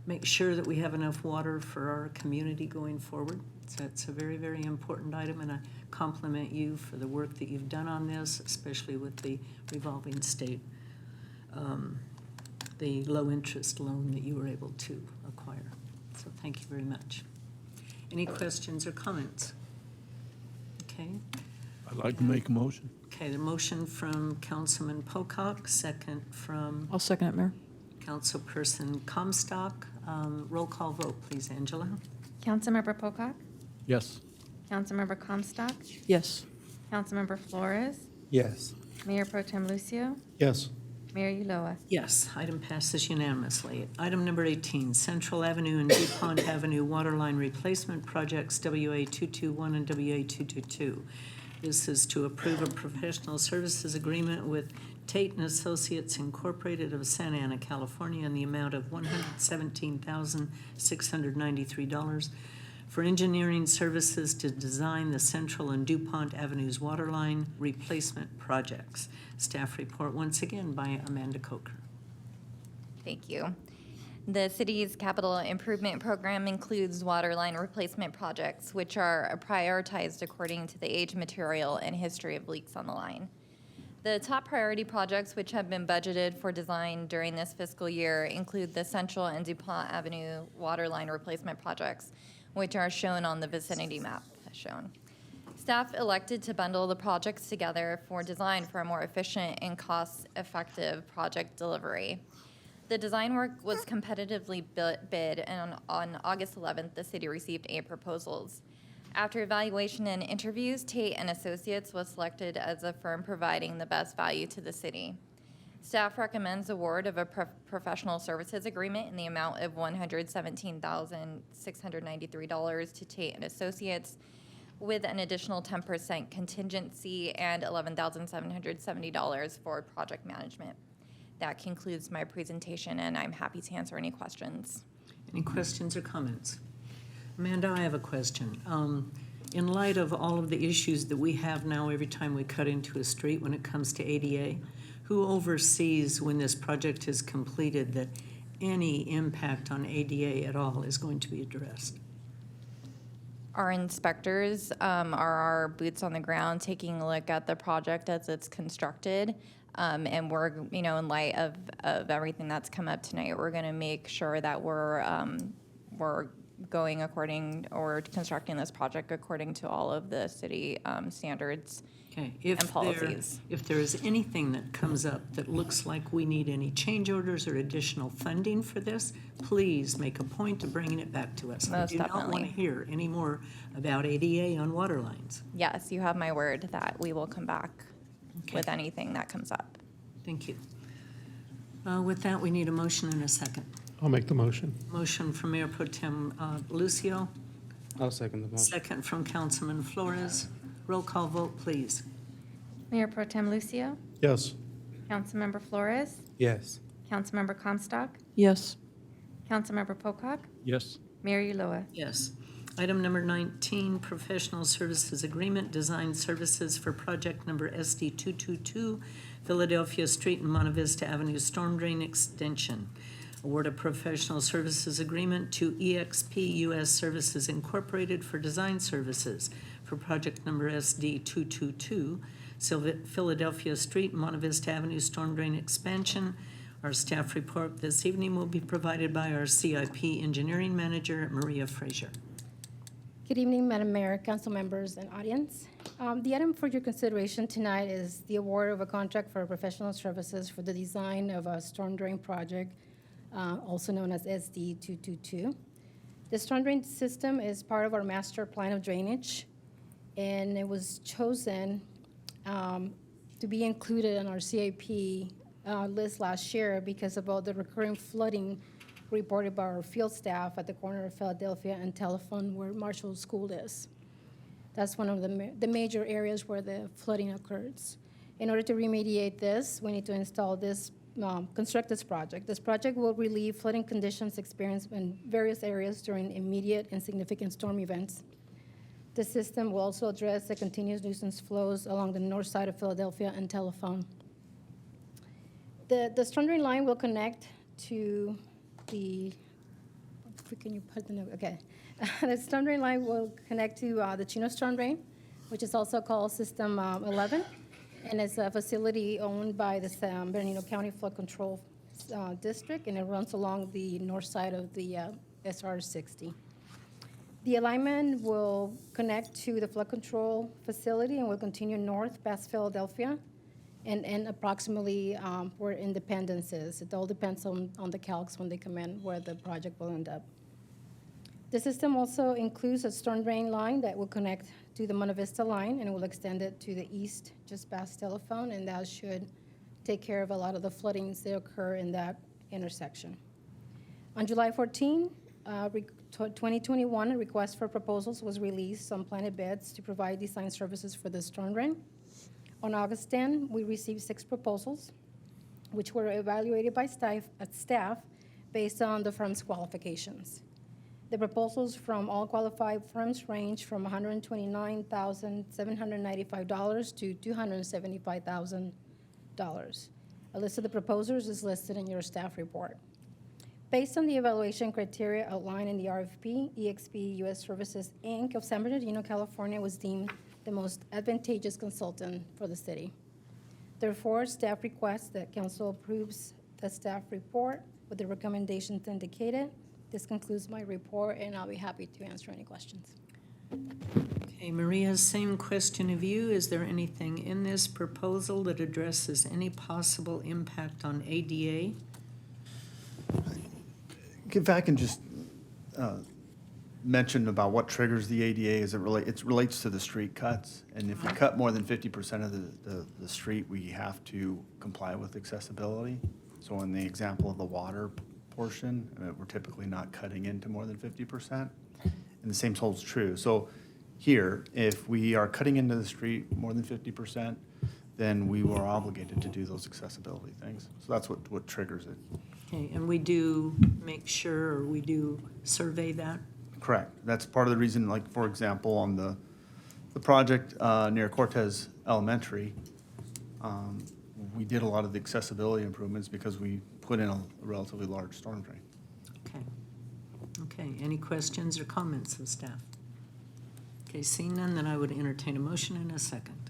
[SPEAKER 21] makes sure that we have enough water for our community going forward. So it's a very, very important item, and I compliment you for the work that you've done on this, especially with the revolving state, the low-interest loan that you were able to acquire. So thank you very much. Any questions or comments? Okay.
[SPEAKER 19] I'd like to make a motion.
[SPEAKER 21] Okay, the motion from Councilman Pocock, second from
[SPEAKER 12] I'll second it, Mayor.
[SPEAKER 21] Councilperson Comstock. Roll call vote, please, Angela.
[SPEAKER 7] Councilmember Pocock?
[SPEAKER 19] Yes.
[SPEAKER 7] Councilmember Comstock?
[SPEAKER 12] Yes.
[SPEAKER 7] Councilmember Flores?
[SPEAKER 4] Yes.
[SPEAKER 7] Mayor Pro Tem Lucio?
[SPEAKER 4] Yes.
[SPEAKER 7] Mayor Ulloa?
[SPEAKER 21] Yes, item passes unanimously. Item number 18, Central Avenue and Dupont Avenue Waterline Replacement Projects, WA221 and WA222. This is to approve a professional services agreement with Tate & Associates Incorporated of Santa Ana, California, in the amount of $117,693 for engineering services to design the Central and Dupont Avenues waterline replacement projects. Staff report once again by Amanda Coker.
[SPEAKER 11] Thank you. The city's capital improvement program includes waterline replacement projects, which are prioritized according to the age, material, and history of leaks on the line. The top priority projects which have been budgeted for design during this fiscal year include the Central and DuPont Avenue waterline replacement projects, which are shown on the vicinity map shown. Staff elected to bundle the projects together for design for a more efficient and cost-effective project delivery. The design work was competitively bid, and on August 11th, the city received 8 proposals. After evaluation and interviews, Tate & Associates was selected as the firm providing the best value to the city. Staff recommends award of a professional services agreement in the amount of $117,693 to Tate & Associates, with an additional 10% contingency and $11,770 for project management. That concludes my presentation, and I'm happy to answer any questions.
[SPEAKER 21] Any questions or comments? Amanda, I have a question. In light of all of the issues that we have now every time we cut into a street when it comes to ADA, who oversees when this project is completed that any impact on ADA at all is going to be addressed?
[SPEAKER 11] Our inspectors are our boots on the ground taking a look at the project as it's constructed. And we're, in light of everything that's come up tonight, we're going to make sure that we're going according or constructing this project according to all of the city standards
[SPEAKER 21] Okay,
[SPEAKER 11] and policies.
[SPEAKER 21] If there is anything that comes up that looks like we need any change orders or additional funding for this, please make a point of bringing it back to us.
[SPEAKER 11] Most
[SPEAKER 21] I do not want
[SPEAKER 11] definitely.
[SPEAKER 21] to hear any more about ADA on water lines.
[SPEAKER 11] Yes, you have my word that we will come back with anything that comes up.
[SPEAKER 21] Thank you. With that, we need a motion and a second.
[SPEAKER 16] I'll make the motion.
[SPEAKER 21] Motion from Mayor Pro Tem Lucio,
[SPEAKER 4] I'll second the motion.
[SPEAKER 21] second from Councilman Flores. Roll call vote, please.
[SPEAKER 7] Mayor Pro Tem Lucio,
[SPEAKER 16] Yes.
[SPEAKER 7] Councilmember Flores,
[SPEAKER 4] Yes.
[SPEAKER 7] Councilmember Comstock,
[SPEAKER 12] Yes.
[SPEAKER 7] Councilmember Pocock,
[SPEAKER 19] Yes.
[SPEAKER 7] Mayor Ulloa.
[SPEAKER 21] Yes. Item number 19, Professional Services Agreement, Design Services for Project Number SD 222, Philadelphia Street and Monte Vista Avenue Storm Drain Extension. Award a professional services agreement to EXP US Services Incorporated for design services for project number SD 222, Philadelphia Street and Monte Vista Avenue Storm Drain Expansion. Our staff report this evening will be provided by our CIP Engineering Manager, Maria Frazier.
[SPEAKER 13] Good evening, Madam Mayor, council members, and audience. The item for your consideration tonight is the award of a contract for professional services for the design of a storm drain project, also known as SD 222. The storm drain system is part of our master plan of drainage, and it was chosen to be included in our CIP list last year because of all the recurring flooding reported by our field staff at the corner of Philadelphia and Telephone where Marshall School is. That's one of the major areas where the flooding occurs. In order to remediate this, we need to install this, construct this project. This project will relieve flooding conditions experienced in various areas during immediate and significant storm events. The system will also address the continuous nuisance flows along the north side of Philadelphia and Telephone. The storm drain line will connect to the, can you put the note? Okay. The storm drain line will connect to the Chino storm drain, which is also called System 11, and it's a facility owned by the San Bernardino County Flood Control District, and it runs along the north side of the SR 60. The alignment will connect to the flood control facility and will continue north past Philadelphia and approximately where Independence is. It all depends on the calcs when they come in, where the project will end up. The system also includes a storm drain line that will connect to the Monte Vista line, and it will extend it to the east just past Telephone, and that should take care of a lot of the floodings that occur in that intersection. On July 14, 2021, a request for proposals was released on Planet Beds to provide design services for the storm drain. On August 10, we received 6 proposals, which were evaluated by staff based on the firm's qualifications. The proposals from all qualified firms range from $129,795 to $275,000. A list of the proposers is listed in your staff report. Based on the evaluation criteria outlined in the RFP, EXP US Services, Inc. of San Bernardino, California was deemed the most advantageous consultant for the city. Therefore, staff requests that council approves the staff report with the recommendations indicated. This concludes my report, and I'll be happy to answer any questions.
[SPEAKER 21] Okay, Maria, same question of you. Is there anything in this proposal that addresses any possible impact on ADA?
[SPEAKER 9] If I can just mention about what triggers the ADA as it relates to the street cuts. And if we cut more than 50% of the street, we have to comply with accessibility. So in the example of the water portion, we're typically not cutting into more than 50%. And the same holds true. So here, if we are cutting into the street more than 50%, then we were obligated to do those accessibility things. So that's what triggers it.
[SPEAKER 21] Okay, and we do make sure, or we do survey that?
[SPEAKER 9] Correct. That's part of the reason, like, for example, on the project near Cortez Elementary, we did a lot of the accessibility improvements because we put in a relatively large storm drain.
[SPEAKER 21] Okay. Okay, any questions or comments of staff? Okay, seeing none, then I would entertain a motion in a second.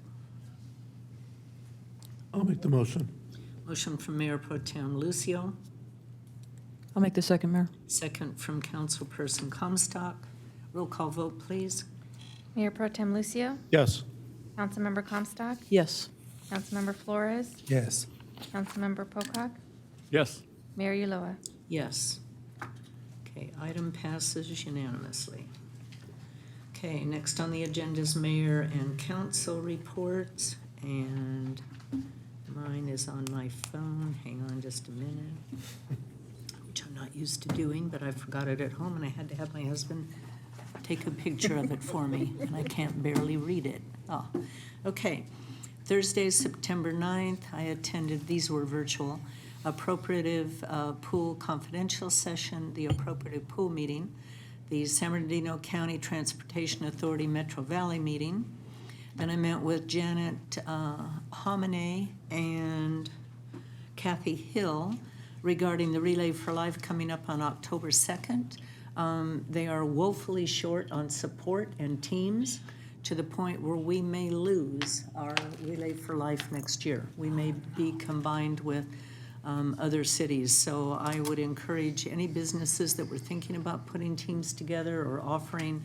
[SPEAKER 16] I'll make the motion.
[SPEAKER 21] Motion from Mayor Pro Tem Lucio,
[SPEAKER 12] I'll make the second, Mayor.
[SPEAKER 21] Second from Councilperson Comstock. Roll call vote, please.
[SPEAKER 7] Mayor Pro Tem Lucio?
[SPEAKER 16] Yes.
[SPEAKER 7] Councilmember Comstock?
[SPEAKER 12] Yes.
[SPEAKER 7] Councilmember Flores?
[SPEAKER 4] Yes.
[SPEAKER 7] Councilmember Pocock?
[SPEAKER 16] Yes.
[SPEAKER 7] Mayor Ulloa?
[SPEAKER 21] Yes. Okay, item passes unanimously. Okay, next on the agenda is mayor and council reports, and mine is on my phone. Hang on just a minute. Which I'm not used to doing, but I forgot it at home, and I had to have my husband take a picture of it for me, and I can't barely read it. Oh, okay. Thursday, September 9th, I attended, these were virtual, appropriative pool confidential session, the appropriative pool meeting, the San Bernardino County Transportation Authority Metro Valley meeting, and I met with Janet Homine and Kathy Hill regarding the Relay for Life coming up on October 2nd. They are woefully short on support and teams to the point where we may lose our Relay for Life next year. We may be combined with other cities. So I would encourage any businesses that were thinking about putting teams together or offering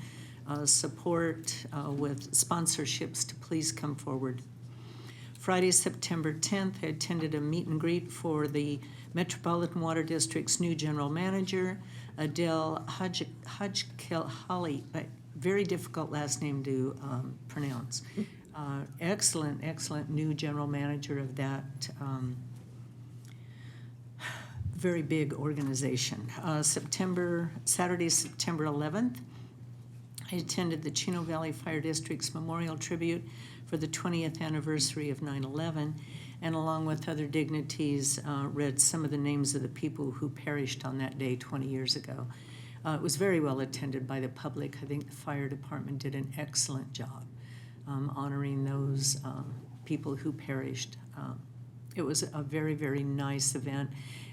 [SPEAKER 21] support with sponsorships to please come forward. Friday, September 10th, I attended a meet and greet for the Metropolitan Water District's new general manager, Adele Hodgkill-Holly, very difficult last name to pronounce. Excellent new general manager of that very big organization. Saturday, September 11th, I attended the Chino Valley Fire District's memorial tribute for the 20th anniversary of 9/11, and along with other dignities, read some of the names of the people who perished on that day 20 years ago. It was very well attended by the public. I think the fire department did an excellent job honoring those people who perished. It was a very, very nice event,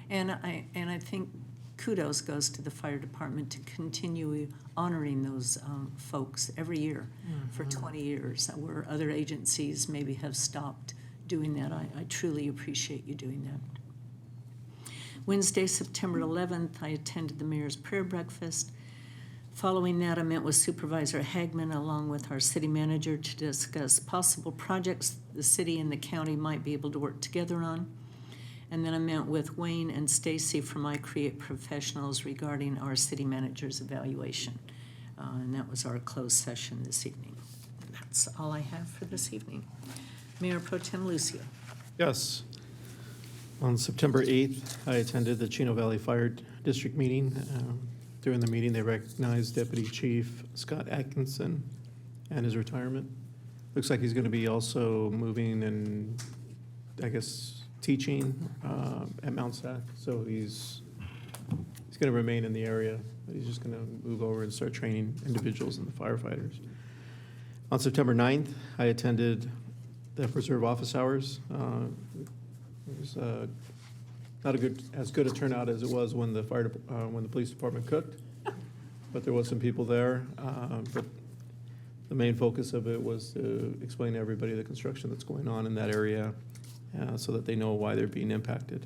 [SPEAKER 21] and I think kudos goes to the fire department to continue honoring those folks every year for 20 years, where other agencies maybe have stopped doing that. I truly appreciate you doing that. Wednesday, September 11th, I attended the mayor's prayer breakfast. Following that, I met with Supervisor Hagman along with our city manager to discuss possible projects the city and the county might be able to work together on. And then I met with Wayne and Stacy from iCreate Professionals regarding our city manager's evaluation. And that was our closed session this evening. And that's all I have for this evening. Mayor Pro Tem Lucio.
[SPEAKER 3] Yes. On September 8th, I attended the Chino Valley Fire District meeting. During the meeting, they recognized Deputy Chief Scott Atkinson and his retirement. Looks like he's going to be also moving and, I guess, teaching at Mount Sac. So he's going to remain in the area, but he's just going to move over and start training individuals and the firefighters. On September 9th, I attended the Reserve Office Hours. It was not as good a turnout as it was when the police department cooked, but there was some people there. But the main focus of it was to explain to everybody the construction that's going on in that area, so that they know why they're being impacted.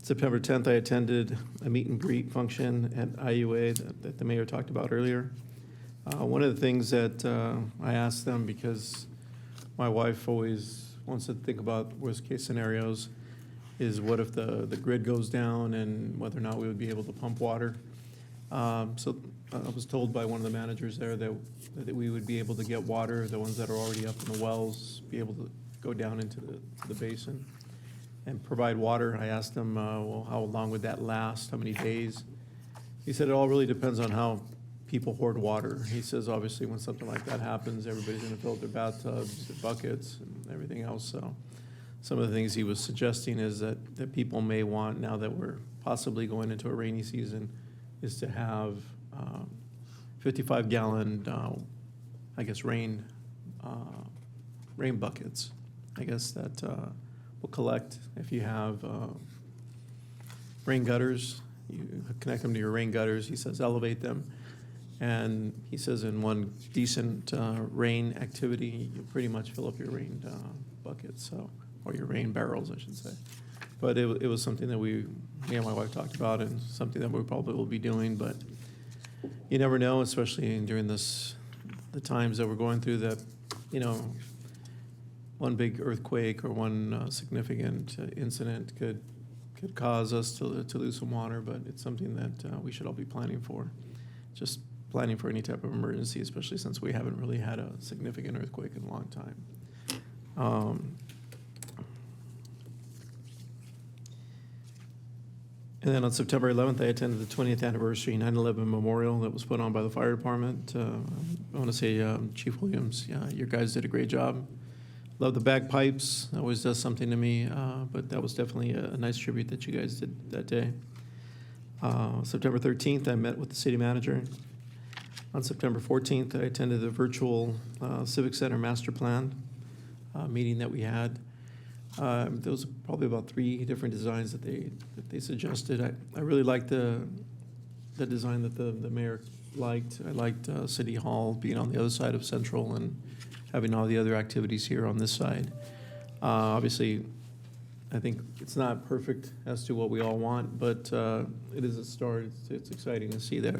[SPEAKER 3] September 10th, I attended a meet and greet function at IUA that the mayor talked about earlier. One of the things that I asked them, because my wife always wants to think about worst case scenarios, is what if the grid goes down and whether or not we would be able to pump water. So I was told by one of the managers there that we would be able to get water, the ones that are already up in the wells, be able to go down into the basin and provide water. I asked him, well, how long would that last? How many days? He said it all really depends on how people hoard water. He says, obviously, when something like that happens, everybody's going to fill up their bathtubs, their buckets, and everything else. So some of the things he was suggesting is that people may want, now that we're possibly going into a rainy season, is to have 55-gallon, I guess, rain buckets, I guess, that will collect. If you have rain gutters, you connect them to your rain gutters. He says elevate them. And he says in one decent rain activity, you pretty much fill up your rain buckets, or your rain barrels, I should say. But it was something that me and my wife talked about, and something that we probably will be doing, but you never know, especially during the times that we're going through, that, one big earthquake or one significant incident could cause us to lose some water, but it's something that we should all be planning for. Just planning for any type of emergency, especially since we haven't really had a significant earthquake in a long time. And then on September 11th, I attended the 20th anniversary 9/11 memorial that was put on by the fire department. I want to say, Chief Williams, your guys did a great job. Love the bagpipes. That always does something to me, but that was definitely a nice tribute that you guys did that day. September 13th, I met with the city manager. On September 14th, I attended the virtual Civic Center Master Plan meeting that we had. There was probably about 3 different designs that they suggested. I really liked the design that the mayor liked. I liked City Hall being on the other side of Central and having all the other activities here on this side. Obviously, I think it's not perfect as to what we all want, but it is a start. It's exciting to see that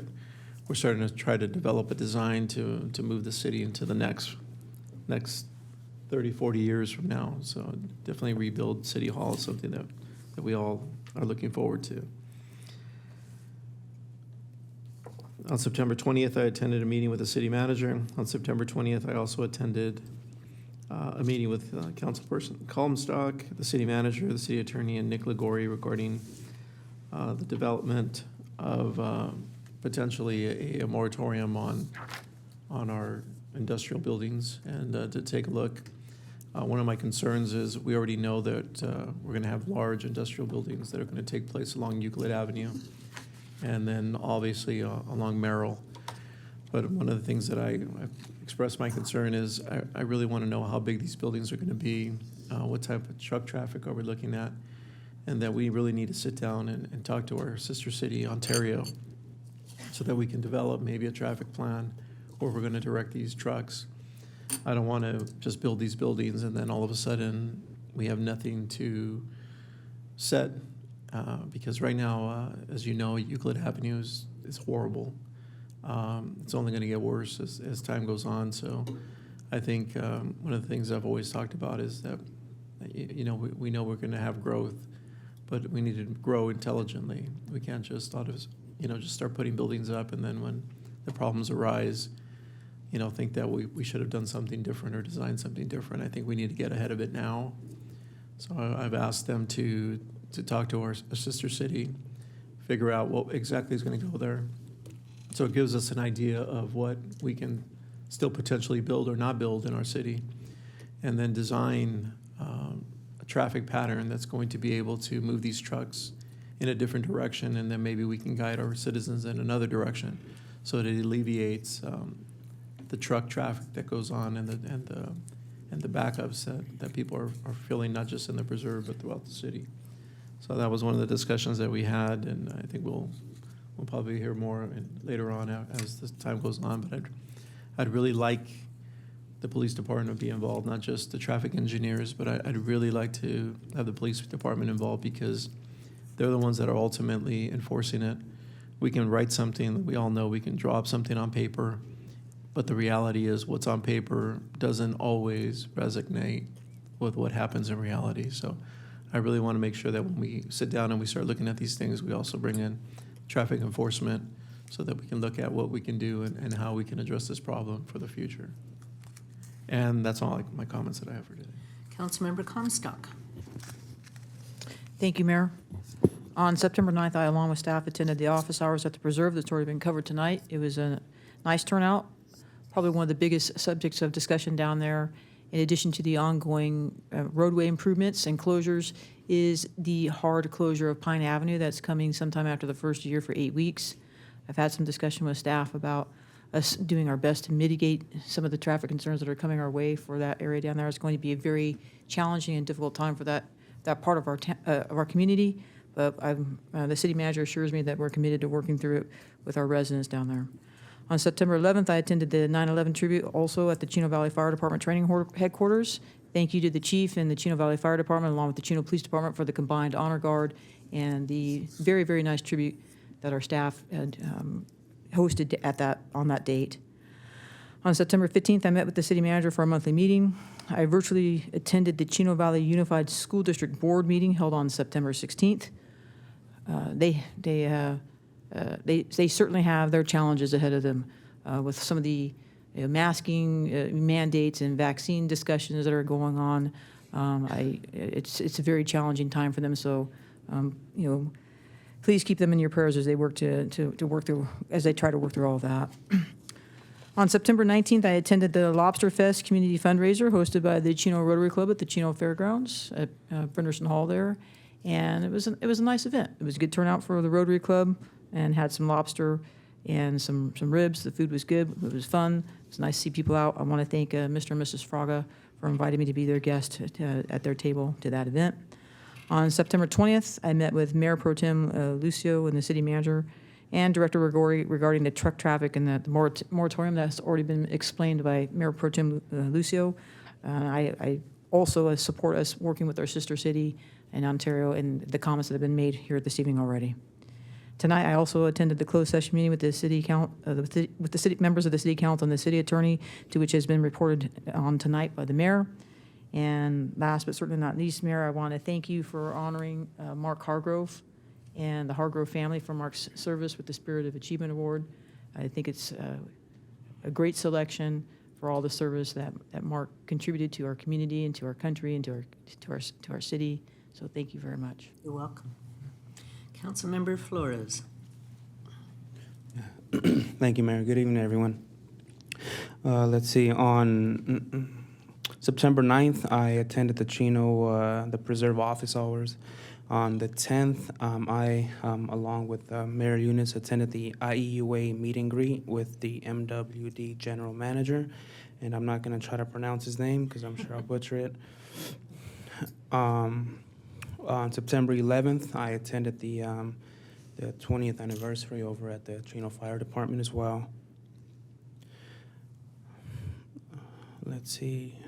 [SPEAKER 3] we're starting to try to develop a design to move the city into the next 30, 40 years from now. So definitely rebuild City Hall is something that we all are looking forward to. On September 20th, I attended a meeting with the city manager. On September 20th, I also attended a meeting with Councilperson Kalmstock, the city manager, the city attorney, and Nick Ligori regarding the development of potentially a moratorium on our industrial buildings, and to take a look. One of my concerns is we already know that we're going to have large industrial buildings that are going to take place along Euclid Avenue, and then obviously along Merrill. But one of the things that I expressed my concern is I really want to know how big these buildings are going to be, what type of truck traffic are we looking at, and that we really need to sit down and talk to our sister city, Ontario, so that we can develop maybe a traffic plan where we're going to direct these trucks. I don't want to just build these buildings and then all of a sudden we have nothing to set, because right now, as you know, Euclid Avenue is horrible. It's only going to get worse as time goes on. So I think one of the things I've always talked about is that, we know we're going to have growth, but we need to grow intelligently. We can't just just start putting buildings up, and then when the problems arise, think that we should have done something different or designed something different. I think we need to get ahead of it now. So I've asked them to talk to our sister city, figure out what exactly is going to go there. So it gives us an idea of what we can still potentially build or not build in our city, and then design a traffic pattern that's going to be able to move these trucks in a different direction, and then maybe we can guide our citizens in another direction so that it alleviates the truck traffic that goes on and the backups that people are feeling, not just in the preserve but throughout the city. So that was one of the discussions that we had, and I think we'll probably hear more later on as this time goes on. But I'd really like the police department to be involved, not just the traffic engineers, but I'd really like to have the police department involved, because they're the ones that are ultimately enforcing it. We can write something that we all know, we can draw up something on paper, but the reality is what's on paper doesn't always resonate with what happens in reality. So I really want to make sure that when we sit down and we start looking at these things, we also bring in traffic enforcement so that we can look at what we can do and how we can address this problem for the future. And that's all my comments that I have for today.
[SPEAKER 21] Councilmember Comstock.
[SPEAKER 12] Thank you, Mayor. On September 9th, I, along with staff, attended the office hours at the Preserve that's already been covered tonight. It was a nice turnout, probably one of the biggest subjects of discussion down there, in addition to the ongoing roadway improvements and closures, is the hard closure of Pine Avenue that's coming sometime after the first year for 8 weeks. I've had some discussion with staff about us doing our best to mitigate some of the traffic concerns that are coming our way for that area down there. It's going to be a very challenging and difficult time for that part of our community, but the city manager assures me that we're committed to working through it with our residents down there. On September 11th, I attended the 9/11 tribute also at the Chino Valley Fire Department Training Headquarters. Thank you to the chief and the Chino Valley Fire Department, along with the Chino Police Department, for the combined honor guard and the very, very nice tribute that our staff had hosted on that date. On September 15th, I met with the city manager for a monthly meeting. I virtually attended the Chino Valley Unified School District Board meeting held on September 16th. They certainly have their challenges ahead of them with some of the masking mandates and vaccine discussions that are going on. It's a very challenging time for them. So, please keep them in your prayers as they work to work through, as they try to work through all of that. On September 19th, I attended the Lobster Fest community fundraiser hosted by the Chino Rotary Club at the Chino Fairgrounds at Brenderson Hall there, and it was a nice event. It was a good turnout for the Rotary Club, and had some lobster and some ribs. The food was good. It was fun. It's nice to see people out. I want to thank Mr. and Mrs. Fraga for inviting me to be their guest at their table to that event. On September 20th, I met with Mayor Pro Tem Lucio and the city manager and Director Rigori regarding the truck traffic and the moratorium that's already been explained by Mayor Pro Tem Lucio. I also support us working with our sister city in Ontario and the comments that have been made here this evening already. Tonight, I also attended the closed session meeting with the city members of the city council and the city attorney, to which has been reported on tonight by the mayor. And last but certainly not least, Mayor, I want to thank you for honoring Mark Hargrove and the Hargrove family for Mark's service with the Spirit of Achievement Award. I think it's a great selection for all the service that Mark contributed to our community and to our country and to our city. So thank you very much.
[SPEAKER 21] You're welcome. Councilmember Flores.
[SPEAKER 4] Thank you, Mayor. Good evening, everyone. Let's see, on September 9th, I attended the Chino, the Preserve office hours. On the 10th, I, along with Mayor Eunice, attended the IEUA meet and greet with the MWD General Manager, and I'm not going to try to pronounce his name because I'm sure I'll butcher it. On September 11th, I attended the 20th anniversary over at the Chino Fire Department as well. Let's see.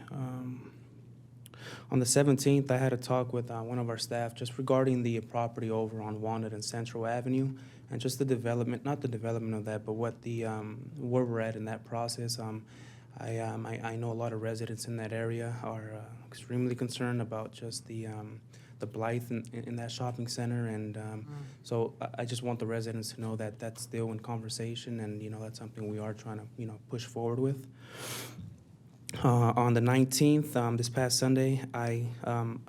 [SPEAKER 4] On the 17th, I had a talk with one of our staff just regarding the property over on Walnut and Central Avenue, and just the development, not the development of that, but what the where we're at in that process. I know a lot of residents in that area are extremely concerned about just the blight in that shopping center, and so I just want the residents to know that that's still in conversation, and that's something we are trying to push forward with. On the 19th, this past Sunday, I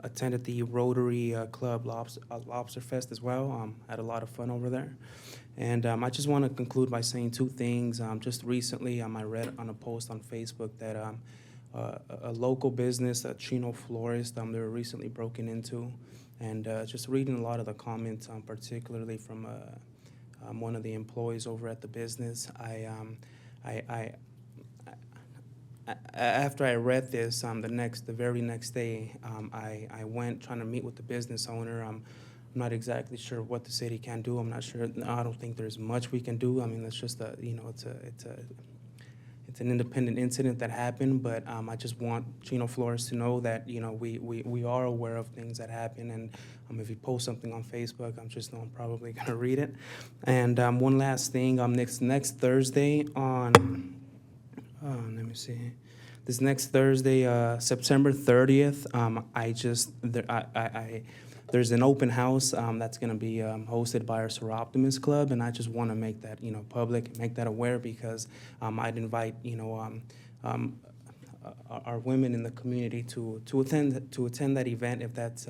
[SPEAKER 4] attended the Rotary Club Lobster Fest as well. Had a lot of fun over there. And I just want to conclude by saying two things. Just recently, I read on a post on Facebook that a local business, a Chino florist, they were recently broken into. And just reading a lot of the comments, particularly from one of the employees over at the business, after I read this, the very next day, I went trying to meet with the business owner. I'm not exactly sure what the city can do. I'm not sure. I don't think there's much we can do. I mean, it's just it's an independent incident that happened. But I just want Chino Flores to know that we are aware of things that happen. And if you post something on Facebook, I'm probably gonna read it. And one last thing, next Thursday on. Let me see. This next Thursday, September 30th, there's an open house that's going to be hosted by our Seroptimus Club, and I just want to make that public, make that aware, because I'd invite our women in the community to attend that event if that's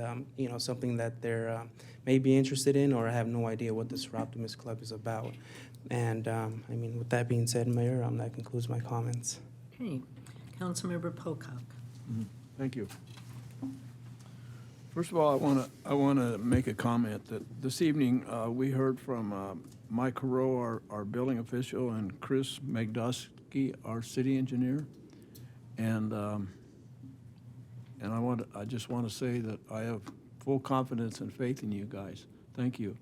[SPEAKER 4] something that they're may be interested in or have no idea what the Seroptimus Club is about. And with that being said, Mayor, that concludes my comments.
[SPEAKER 21] Okay, Councilmember Pocock.
[SPEAKER 19] Thank you. First of all, I want to make a comment that this evening we heard from Mike Hargrove, our building official, and Chris Magdowski, our city engineer, and I just want to say that I have full confidence and faith in you guys. Thank you.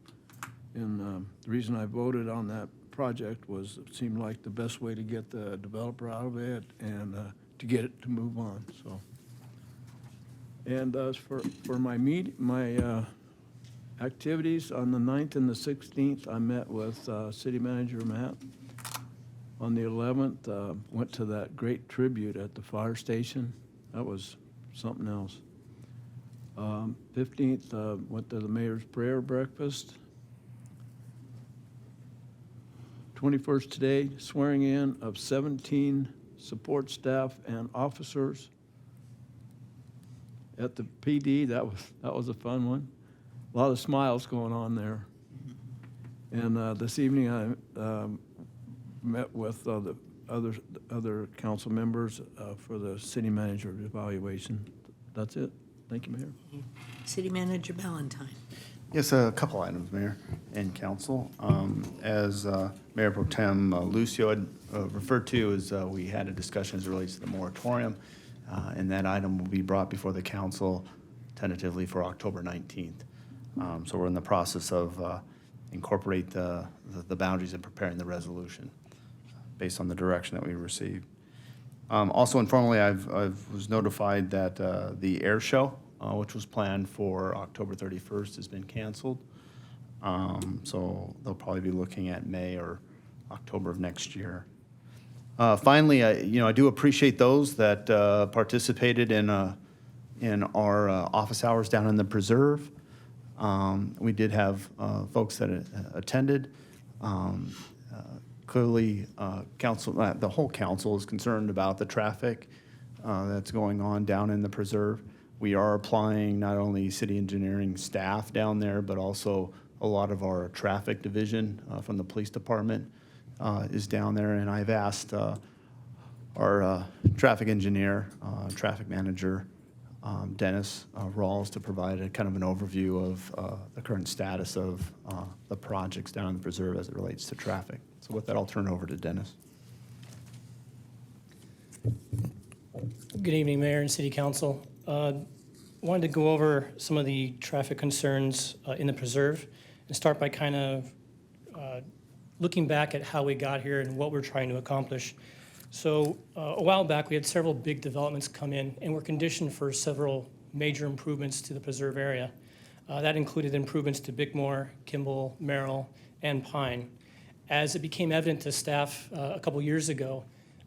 [SPEAKER 19] And the reason I voted on that project was it seemed like the best way to get the developer out of it and to get it to move on. So And for my activities on the 9th and the 16th, I met with City Manager Matt. On the 11th, went to that great tribute at the fire station. That was something else. 15th, went to the mayor's prayer breakfast. 21st today, swearing in of 17 support staff and officers at the PD. That was a fun one. A lot of smiles going on there. And this evening I met with the other council members for the city manager evaluation. That's it. Thank you, Mayor.
[SPEAKER 21] City Manager Ballantyne.
[SPEAKER 9] Yes, a couple items, Mayor and Council. As Mayor Pro Tem Lucio had referred to, is we had a discussion as it relates to the moratorium, and that item will be brought before the council tentatively for October 19th. So we're in the process of incorporate the boundaries and preparing the resolution based on the direction that we received. Also informally, I was notified that the air show, which was planned for October 31st, has been canceled. So they'll probably be looking at May or October of next year. Finally, I do appreciate those that participated in our office hours down in the preserve. We did have folks that attended. Clearly, the whole council is concerned about the traffic that's going on down in the preserve. We are applying not only city engineering staff down there, but also a lot of our traffic division from the police department is down there. And I've asked our traffic engineer, traffic manager, Dennis Rawls, to provide a kind of an overview of the current status of the projects down in the preserve as it relates to traffic. So with that, I'll turn it over to Dennis.
[SPEAKER 5] Good evening, Mayor and City Council. Wanted to go over some of the traffic concerns in the preserve and start by kind of looking back at how we got here and what we're trying to accomplish. So a while back, we had several big developments come in and were conditioned for several major improvements to the preserve area. That included improvements to Bickmore, Kimball, Merrill, and Pine. As it became evident to staff a couple years ago,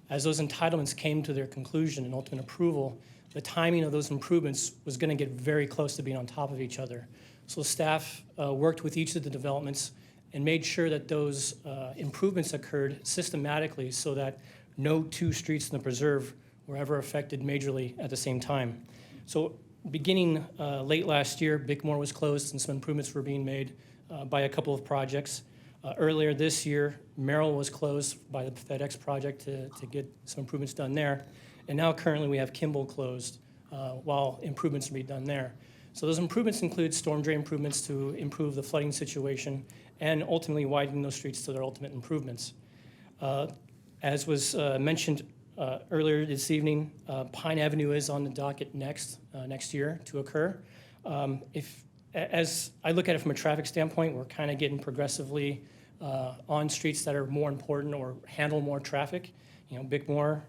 [SPEAKER 5] as those entitlements came to their conclusion and ultimate approval, the timing of those improvements was going to get very close to being on top of each other. So staff worked with each of the developments and made sure that those improvements occurred systematically so that no two streets in the preserve were ever affected majorly at the same time. So beginning late last year, Bickmore was closed and some improvements were being made by a couple of projects. Earlier this year, Merrill was closed by the FedEx project to get some improvements done there. And now currently we have Kimball closed while improvements are being done there. So those improvements include storm drain improvements to improve the flooding situation and ultimately widening those streets to their ultimate improvements. As was mentioned earlier this evening, Pine Avenue is on the docket next year to occur. As I look at it from a traffic standpoint, we're kind of getting progressively on streets that are more important or handle more traffic. You know, Bickmore,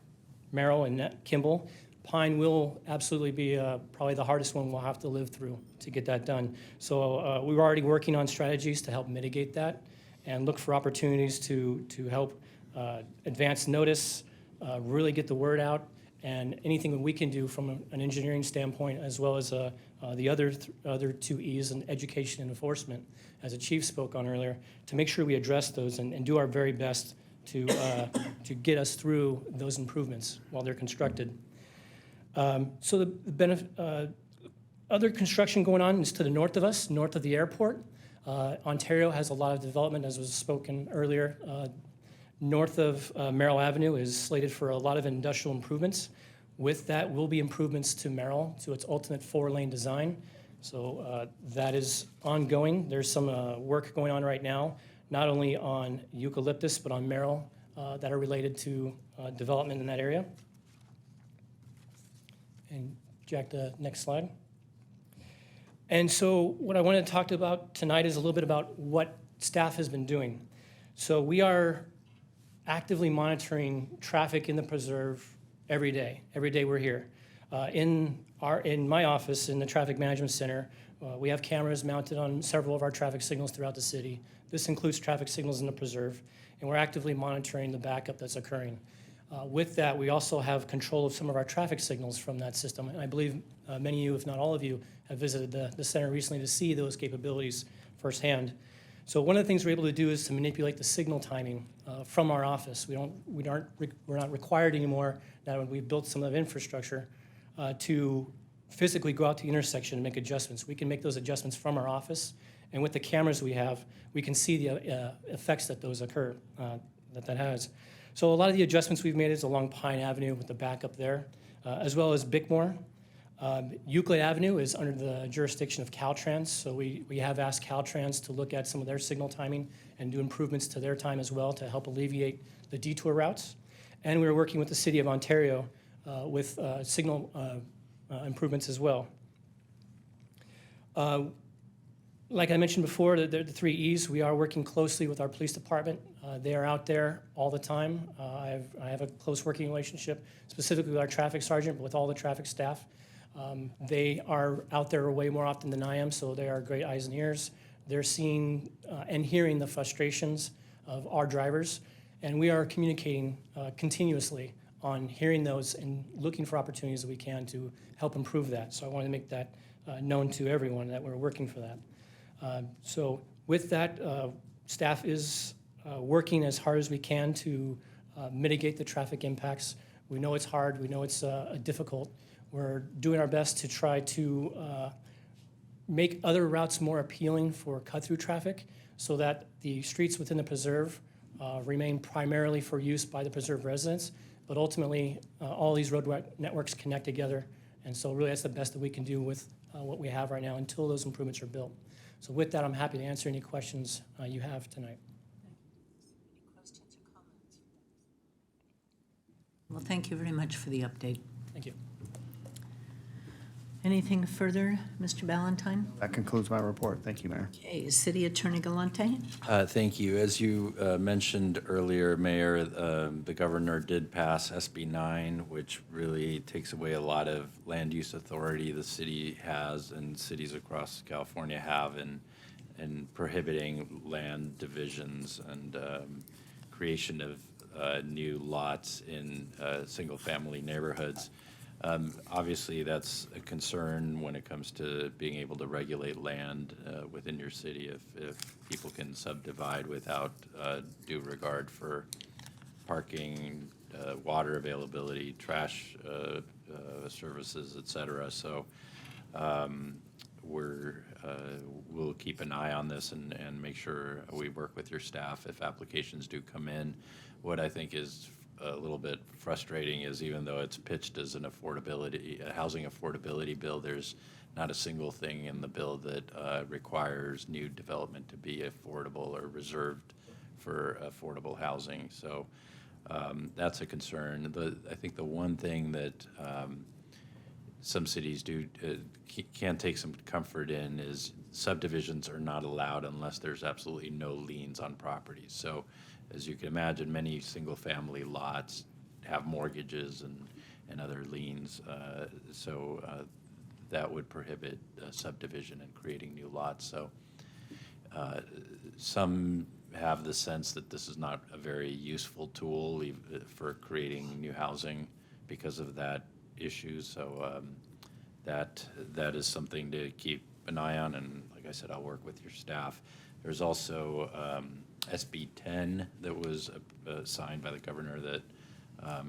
[SPEAKER 5] Merrill, and Kimball. Pine will absolutely be probably the hardest one we'll have to live through to get that done. So we were already working on strategies to help mitigate that and look for opportunities to help advance notice, really get the word out, and anything that we can do from an engineering standpoint, as well as the other two E's in education and enforcement, as the chief spoke on earlier, to make sure we address those and do our very best to get us through those improvements while they're constructed. So the other construction going on is to the north of us, north of the airport. Ontario has a lot of development, as was spoken earlier. North of Merrill Avenue is slated for a lot of industrial improvements. With that will be improvements to Merrill, to its ultimate 4-lane design. So that is ongoing. There's some work going on right now, not only on Eucalyptus, but on Merrill that are related to development in that area. And Jack, the next slide. And so what I wanted to talk about tonight is a little bit about what staff has been doing. So we are actively monitoring traffic in the preserve every day. Every day we're here. In my office, in the Traffic Management Center, we have cameras mounted on several of our traffic signals throughout the city. This includes traffic signals in the preserve, and we're actively monitoring the backup that's occurring. With that, we also have control of some of our traffic signals from that system, and I believe many of you, if not all of you, have visited the center recently to see those capabilities firsthand. So one of the things we're able to do is to manipulate the signal timing from our office. We're not required anymore, now when we've built some of the infrastructure, to physically go out to the intersection and make adjustments. We can make those adjustments from our office, and with the cameras we have, we can see the effects that those occur, that has. So a lot of the adjustments we've made is along Pine Avenue with the backup there, as well as Bickmore. Euclid Avenue is under the jurisdiction of Caltrans, so we have asked Caltrans to look at some of their signal timing and do improvements to their time as well to help alleviate the detour routes. And we're working with the City of Ontario with signal improvements as well. Like I mentioned before, the 3 E's, we are working closely with our police department. They are out there all the time. I have a close working relationship, specifically with our traffic sergeant, but with all the traffic staff. They are out there way more often than I am, so they are great eyes and ears. They're seeing and hearing the frustrations of our drivers, and we are communicating continuously on hearing those and looking for opportunities that we can to help improve that. So I wanted to make that known to everyone that we're working for that. So with that, staff is working as hard as we can to mitigate the traffic impacts. We know it's hard, we know it's difficult. We're doing our best to try to make other routes more appealing for cut-through traffic so that the streets within the preserve remain primarily for use by the preserve residents, but ultimately all these road networks connect together, and so really that's the best that we can do with what we have right now until those improvements are built. So with that, I'm happy to answer any questions you have tonight.
[SPEAKER 21] Well, thank you very much for the update.
[SPEAKER 5] Thank you.
[SPEAKER 21] Anything further, Mr. Ballantyne?
[SPEAKER 9] That concludes my report. Thank you, Mayor.
[SPEAKER 21] Okay, City Attorney Galante?
[SPEAKER 2] Thank you. As you mentioned earlier, Mayor, the governor did pass SB 9, which really takes away a lot of land use authority the city has and cities across California have in prohibiting land divisions and creation of new lots in single-family neighborhoods. Obviously, that's a concern when it comes to being able to regulate land within your city if people can subdivide without due regard for parking, water availability, trash services, et cetera. So we'll keep an eye on this and make sure we work with your staff if applications do come in. What I think is a little bit frustrating is even though it's pitched as a housing affordability bill, there's not a single thing in the bill that requires new development to be affordable or reserved for affordable housing. So that's a concern. I think the one thing that some cities can take some comfort in is subdivisions are not allowed unless there's absolutely no liens on properties. So as you can imagine, many single-family lots have mortgages and other liens, so that would prohibit subdivision and creating new lots. So some have the sense that this is not a very useful tool for creating new housing because of that issue. So that is something to keep an eye on, and like I said, I'll work with your staff. There's also SB 10 that was signed by the governor that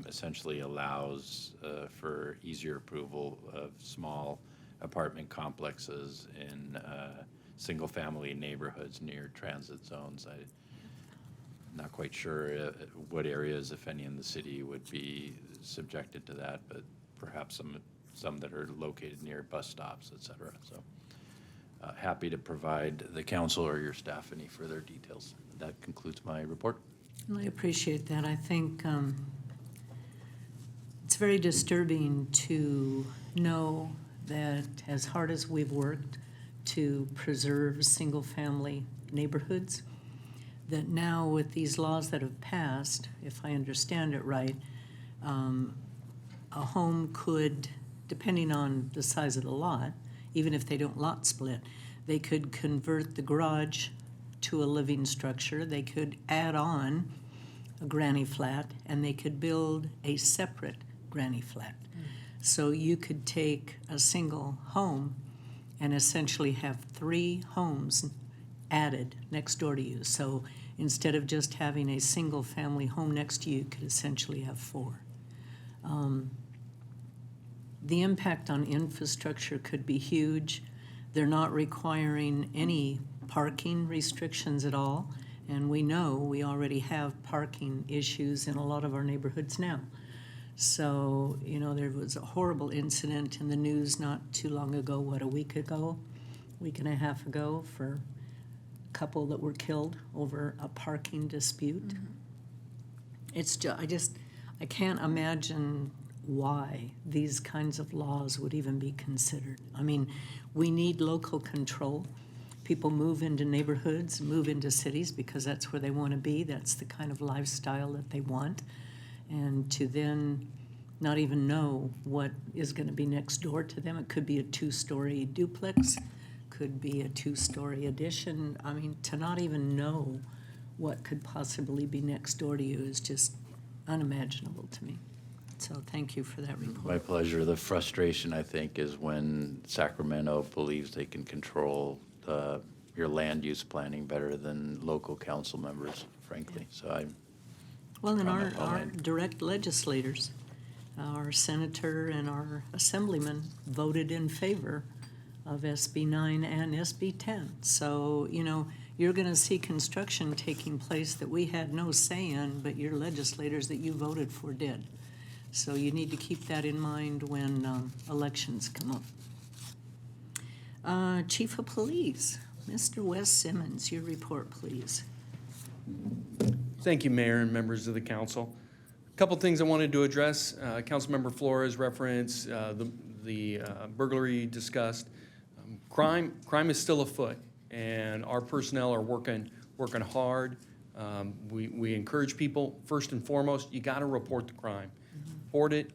[SPEAKER 2] essentially allows for easier approval of small apartment complexes in single-family neighborhoods near transit zones. I'm not quite sure what areas, if any, in the city would be subjected to that, but perhaps some that are located near bus stops, et cetera. So happy to provide the council or your staff any further details. That concludes my report.
[SPEAKER 21] I appreciate that. I think it's very disturbing to know that as hard as we've worked to preserve single-family neighborhoods, that now with these laws that have passed, if I understand it right, a home could depending on the size of the lot, even if they don't lot split, they could convert the garage to a living structure. They could add on a granny flat, and they could build a separate granny flat. So you could take a single home and essentially have 3 homes added next door to you. So instead of just having a single-family home next to you, you could essentially have 4. The impact on infrastructure could be huge. They're not requiring any parking restrictions at all, and we know we already have parking issues in a lot of our neighborhoods now. So, you know, there was a horrible incident in the news not too long ago, a week and a half ago, for a couple that were killed over a parking dispute. It's just, I can't imagine why these kinds of laws would even be considered. I mean, we need local control. People move into neighborhoods, move into cities because that's where they want to be. That's the kind of lifestyle that they want. And to then not even know what is going to be next door to them. It could be a 2-story duplex, could be a 2-story addition. I mean, to not even know what could possibly be next door to you is just unimaginable to me. So thank you for that report.
[SPEAKER 2] My pleasure. The frustration, I think, is when Sacramento believes they can control your land use planning better than local council members, frankly. So
[SPEAKER 21] Well, and our direct legislators, our senator and our assemblyman voted in favor of SB 9 and SB 10. So, you know, you're going to see construction taking place that we had no say in, but your legislators that you voted for did. So you need to keep that in mind when elections come up. Chief of Police, Mr. Wes Simmons, your report, please.
[SPEAKER 10] Thank you, Mayor and members of the council. A couple things I wanted to address. Councilmember Flores referenced the burglary discussed. Crime is still afoot, and our personnel are working hard. We encourage people, first and foremost, you got to report the crime. Report it.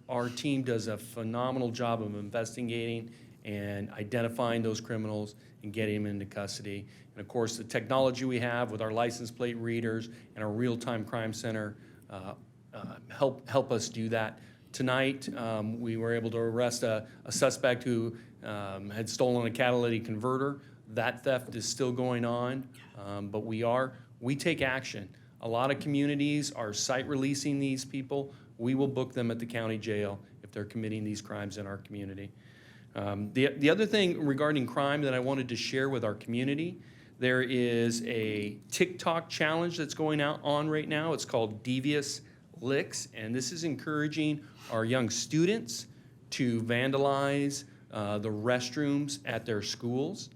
[SPEAKER 10] Our team does a phenomenal job of investigating and identifying those criminals and getting them into custody. And of course, the technology we have with our license plate readers and our real-time crime center help us do that. Tonight, we were able to arrest a suspect who had stolen a catalytic converter. That theft is still going on, but we take action. A lot of communities are site releasing these people. We will book them at the county jail if they're committing these crimes in our community. The other thing regarding crime that I wanted to share with our community, there is a TikTok challenge that's going on right now. It's called Devious Licks, and this is encouraging our young students to vandalize the restrooms at their schools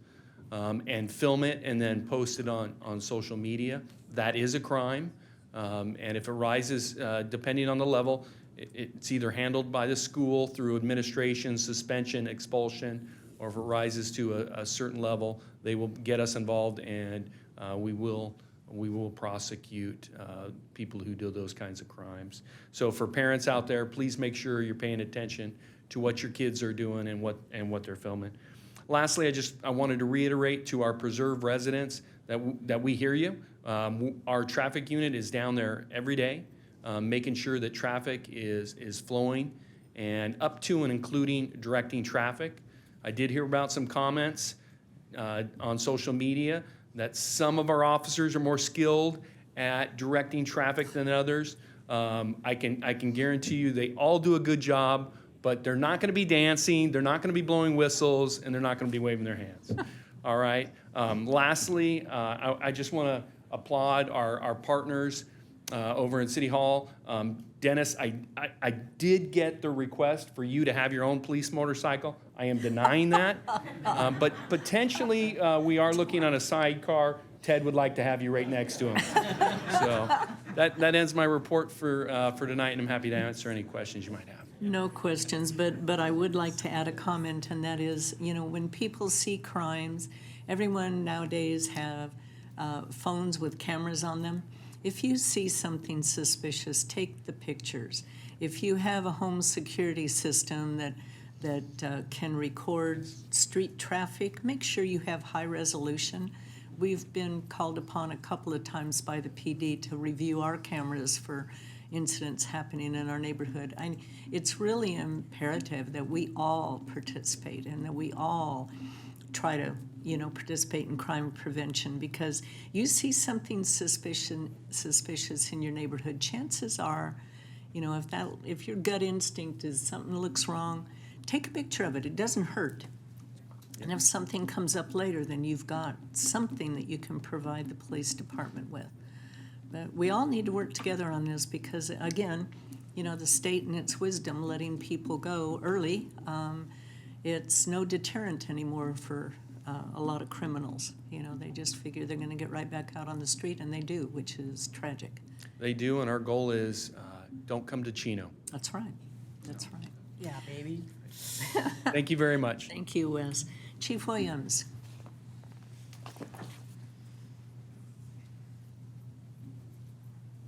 [SPEAKER 10] and film it and then post it on social media. That is a crime, and if it rises, depending on the level, it's either handled by the school through administration, suspension, expulsion, or if it rises to a certain level, they will get us involved, and we will prosecute people who do those kinds of crimes. So for parents out there, please make sure you're paying attention to what your kids are doing and what they're filming. Lastly, I wanted to reiterate to our Preserve residents that we hear you. Our traffic unit is down there every day, making sure that traffic is flowing and up to and including directing traffic. I did hear about some comments on social media that some of our officers are more skilled at directing traffic than others. I can guarantee you they all do a good job, but they're not going to be dancing, they're not going to be blowing whistles, and they're not going to be waving their hands. All right. Lastly, I just want to applaud our partners over in City Hall. Dennis, I did get the request for you to have your own police motorcycle. I am denying that, but potentially we are looking on a sidecar. Ted would like to have you right next to him. So that ends my report for tonight, and I'm happy to answer any questions you might have.
[SPEAKER 21] No questions, but I would like to add a comment, and that is, you know, when people see crimes, everyone nowadays have phones with cameras on them. If you see something suspicious, take the pictures. If you have a home security system that that can record street traffic. Make sure you have high resolution. We've been called upon a couple of times by the PD to review our cameras for incidents happening in our neighborhood. It's really imperative that we all participate and that we all try to, participate in crime prevention, because you see something suspicious in your neighborhood, chances are, if your gut instinct is something looks wrong, take a picture of it. It doesn't hurt. And if something comes up later, then you've got something that you can provide the police department with. But we all need to work together on this because, again, the state in its wisdom letting people go early, it's no deterrent anymore for a lot of criminals. They just figure they're going to get right back out on the street, and they do, which is tragic.
[SPEAKER 10] They do, and our goal is don't come to Chino.
[SPEAKER 21] That's right. That's right. Yeah, baby.
[SPEAKER 10] Thank you very much.
[SPEAKER 21] Thank you, Wes. Chief Williams.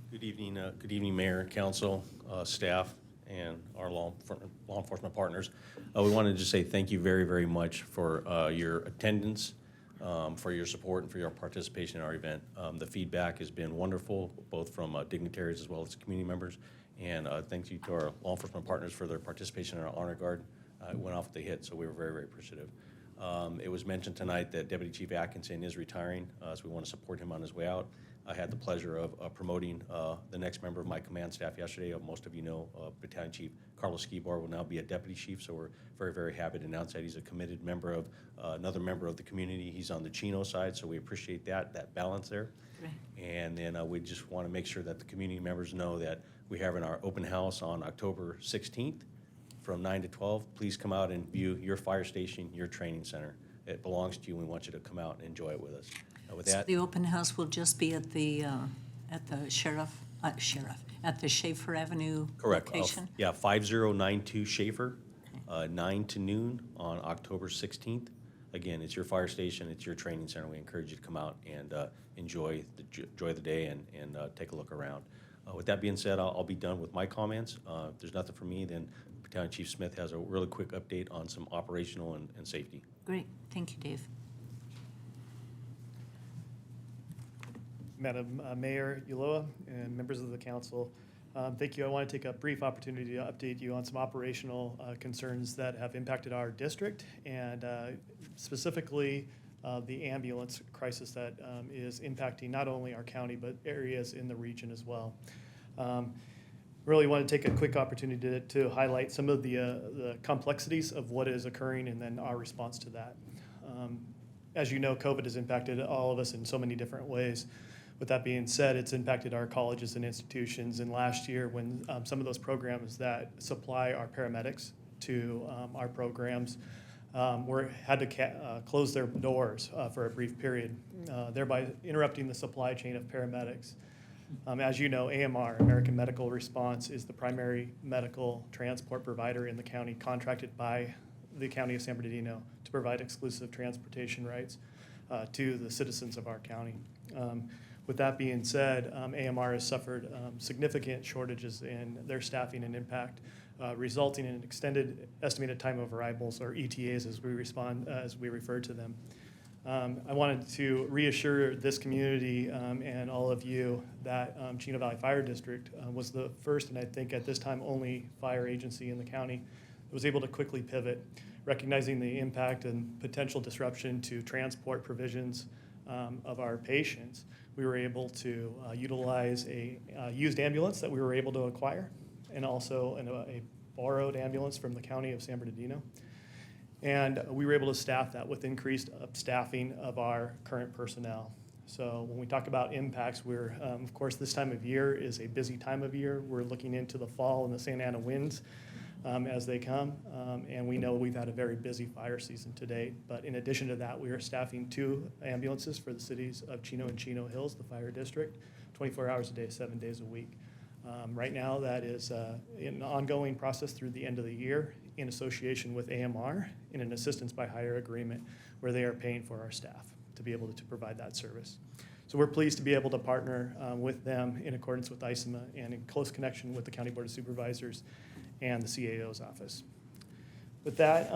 [SPEAKER 22] Good evening, Mayor, Council, staff, and our law enforcement partners. We wanted to just say thank you very, very much for your attendance, for your support, and for your participation in our event. The feedback has been wonderful, both from dignitaries as well as community members. And thank you to our law enforcement partners for their participation in our honor guard. It went off the hit, so we were very, very appreciative. It was mentioned tonight that Deputy Chief Atkinson is retiring, so we want to support him on his way out. I had the pleasure of promoting the next member of my command staff yesterday. Most of you know Battalion Chief Carlos Skibar will now be a deputy chief, so we're very, very happy to announce that he's a committed member of another member of the community. He's on the Chino side, so we appreciate that balance there.
[SPEAKER 21] Right.
[SPEAKER 22] And then we just want to make sure that the community members know that we have our open house on October 16th from 9 to 12. Please come out and view your fire station, your training center. It belongs to you, and we want you to come out and enjoy it with us. With
[SPEAKER 21] So
[SPEAKER 22] that,
[SPEAKER 21] the open house will just be at the at the Schaefer Avenue
[SPEAKER 22] correct.
[SPEAKER 21] location?
[SPEAKER 22] Yeah, 5092 Schaefer, 9 to noon on October 16th. Again, it's your fire station, it's your training center. We encourage you to come out and enjoy the day and take a look around. With that being said, I'll be done with my comments. If there's nothing for me, then Battalion Chief Smith has a really quick update on some operational and safety.
[SPEAKER 21] Great. Thank you, Dave.
[SPEAKER 6] Madam Mayor Ulloa and members of the council, thank you. I want to take a brief opportunity to update you on some operational concerns that have impacted our district, and specifically the ambulance crisis that is impacting not only our county but areas in the region as well. Really want to take a quick opportunity to highlight some of the complexities of what is occurring and then our response to that. As you know, COVID has impacted all of us in so many different ways. With that being said, it's impacted our colleges and institutions. And last year, when some of those programs that supply our paramedics to our programs had to close their doors for a brief period, thereby interrupting the supply chain of paramedics. As you know, AMR, American Medical Response, is the primary medical transport provider in the county, contracted by the County of San Bernardino to provide exclusive transportation rights to the citizens of our county. With that being said, AMR has suffered significant shortages in their staffing and impact, resulting in an extended estimated time of arrivals, or ETAs as we refer to them. I wanted to reassure this community and all of you that Chino Valley Fire District was the first, and I think at this time only, fire agency in the county that was able to quickly pivot, recognizing the impact and potential disruption to transport provisions of our patients. We were able to utilize a used ambulance that we were able to acquire, and also a borrowed ambulance from the County of San Bernardino. And we were able to staff that with increased staffing of our current personnel. So when we talk about impacts, we're, of course, this time of year is a busy time of year. We're looking into the fall and the Santa Ana winds as they come. And we know we've had a very busy fire season to date. But in addition to that, we are staffing 2 ambulances for the cities of Chino and Chino Hills, the fire district, 24 hours a day, 7 days a week. Right now, that is an ongoing process through the end of the year in association with AMR in an assistance by hire agreement where they are paying for our staff to be able to provide that service. So we're pleased to be able to partner with them in accordance with ISMA and in close connection with the County Board of Supervisors and the CAO's office. With that,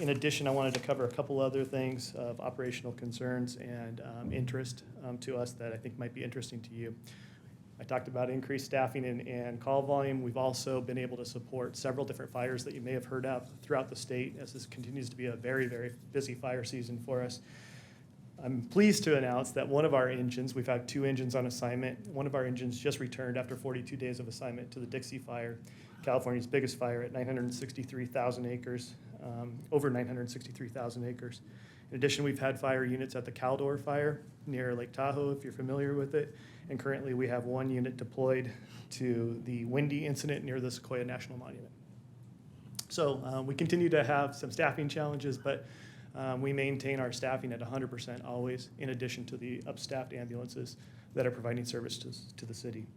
[SPEAKER 6] in addition, I wanted to cover a couple other things of operational concerns and interest to us that I think might be interesting to you. I talked about increased staffing and call volume. We've also been able to support several different fires that you may have heard of throughout the state, as this continues to be a very, very busy fire season for us. I'm pleased to announce that one of our engines, we've had 2 engines on assignment, one of our engines just returned after 42 days of assignment to the Dixie Fire, California's biggest fire at 963,000 acres, over 963,000 acres. In addition, we've had fire units at the Caldor Fire near Lake Tahoe, if you're familiar with it. And currently we have 1 unit deployed to the Windy incident near the Sequoia National Monument. So we continue to have some staffing challenges, but we maintain our staffing at 100% always, in addition to the upstaffed ambulances that are providing service to the city.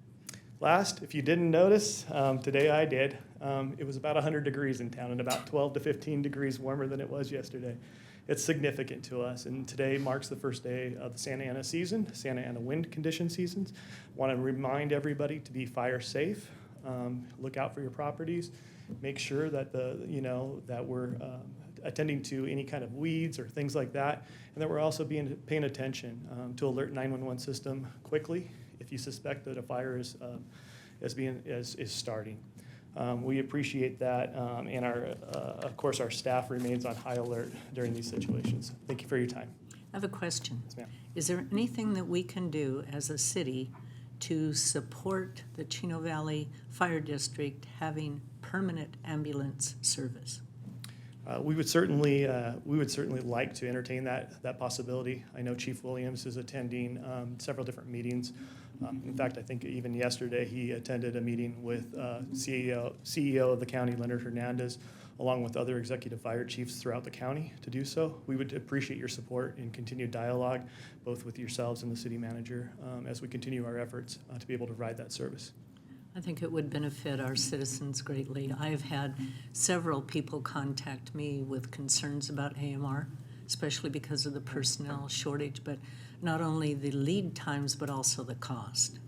[SPEAKER 6] Last, if you didn't notice, today I did, it was about 100 degrees in town and about 12 to 15 degrees warmer than it was yesterday. It's significant to us, and today marks the first day of the Santa Ana season, Santa Ana wind condition seasons. Want to remind everybody to be fire safe, look out for your properties, make sure that that we're attending to any kind of weeds or things like that, and that we're also paying attention to alert 911 system quickly if you suspect that a fire is starting. We appreciate that, and of course, our staff remains on high alert during these situations. Thank you for your time.
[SPEAKER 21] I have a question.
[SPEAKER 6] Yes, ma'am.
[SPEAKER 21] Is there anything that we can do as a city to support the Chino Valley Fire District having permanent ambulance service?
[SPEAKER 6] We would certainly like to entertain that possibility. I know Chief Williams is attending several different meetings. In fact, I think even yesterday he attended a meeting with CEO of the county, Manuel Hernandez, along with other executive fire chiefs throughout the county to do so. We would appreciate your support and continued dialogue, both with yourselves and the city manager, as we continue our efforts to be able to provide that service.
[SPEAKER 21] I think it would benefit our citizens greatly. I've had several people contact me with concerns about AMR, especially because of the personnel shortage, but not only the lead times, but also the cost.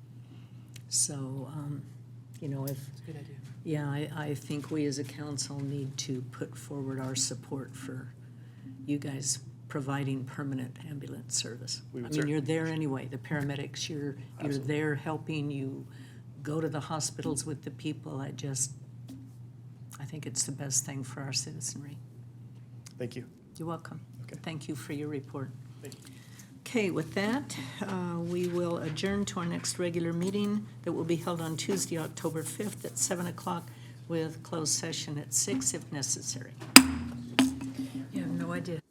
[SPEAKER 21] So, I think we as a council need to put forward our support for you guys providing permanent ambulance service. You're there anyway, the paramedics, you're there helping you go to the hospitals with the people. I think it's the best thing for our citizenry.
[SPEAKER 6] Thank you.
[SPEAKER 21] You're welcome.
[SPEAKER 6] Okay.
[SPEAKER 21] Thank you for your report.
[SPEAKER 6] Thank you.
[SPEAKER 21] Okay, with that, we will adjourn to our next regular meeting that will be held on Tuesday, October 5th at 7 o'clock with closed session at 6 if necessary.
[SPEAKER 12] You have no idea.